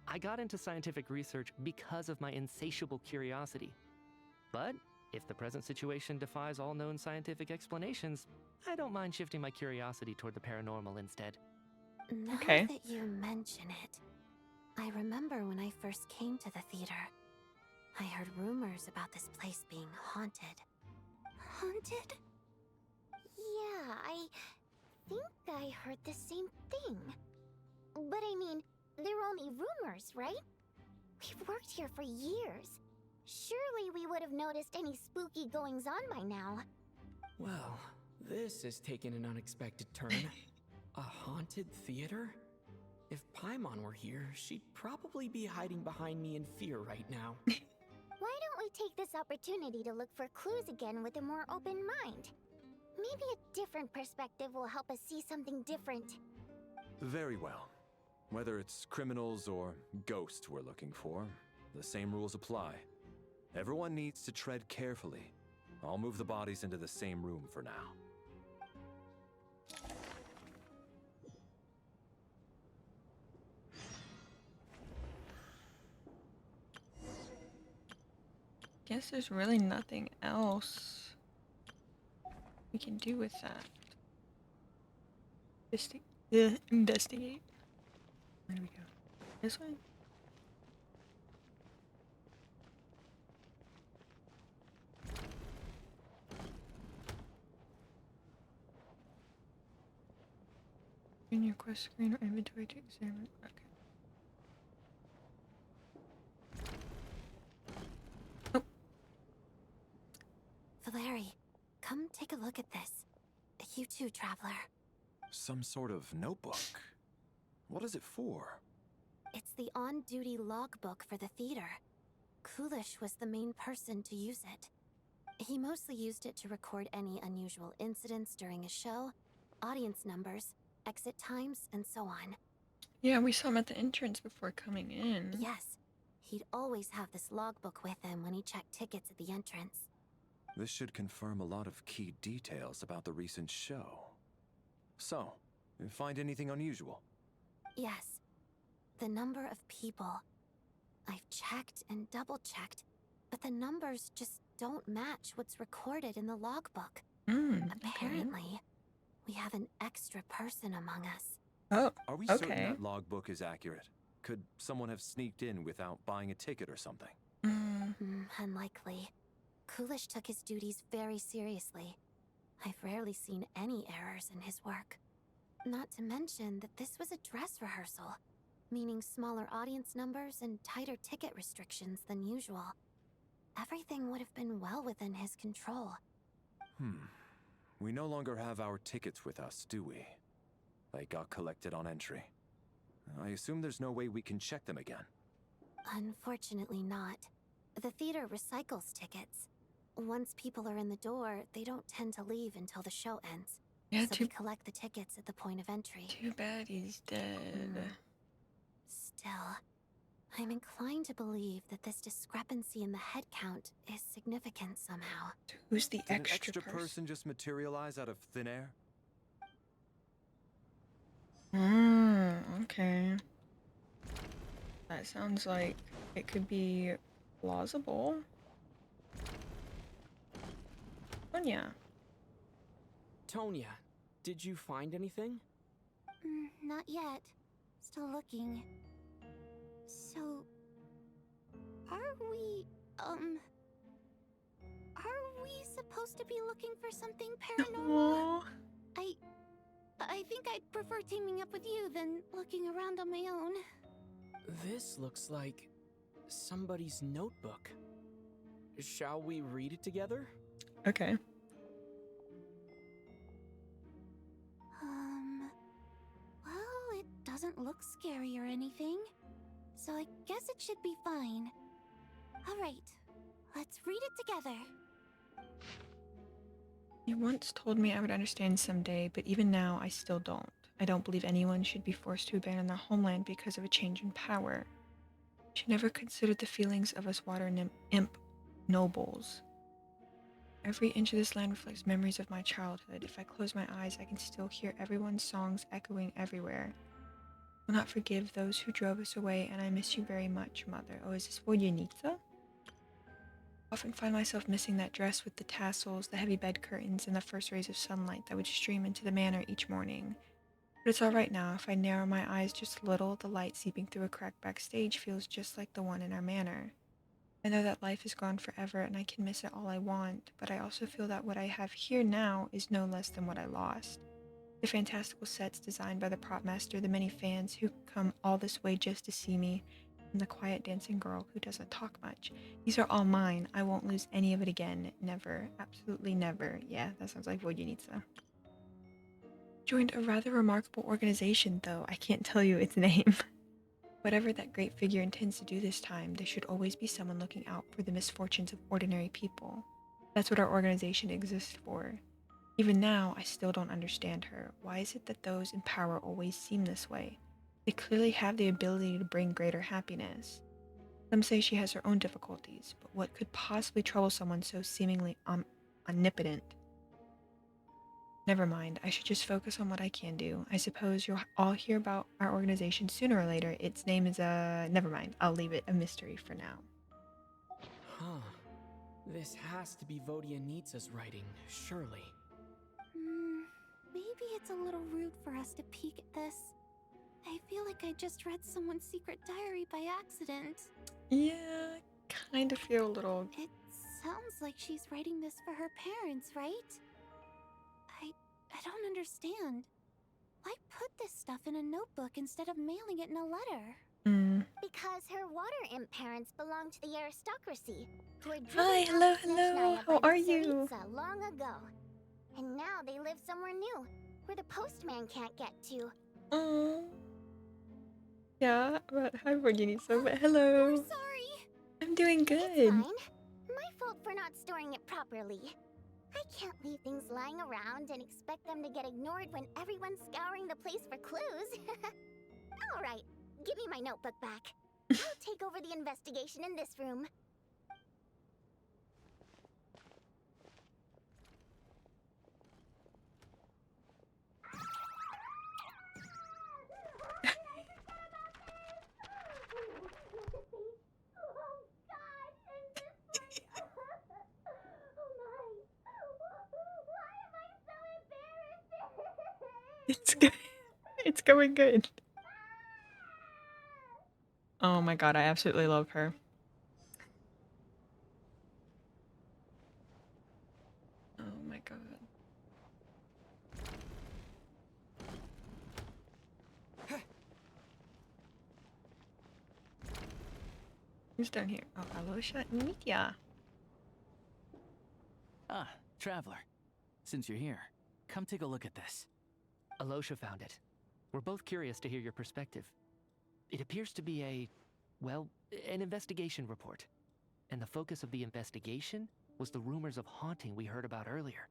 Speaker 6: I got into scientific research because of my insatiable curiosity. But if the present situation defies all known scientific explanations, I don't mind shifting my curiosity toward the paranormal instead.
Speaker 10: Now
Speaker 6: Okay.
Speaker 10: that you mention it, I remember when I first came to the theater. I heard rumors about this place being haunted. Haunted?
Speaker 3: Yeah, I think I heard the same thing. But I mean, they're only rumors, right? We've worked here for years. Surely we would have noticed any spooky goings-on by now.
Speaker 7: Well, this has taken an unexpected turn. A haunted theater? If Paimon were here, she'd probably be hiding behind me in fear right now.
Speaker 3: Why don't we take this opportunity to look for clues again with a more open mind? Maybe a different perspective will help us see something different.
Speaker 16: Very well. Whether it's criminals or ghosts we're looking for, the same rules apply. Everyone needs to tread carefully. I'll move the bodies into the same room for now.
Speaker 1: Guess there's really nothing else we can do with that. Investigate. Where do we go? This way? In your quest screen or inventory to examine. Okay.
Speaker 10: Valeri, come take a look at this. You too, traveler.
Speaker 16: Some sort of notebook. What is it for?
Speaker 10: It's the on-duty logbook for the theater. Kulish was the main person to use it. He mostly used it to record any unusual incidents during a show, audience numbers, exit times, and so on.
Speaker 1: Yeah, we saw him at the entrance before coming in.
Speaker 10: Yes, he'd always have this logbook with him when he checked tickets at the entrance.
Speaker 16: This should confirm a lot of key details about the recent show. So, you find anything unusual?
Speaker 10: Yes. The number of people. I've checked and double-checked, but the numbers just don't match what's recorded in the logbook. Apparently, we have an extra person among us.
Speaker 1: Oh,
Speaker 16: Are we certain that logbook is accurate? Could someone have sneaked in without buying a ticket or something?
Speaker 10: Unlikely. Kulish took his duties very seriously. I've rarely seen any errors in his work. Not to mention that this was a dress rehearsal, meaning smaller audience numbers and tighter ticket restrictions than usual. Everything would have been well within his control.
Speaker 16: We no longer have our tickets with us, do we? They got collected on entry. I assume there's no way we can check them again.
Speaker 10: Unfortunately not. The theater recycles tickets. Once people are in the door, they don't tend to leave until the show ends.
Speaker 1: Yeah,
Speaker 10: so we collect the tickets at the point of entry.
Speaker 1: Too bad he's dead.
Speaker 10: Still, I'm inclined to believe that this discrepancy in the head count is significant somehow.
Speaker 1: Who's the
Speaker 16: Did an extra person just materialize out of thin air?
Speaker 1: Okay. That sounds like it could be plausible. Tonya.
Speaker 7: Tonya, did you find anything?
Speaker 10: Not yet. Still looking. So... Are we supposed to be looking for something paranormal? I think I'd prefer teaming up with you than looking around on my own.
Speaker 7: This looks like somebody's notebook. Shall we read it together?
Speaker 1: Okay.
Speaker 10: Well, it doesn't look scary or anything, so I guess it should be fine. Alright, let's read it together.
Speaker 1: You once told me I would understand someday, but even now I still don't. I don't believe anyone should be forced to abandon their homeland because of a change in power. She never considered the feelings of us water imp nobles. Every inch of this land reflects memories of my childhood. If I close my eyes, I can still hear everyone's songs echoing everywhere. Will not forgive those who drove us away, and I miss you very much, Mother. Oh, is this Vodyanica? Often find myself missing that dress with the tassels, the heavy bed curtains, and the first rays of sunlight that would stream into the manor each morning. But it's alright now. If I narrow my eyes just a little, the light seeping through a crack backstage feels just like the one in our manor. I know that life is gone forever and I can miss it all I want, but I also feel that what I have here now is no less than what I lost. The fantastical sets designed by the prop master, the many fans who come all this way just to see me, and the quiet dancing girl who doesn't talk much. These are all mine. I won't lose any of it again. Never. Absolutely never. Yeah, that sounds like Vodyanica. Joined a rather remarkable organization, though. I can't tell you its name. Whatever that great figure intends to do this time, there should always be someone looking out for the misfortunes of ordinary people. That's what our organization exists for. Even now, I still don't understand her. Why is it that those in power always seem this way? They clearly have the ability to bring greater happiness. Some say she has her own difficulties, but what could possibly trouble someone so seemingly omnipotent? Never mind, I should just focus on what I can do. I suppose you'll all hear about our organization sooner or later. Its name is, never mind. I'll leave it a mystery for now.
Speaker 7: Huh. This has to be Vodyanicza's writing, surely.
Speaker 10: Maybe it's a little rude for us to peek at this. I feel like I just read someone's secret diary by accident.
Speaker 1: Yeah, kind of feel a little...
Speaker 10: It sounds like she's writing this for her parents, right? I don't understand. Why put this stuff in a notebook instead of mailing it in a letter?
Speaker 3: Because her water imp parents belonged to the aristocracy, who were driven
Speaker 1: Hi,
Speaker 3: out
Speaker 1: hello,
Speaker 3: of
Speaker 1: hello.
Speaker 3: Snezhnaya
Speaker 1: How
Speaker 3: by
Speaker 1: are
Speaker 3: the
Speaker 1: you?
Speaker 3: Tsaritsa long ago. And now they live somewhere new, where the postman can't get to.
Speaker 1: Oh. Yeah, but hi, Vodyanica, but hello.
Speaker 3: We're sorry.
Speaker 1: I'm doing good.
Speaker 3: It's fine. My fault for not storing it properly. I can't leave things lying around and expect them to get ignored when everyone's scouring the place for clues. Alright, give me my notebook back. I'll take over the investigation in this room.
Speaker 1: It's good. It's going good. Oh my god, I absolutely love her. Oh my god. Who's down here? Oh, Alosha and Mitya.
Speaker 22: Ah, traveler. Since you're here, come take a look at this.
Speaker 6: Alosha found it. We're both curious to hear your perspective. It appears to be an investigation report. And the focus of the investigation was the rumors of haunting we heard about earlier.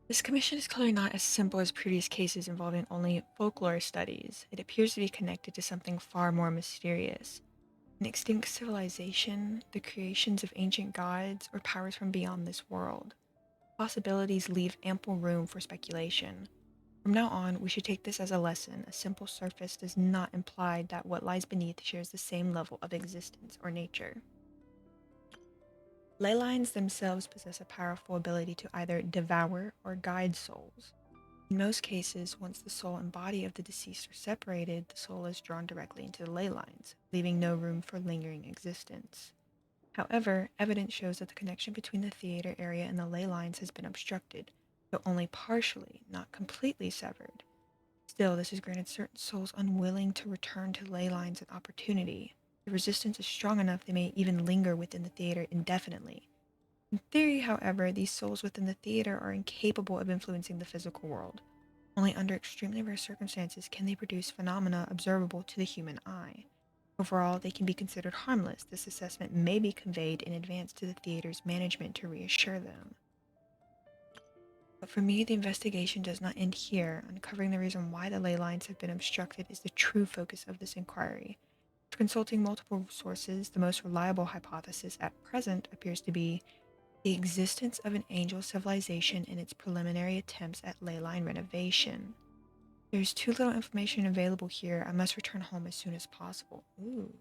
Speaker 1: This commission is clearly not as simple as previous cases involving only folklore studies. It appears to be connected to something far more mysterious. An extinct civilization, the creations of ancient gods, or powers from beyond this world. Possibilities leave ample room for speculation. From now on, we should take this as a lesson. A simple surface does not imply that what lies beneath shares the same level of existence or nature. Ley lines themselves possess a powerful ability to either devour or guide souls. In most cases, once the soul and body of the deceased are separated, the soul is drawn directly into the ley lines, leaving no room for lingering existence. However, evidence shows that the connection between the theater area and the ley lines has been obstructed, though only partially, not completely severed. Still, this has granted certain souls unwilling to return to ley lines an opportunity. The resistance is strong enough they may even linger within the theater indefinitely. In theory, however, these souls within the theater are incapable of influencing the physical world. Only under extremely rare circumstances can they produce phenomena observable to the human eye. Overall, they can be considered harmless. This assessment may be conveyed in advance to the theater's management to reassure them. But for me, the investigation does not end here. Uncovering the reason why the ley lines have been obstructed is the true focus of this inquiry. Consulting multiple sources, the most reliable hypothesis at present appears to be the existence of an angel civilization in its preliminary attempts at ley line renovation. There's too little information available here. I must return home as soon as possible. Ooh.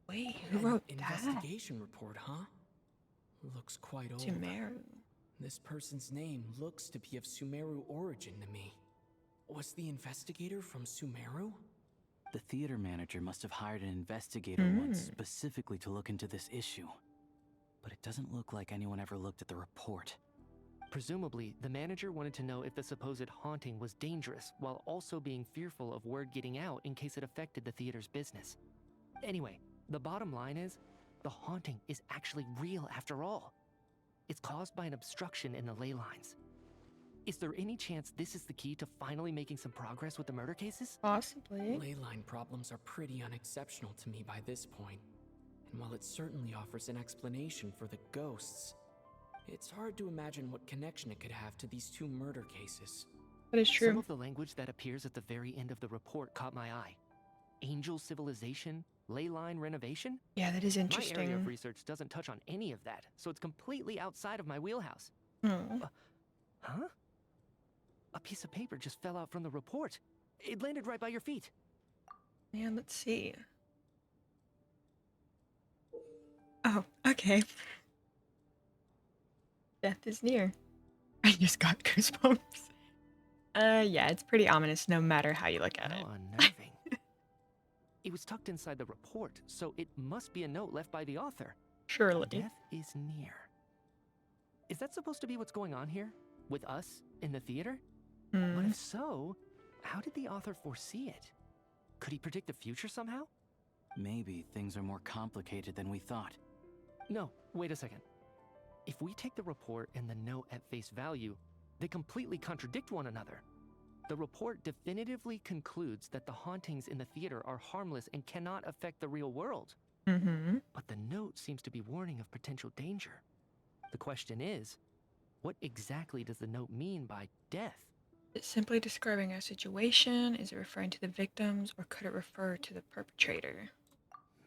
Speaker 1: Wait, who wrote that?
Speaker 7: Investigation report, huh? Looks quite old.
Speaker 1: Sumeru.
Speaker 7: This person's name looks to be of Sumeru origin to me. Was the investigator from Sumeru?
Speaker 22: The theater manager must have hired an investigator once specifically to look into this issue. But it doesn't look like anyone ever looked at the report.
Speaker 6: Presumably, the manager wanted to know if the supposed haunting was dangerous, while also being fearful of word getting out in case it affected the theater's business. Anyway, the bottom line is, the haunting is actually real after all. It's caused by an obstruction in the ley lines. Is there any chance this is the key to finally making some progress with the murder cases?
Speaker 1: Possibly.
Speaker 7: Ley line problems are pretty unexceptional to me by this point. And while it certainly offers an explanation for the ghosts, it's hard to imagine what connection it could have to these two murder cases.
Speaker 1: That is true.
Speaker 6: Some of the language that appears at the very end of the report caught my eye. Angel civilization, ley line renovation?
Speaker 1: Yeah, that is interesting.
Speaker 6: My area of research doesn't touch on any of that, so it's completely outside of my wheelhouse. Huh? A piece of paper just fell out from the report. It landed right by your feet.
Speaker 1: Yeah, let's see. Oh, okay. Death is near. I just got goosebumps. Yeah, it's pretty ominous no matter how you look at it.
Speaker 6: Unnerving. It was tucked inside the report, so it must be a note left by the author.
Speaker 1: Surely.
Speaker 6: Death is near. Is that supposed to be what's going on here? With us in the theater? But if so, how did the author foresee it? Could he predict the future somehow?
Speaker 22: Maybe things are more complicated than we thought.
Speaker 6: No, wait a second. If we take the report and the note at face value, they completely contradict one another. The report definitively concludes that the hauntings in the theater are harmless and cannot affect the real world. But the note seems to be warning of potential danger. The question is, what exactly does the note mean by death?
Speaker 1: Is it simply describing a situation? Is it referring to the victims, or could it refer to the perpetrator?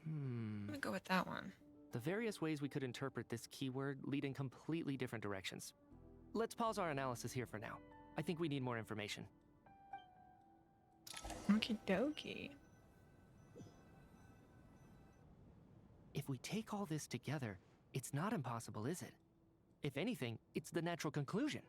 Speaker 1: I'm gonna go with that one.
Speaker 6: The various ways we could interpret this keyword lead in completely different directions. Let's pause our analysis here for now. I think we need more information.
Speaker 1: Okie dokie.
Speaker 6: If we take all this together, it's not impossible, is it? If anything, it's the natural conclusion.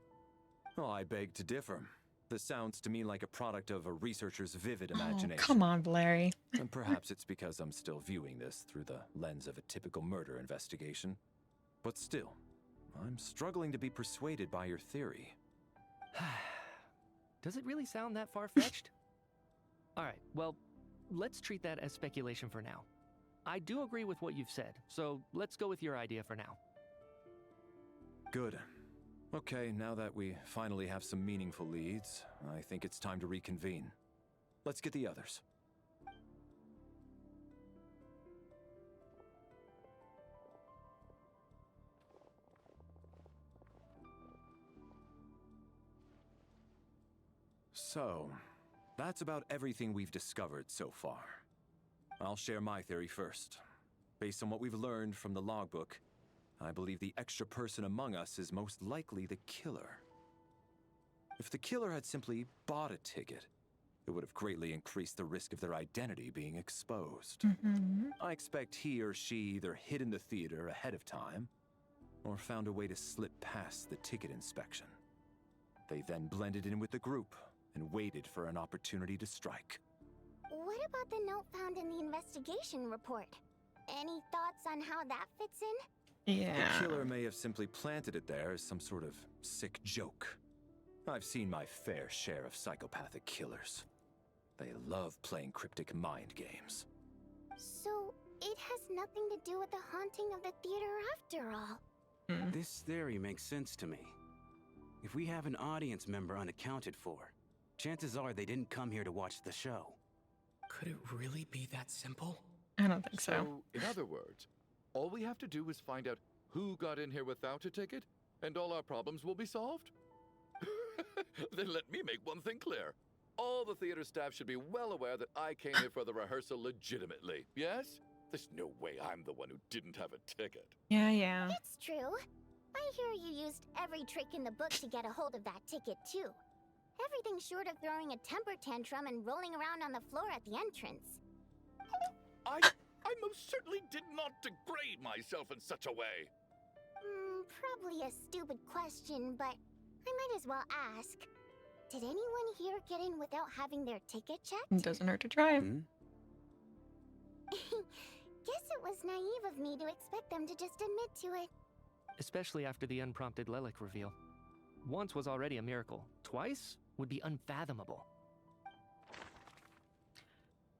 Speaker 16: Oh, I beg to differ. This sounds to me like a product of a researcher's vivid imagination.
Speaker 1: Oh, come on, Larry.
Speaker 16: And perhaps it's because I'm still viewing this through the lens of a typical murder investigation. But still, I'm struggling to be persuaded by your theory.
Speaker 6: Does it really sound that far-fetched? Alright, well, let's treat that as speculation for now. I do agree with what you've said, so let's go with your idea for now.
Speaker 16: Good. Okay, now that we finally have some meaningful leads, I think it's time to reconvene. Let's get the others. So, that's about everything we've discovered so far. I'll share my theory first. Based on what we've learned from the logbook, I believe the extra person among us is most likely the killer. If the killer had simply bought a ticket, it would have greatly increased the risk of their identity being exposed. I expect he or she either hid in the theater ahead of time, or found a way to slip past the ticket inspection. They then blended in with the group and waited for an opportunity to strike.
Speaker 3: What about the note found in the investigation report? Any thoughts on how that fits in?
Speaker 1: Yeah.
Speaker 16: The killer may have simply planted it there as some sort of sick joke. I've seen my fair share of psychopathic killers. They love playing cryptic mind games.
Speaker 3: So, it has nothing to do with the haunting of the theater after all.
Speaker 20: This theory makes sense to me. If we have an audience member unaccounted for, chances are they didn't come here to watch the show.
Speaker 7: Could it really be that simple?
Speaker 1: I don't think so.
Speaker 17: In other words, all we have to do is find out who got in here without a ticket, and all our problems will be solved? Then let me make one thing clear. All the theater staff should be well aware that I came here for the rehearsal legitimately, yes? There's no way I'm the one who didn't have a ticket.
Speaker 1: Yeah.
Speaker 3: It's true. I hear you used every trick in the book to get a hold of that ticket, too. Everything short of throwing a temper tantrum and rolling around on the floor at the entrance.
Speaker 17: I most certainly did not degrade myself in such a way.
Speaker 3: Probably a stupid question, but I might as well ask. Did anyone here get in without having their ticket checked?
Speaker 1: It doesn't hurt to try.
Speaker 3: Guess it was naive of me to expect them to just admit to it.
Speaker 6: Especially after the unprompted Lelic reveal. Once was already a miracle. Twice would be unfathomable.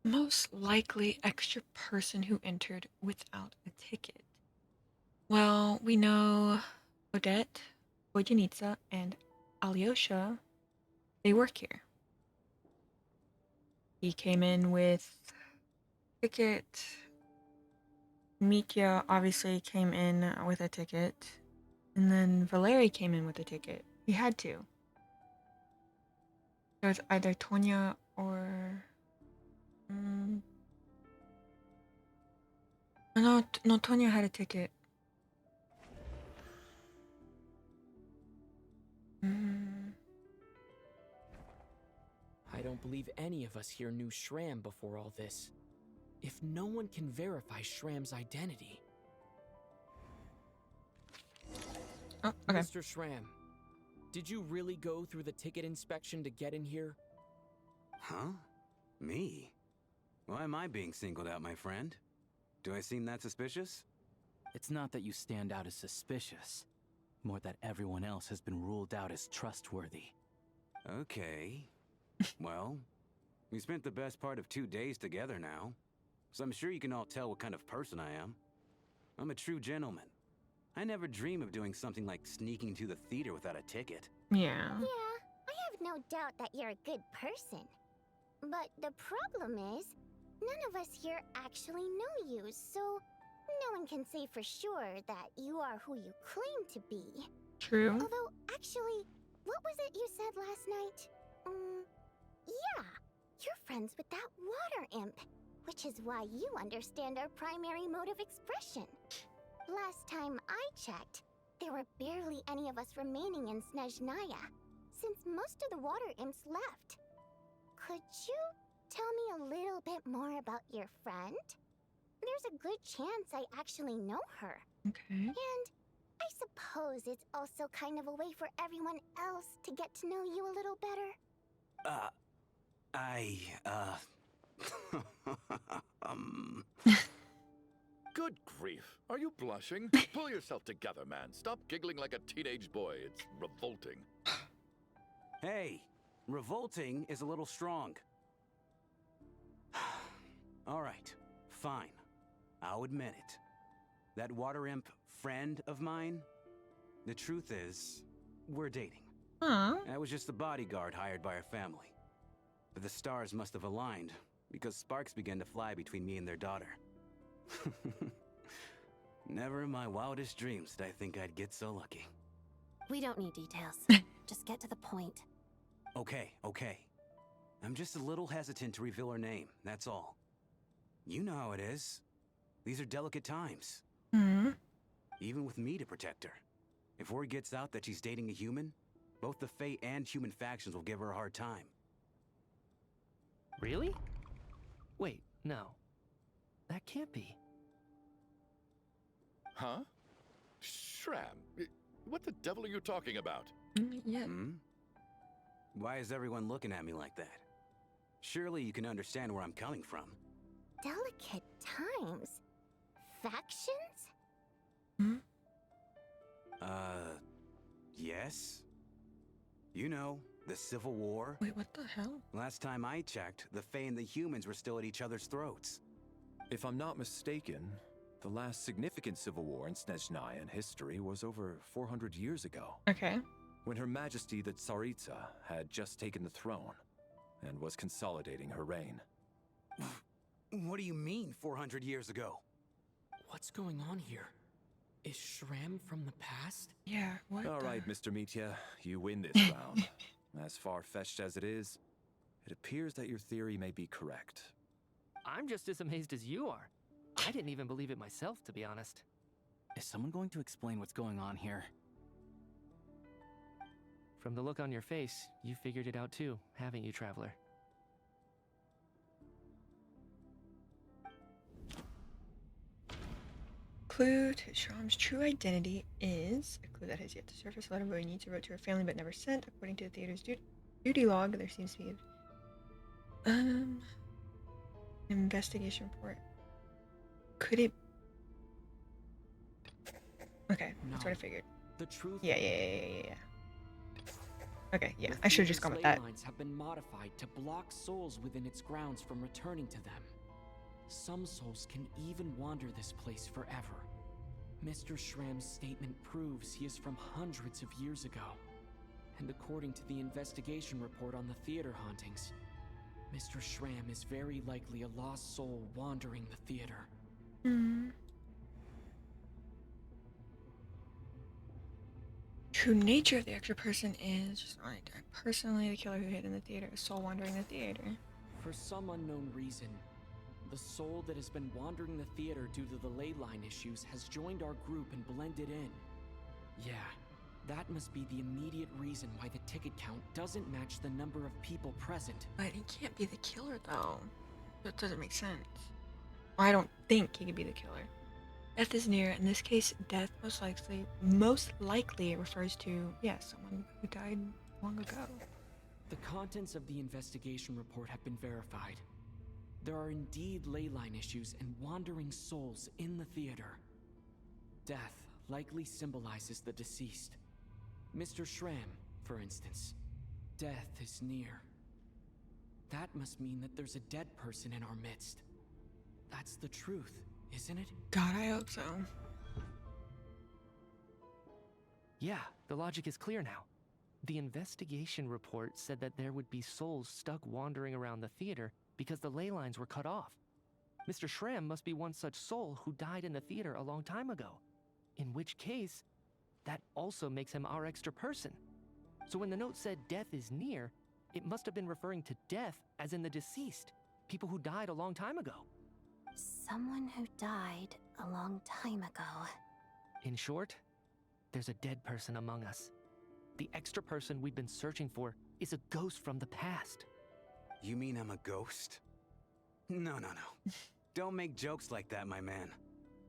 Speaker 1: Most likely extra person who entered without a ticket. Well, we know Odette, Vojanitsa, and Alyosha, they work here. He came in with ticket. Mitya obviously came in with a ticket. And then Valeri came in with a ticket. He had to. It was either Tonya or... No, Tonya had a ticket.
Speaker 7: I don't believe any of us here knew Shram before all this. If no one can verify Shram's identity...
Speaker 1: Oh, okay.
Speaker 7: Mr. Shram, did you really go through the ticket inspection to get in here?
Speaker 20: Huh? Me? Why am I being singled out, my friend? Do I seem that suspicious?
Speaker 22: It's not that you stand out as suspicious, more that everyone else has been ruled out as trustworthy.
Speaker 20: Okay. Well, we spent the best part of 2 days together now, so I'm sure you can all tell what kind of person I am. I'm a true gentleman. I never dream of doing something like sneaking to the theater without a ticket.
Speaker 1: Yeah.
Speaker 3: Yeah, I have no doubt that you're a good person. But the problem is, none of us here actually know you, so no one can say for sure that you are who you claim to be.
Speaker 1: True.
Speaker 3: Although, actually, what was it you said last night? Yeah, you're friends with that water imp, which is why you understand our primary mode of expression. Last time I checked, there were barely any of us remaining in Snezhnaya, since most of the water imps left. Could you tell me a little bit more about your friend? There's a good chance I actually know her.
Speaker 1: Okay.
Speaker 3: And I suppose it's also kind of a way for everyone else to get to know you a little better.
Speaker 17: Good grief. Are you blushing? Pull yourself together, man. Stop giggling like a teenage boy. It's revolting.
Speaker 20: Hey, revolting is a little strong. All right, fine. I'll admit it. That water imp friend of mine, the truth is, we're dating. I was just the bodyguard hired by our family. But the stars must have aligned, because sparks began to fly between me and their daughter. Never in my wildest dreams did I think I'd get so lucky.
Speaker 2: We don't need details. Just get to the point.
Speaker 20: Okay. I'm just a little hesitant to reveal her name, that's all. You know how it is. These are delicate times. Even with me to protect her. If word gets out that she's dating a human, both the Fae and human factions will give her a hard time.
Speaker 6: Really? Wait, no. That can't be.
Speaker 17: Huh? Shram, what the devil are you talking about?
Speaker 20: Why is everyone looking at me like that? Surely you can understand where I'm coming from.
Speaker 3: Delicate times? Factions?
Speaker 20: Yes? You know, the Civil War.
Speaker 1: Wait, what the hell?
Speaker 20: Last time I checked, the Fae and the humans were still at each other's throats.
Speaker 16: If I'm not mistaken, the last significant civil war in Snezhnaya history was over 400 years ago.
Speaker 1: Okay.
Speaker 16: When Her Majesty the Tsaritsa had just taken the throne and was consolidating her reign.
Speaker 20: What do you mean, 400 years ago?
Speaker 7: What's going on here? Is Shram from the past?
Speaker 1: Yeah, what
Speaker 16: All
Speaker 1: the...
Speaker 16: right, Mr. Mitya, you win this round. As far-fetched as it is, It appears that your theory may be correct.
Speaker 6: I'm just as amazed as you are. I didn't even believe it myself, to be honest.
Speaker 22: Is someone going to explain what's going on here?
Speaker 6: From the look on your face, you figured it out too, haven't you, Traveler?
Speaker 1: Clue to Shram's true identity is a clue that has yet to surface. A letter Roy needs to wrote to her family but never sent. According to the theater's duty log, there seems to be an investigation report. Could it? Okay, that's what I figured.
Speaker 7: The truth.
Speaker 1: Yeah. Okay, yeah, I should have just gone with that.
Speaker 7: Lines have been modified to block souls within its grounds from returning to them. Some souls can even wander this place forever. Mr. Shram's statement proves he is from hundreds of years ago. And according to the investigation report on the theater hauntings, Mr. Shram is very likely a lost soul wandering the theater.
Speaker 1: True nature of the extra person is just alright. Personally, the killer who hid in the theater is soul wandering the theater.
Speaker 7: For some unknown reason, the soul that has been wandering the theater due to the ley line issues has joined our group and blended in. Yeah, that must be the immediate reason why the ticket count doesn't match the number of people present.
Speaker 1: But he can't be the killer, though. That doesn't make sense. I don't think he could be the killer. Death is near. In this case, death most likely refers to, someone who died long ago.
Speaker 7: The contents of the investigation report have been verified. There are indeed ley line issues and wandering souls in the theater. Death likely symbolizes the deceased. Mr. Shram, for instance. Death is near. That must mean that there's a dead person in our midst. That's the truth, isn't it?
Speaker 1: God, I hope so.
Speaker 6: Yeah, the logic is clear now. The investigation report said that there would be souls stuck wandering around the theater because the ley lines were cut off. Mr. Shram must be one such soul who died in the theater a long time ago. In which case, that also makes him our extra person. So when the note said death is near, it must have been referring to death as in the deceased, people who died a long time ago.
Speaker 2: Someone who died a long time ago.
Speaker 6: In short, there's a dead person among us. The extra person we've been searching for is a ghost from the past.
Speaker 20: You mean I'm a ghost? No. Don't make jokes like that, my man.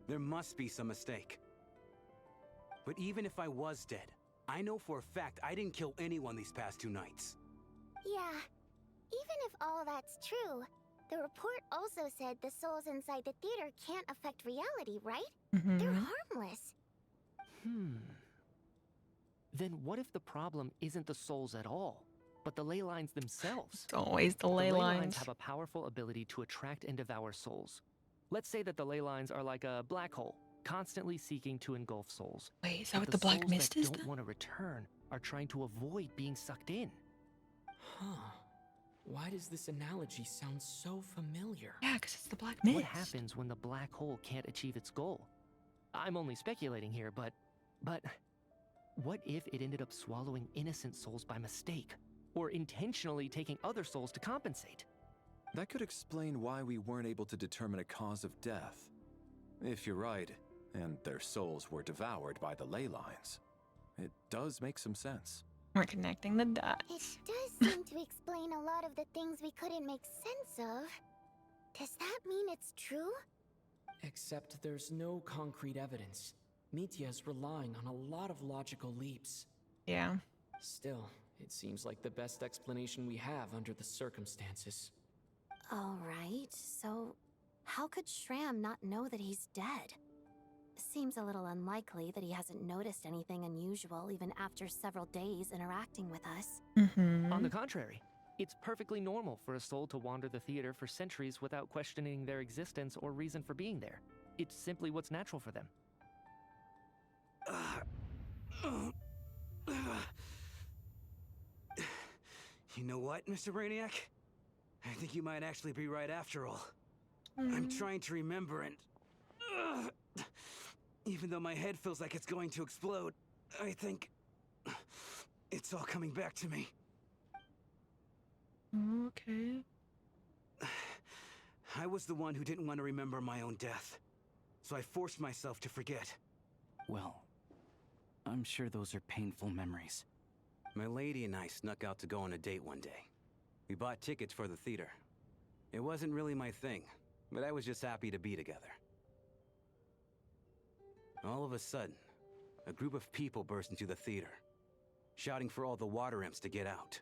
Speaker 20: There must be some mistake. But even if I was dead, I know for a fact I didn't kill anyone these past 2 nights.
Speaker 3: Yeah, even if all that's true, the report also said the souls inside the theater can't affect reality, right? They're harmless.
Speaker 6: Then what if the problem isn't the souls at all, but the ley lines themselves?
Speaker 1: It's always the ley lines.
Speaker 6: The ley lines have a powerful ability to attract and devour souls. Let's say that the ley lines are like a black hole, constantly seeking to engulf souls.
Speaker 1: Wait, is that what the black mist is
Speaker 6: then?
Speaker 1: then?
Speaker 6: Don't want to return are trying to avoid being sucked in.
Speaker 7: Huh. Why does this analogy sound so familiar?
Speaker 1: Yeah, because it's the black mist.
Speaker 6: What happens when the black hole can't achieve its goal? I'm only speculating here, but what if it ended up swallowing innocent souls by mistake? Or intentionally taking other souls to compensate?
Speaker 16: That could explain why we weren't able to determine a cause of death. If you're right, and their souls were devoured by the ley lines, it does make some sense.
Speaker 1: We're connecting the dots.
Speaker 3: It does seem to explain a lot of the things we couldn't make sense of. Does that mean it's true?
Speaker 7: Except there's no concrete evidence. Mitya's relying on a lot of logical leaps.
Speaker 1: Yeah.
Speaker 7: Still, it seems like the best explanation we have under the circumstances.
Speaker 2: Alright, so how could Shram not know that he's dead? Seems a little unlikely that he hasn't noticed anything unusual even after several days interacting with us.
Speaker 6: On the contrary, it's perfectly normal for a soul to wander the theater for centuries without questioning their existence or reason for being there. It's simply what's natural for them.
Speaker 20: You know what, Mr. Brainiac? I think you might actually be right after all. I'm trying to remember and... even though my head feels like it's going to explode, I think... it's all coming back to me.
Speaker 1: Okay.
Speaker 20: I was the one who didn't want to remember my own death, so I forced myself to forget.
Speaker 22: Well, I'm sure those are painful memories.
Speaker 20: My lady and I snuck out to go on a date one day. We bought tickets for the theater. It wasn't really my thing, but I was just happy to be together. All of a sudden, a group of people burst into the theater, shouting for all the water imps to get out,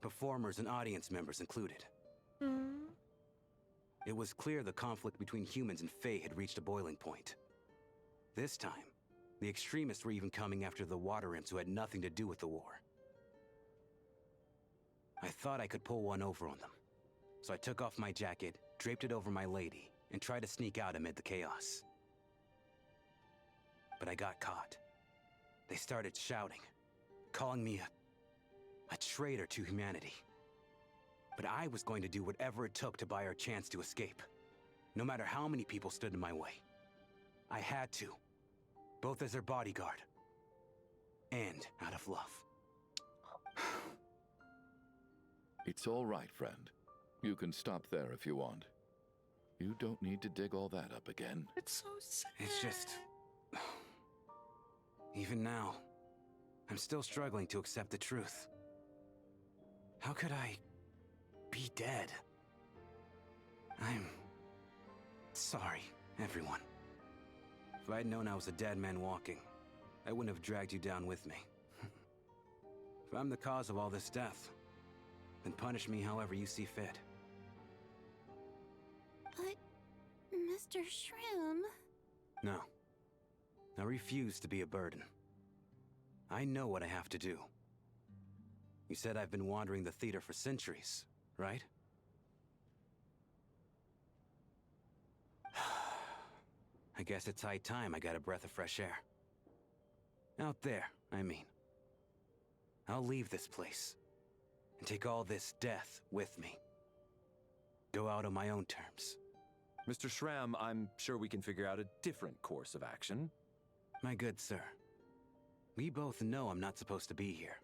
Speaker 20: performers and audience members included. It was clear the conflict between humans and Fae had reached a boiling point. This time, the extremists were even coming after the water imps who had nothing to do with the war. I thought I could pull one over on them, so I took off my jacket, draped it over my lady, and tried to sneak out amid the chaos. But I got caught. They started shouting, calling me a traitor to humanity. But I was going to do whatever it took to buy our chance to escape, no matter how many people stood in my way. I had to, both as their bodyguard and out of love.
Speaker 17: It's all right, friend. You can stop there if you want. You don't need to dig all that up again.
Speaker 1: It's so sad.
Speaker 20: It's just... Even now, I'm still struggling to accept the truth. How could I be dead? I'm sorry, everyone. If I'd known I was a dead man walking, I wouldn't have dragged you down with me. If I'm the cause of all this death, then punish me however you see fit.
Speaker 10: But, Mr. Shroom...
Speaker 20: No. I refuse to be a burden. I know what I have to do. You said I've been wandering the theater for centuries, right? I guess it's high time I got a breath of fresh air. Out there, I mean. I'll leave this place and take all this death with me. Go out on my own terms.
Speaker 16: Mr. Shram, I'm sure we can figure out a different course of action.
Speaker 20: My good sir, we both know I'm not supposed to be here.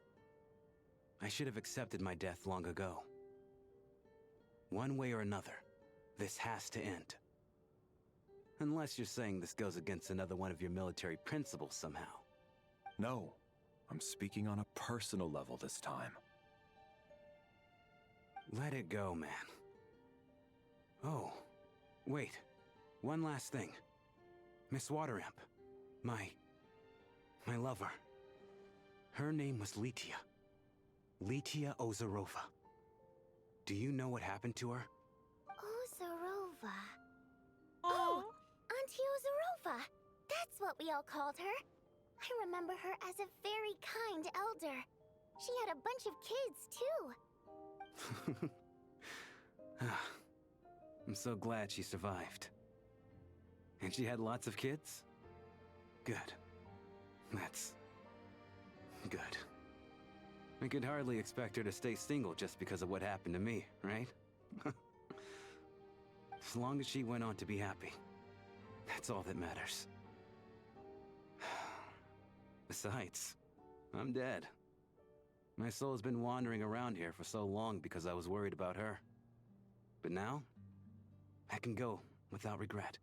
Speaker 20: I should have accepted my death long ago. One way or another, this has to end. Unless you're saying this goes against another one of your military principles somehow.
Speaker 16: No, I'm speaking on a personal level this time.
Speaker 20: Let it go, man. Oh, wait. One last thing. Miss Water Imp. My lover. Her name was Litia. Litia Ozarova. Do you know what happened to her?
Speaker 3: Ozarova. Oh, Auntie Ozarova. That's what we all called her. I remember her as a very kind elder. She had a bunch of kids, too.
Speaker 20: I'm so glad she survived. And she had lots of kids? Good. That's... good. I could hardly expect her to stay single just because of what happened to me, right? As long as she went on to be happy, that's all that matters. Besides, I'm dead. My soul's been wandering around here for so long because I was worried about her. But now, I can go without regret.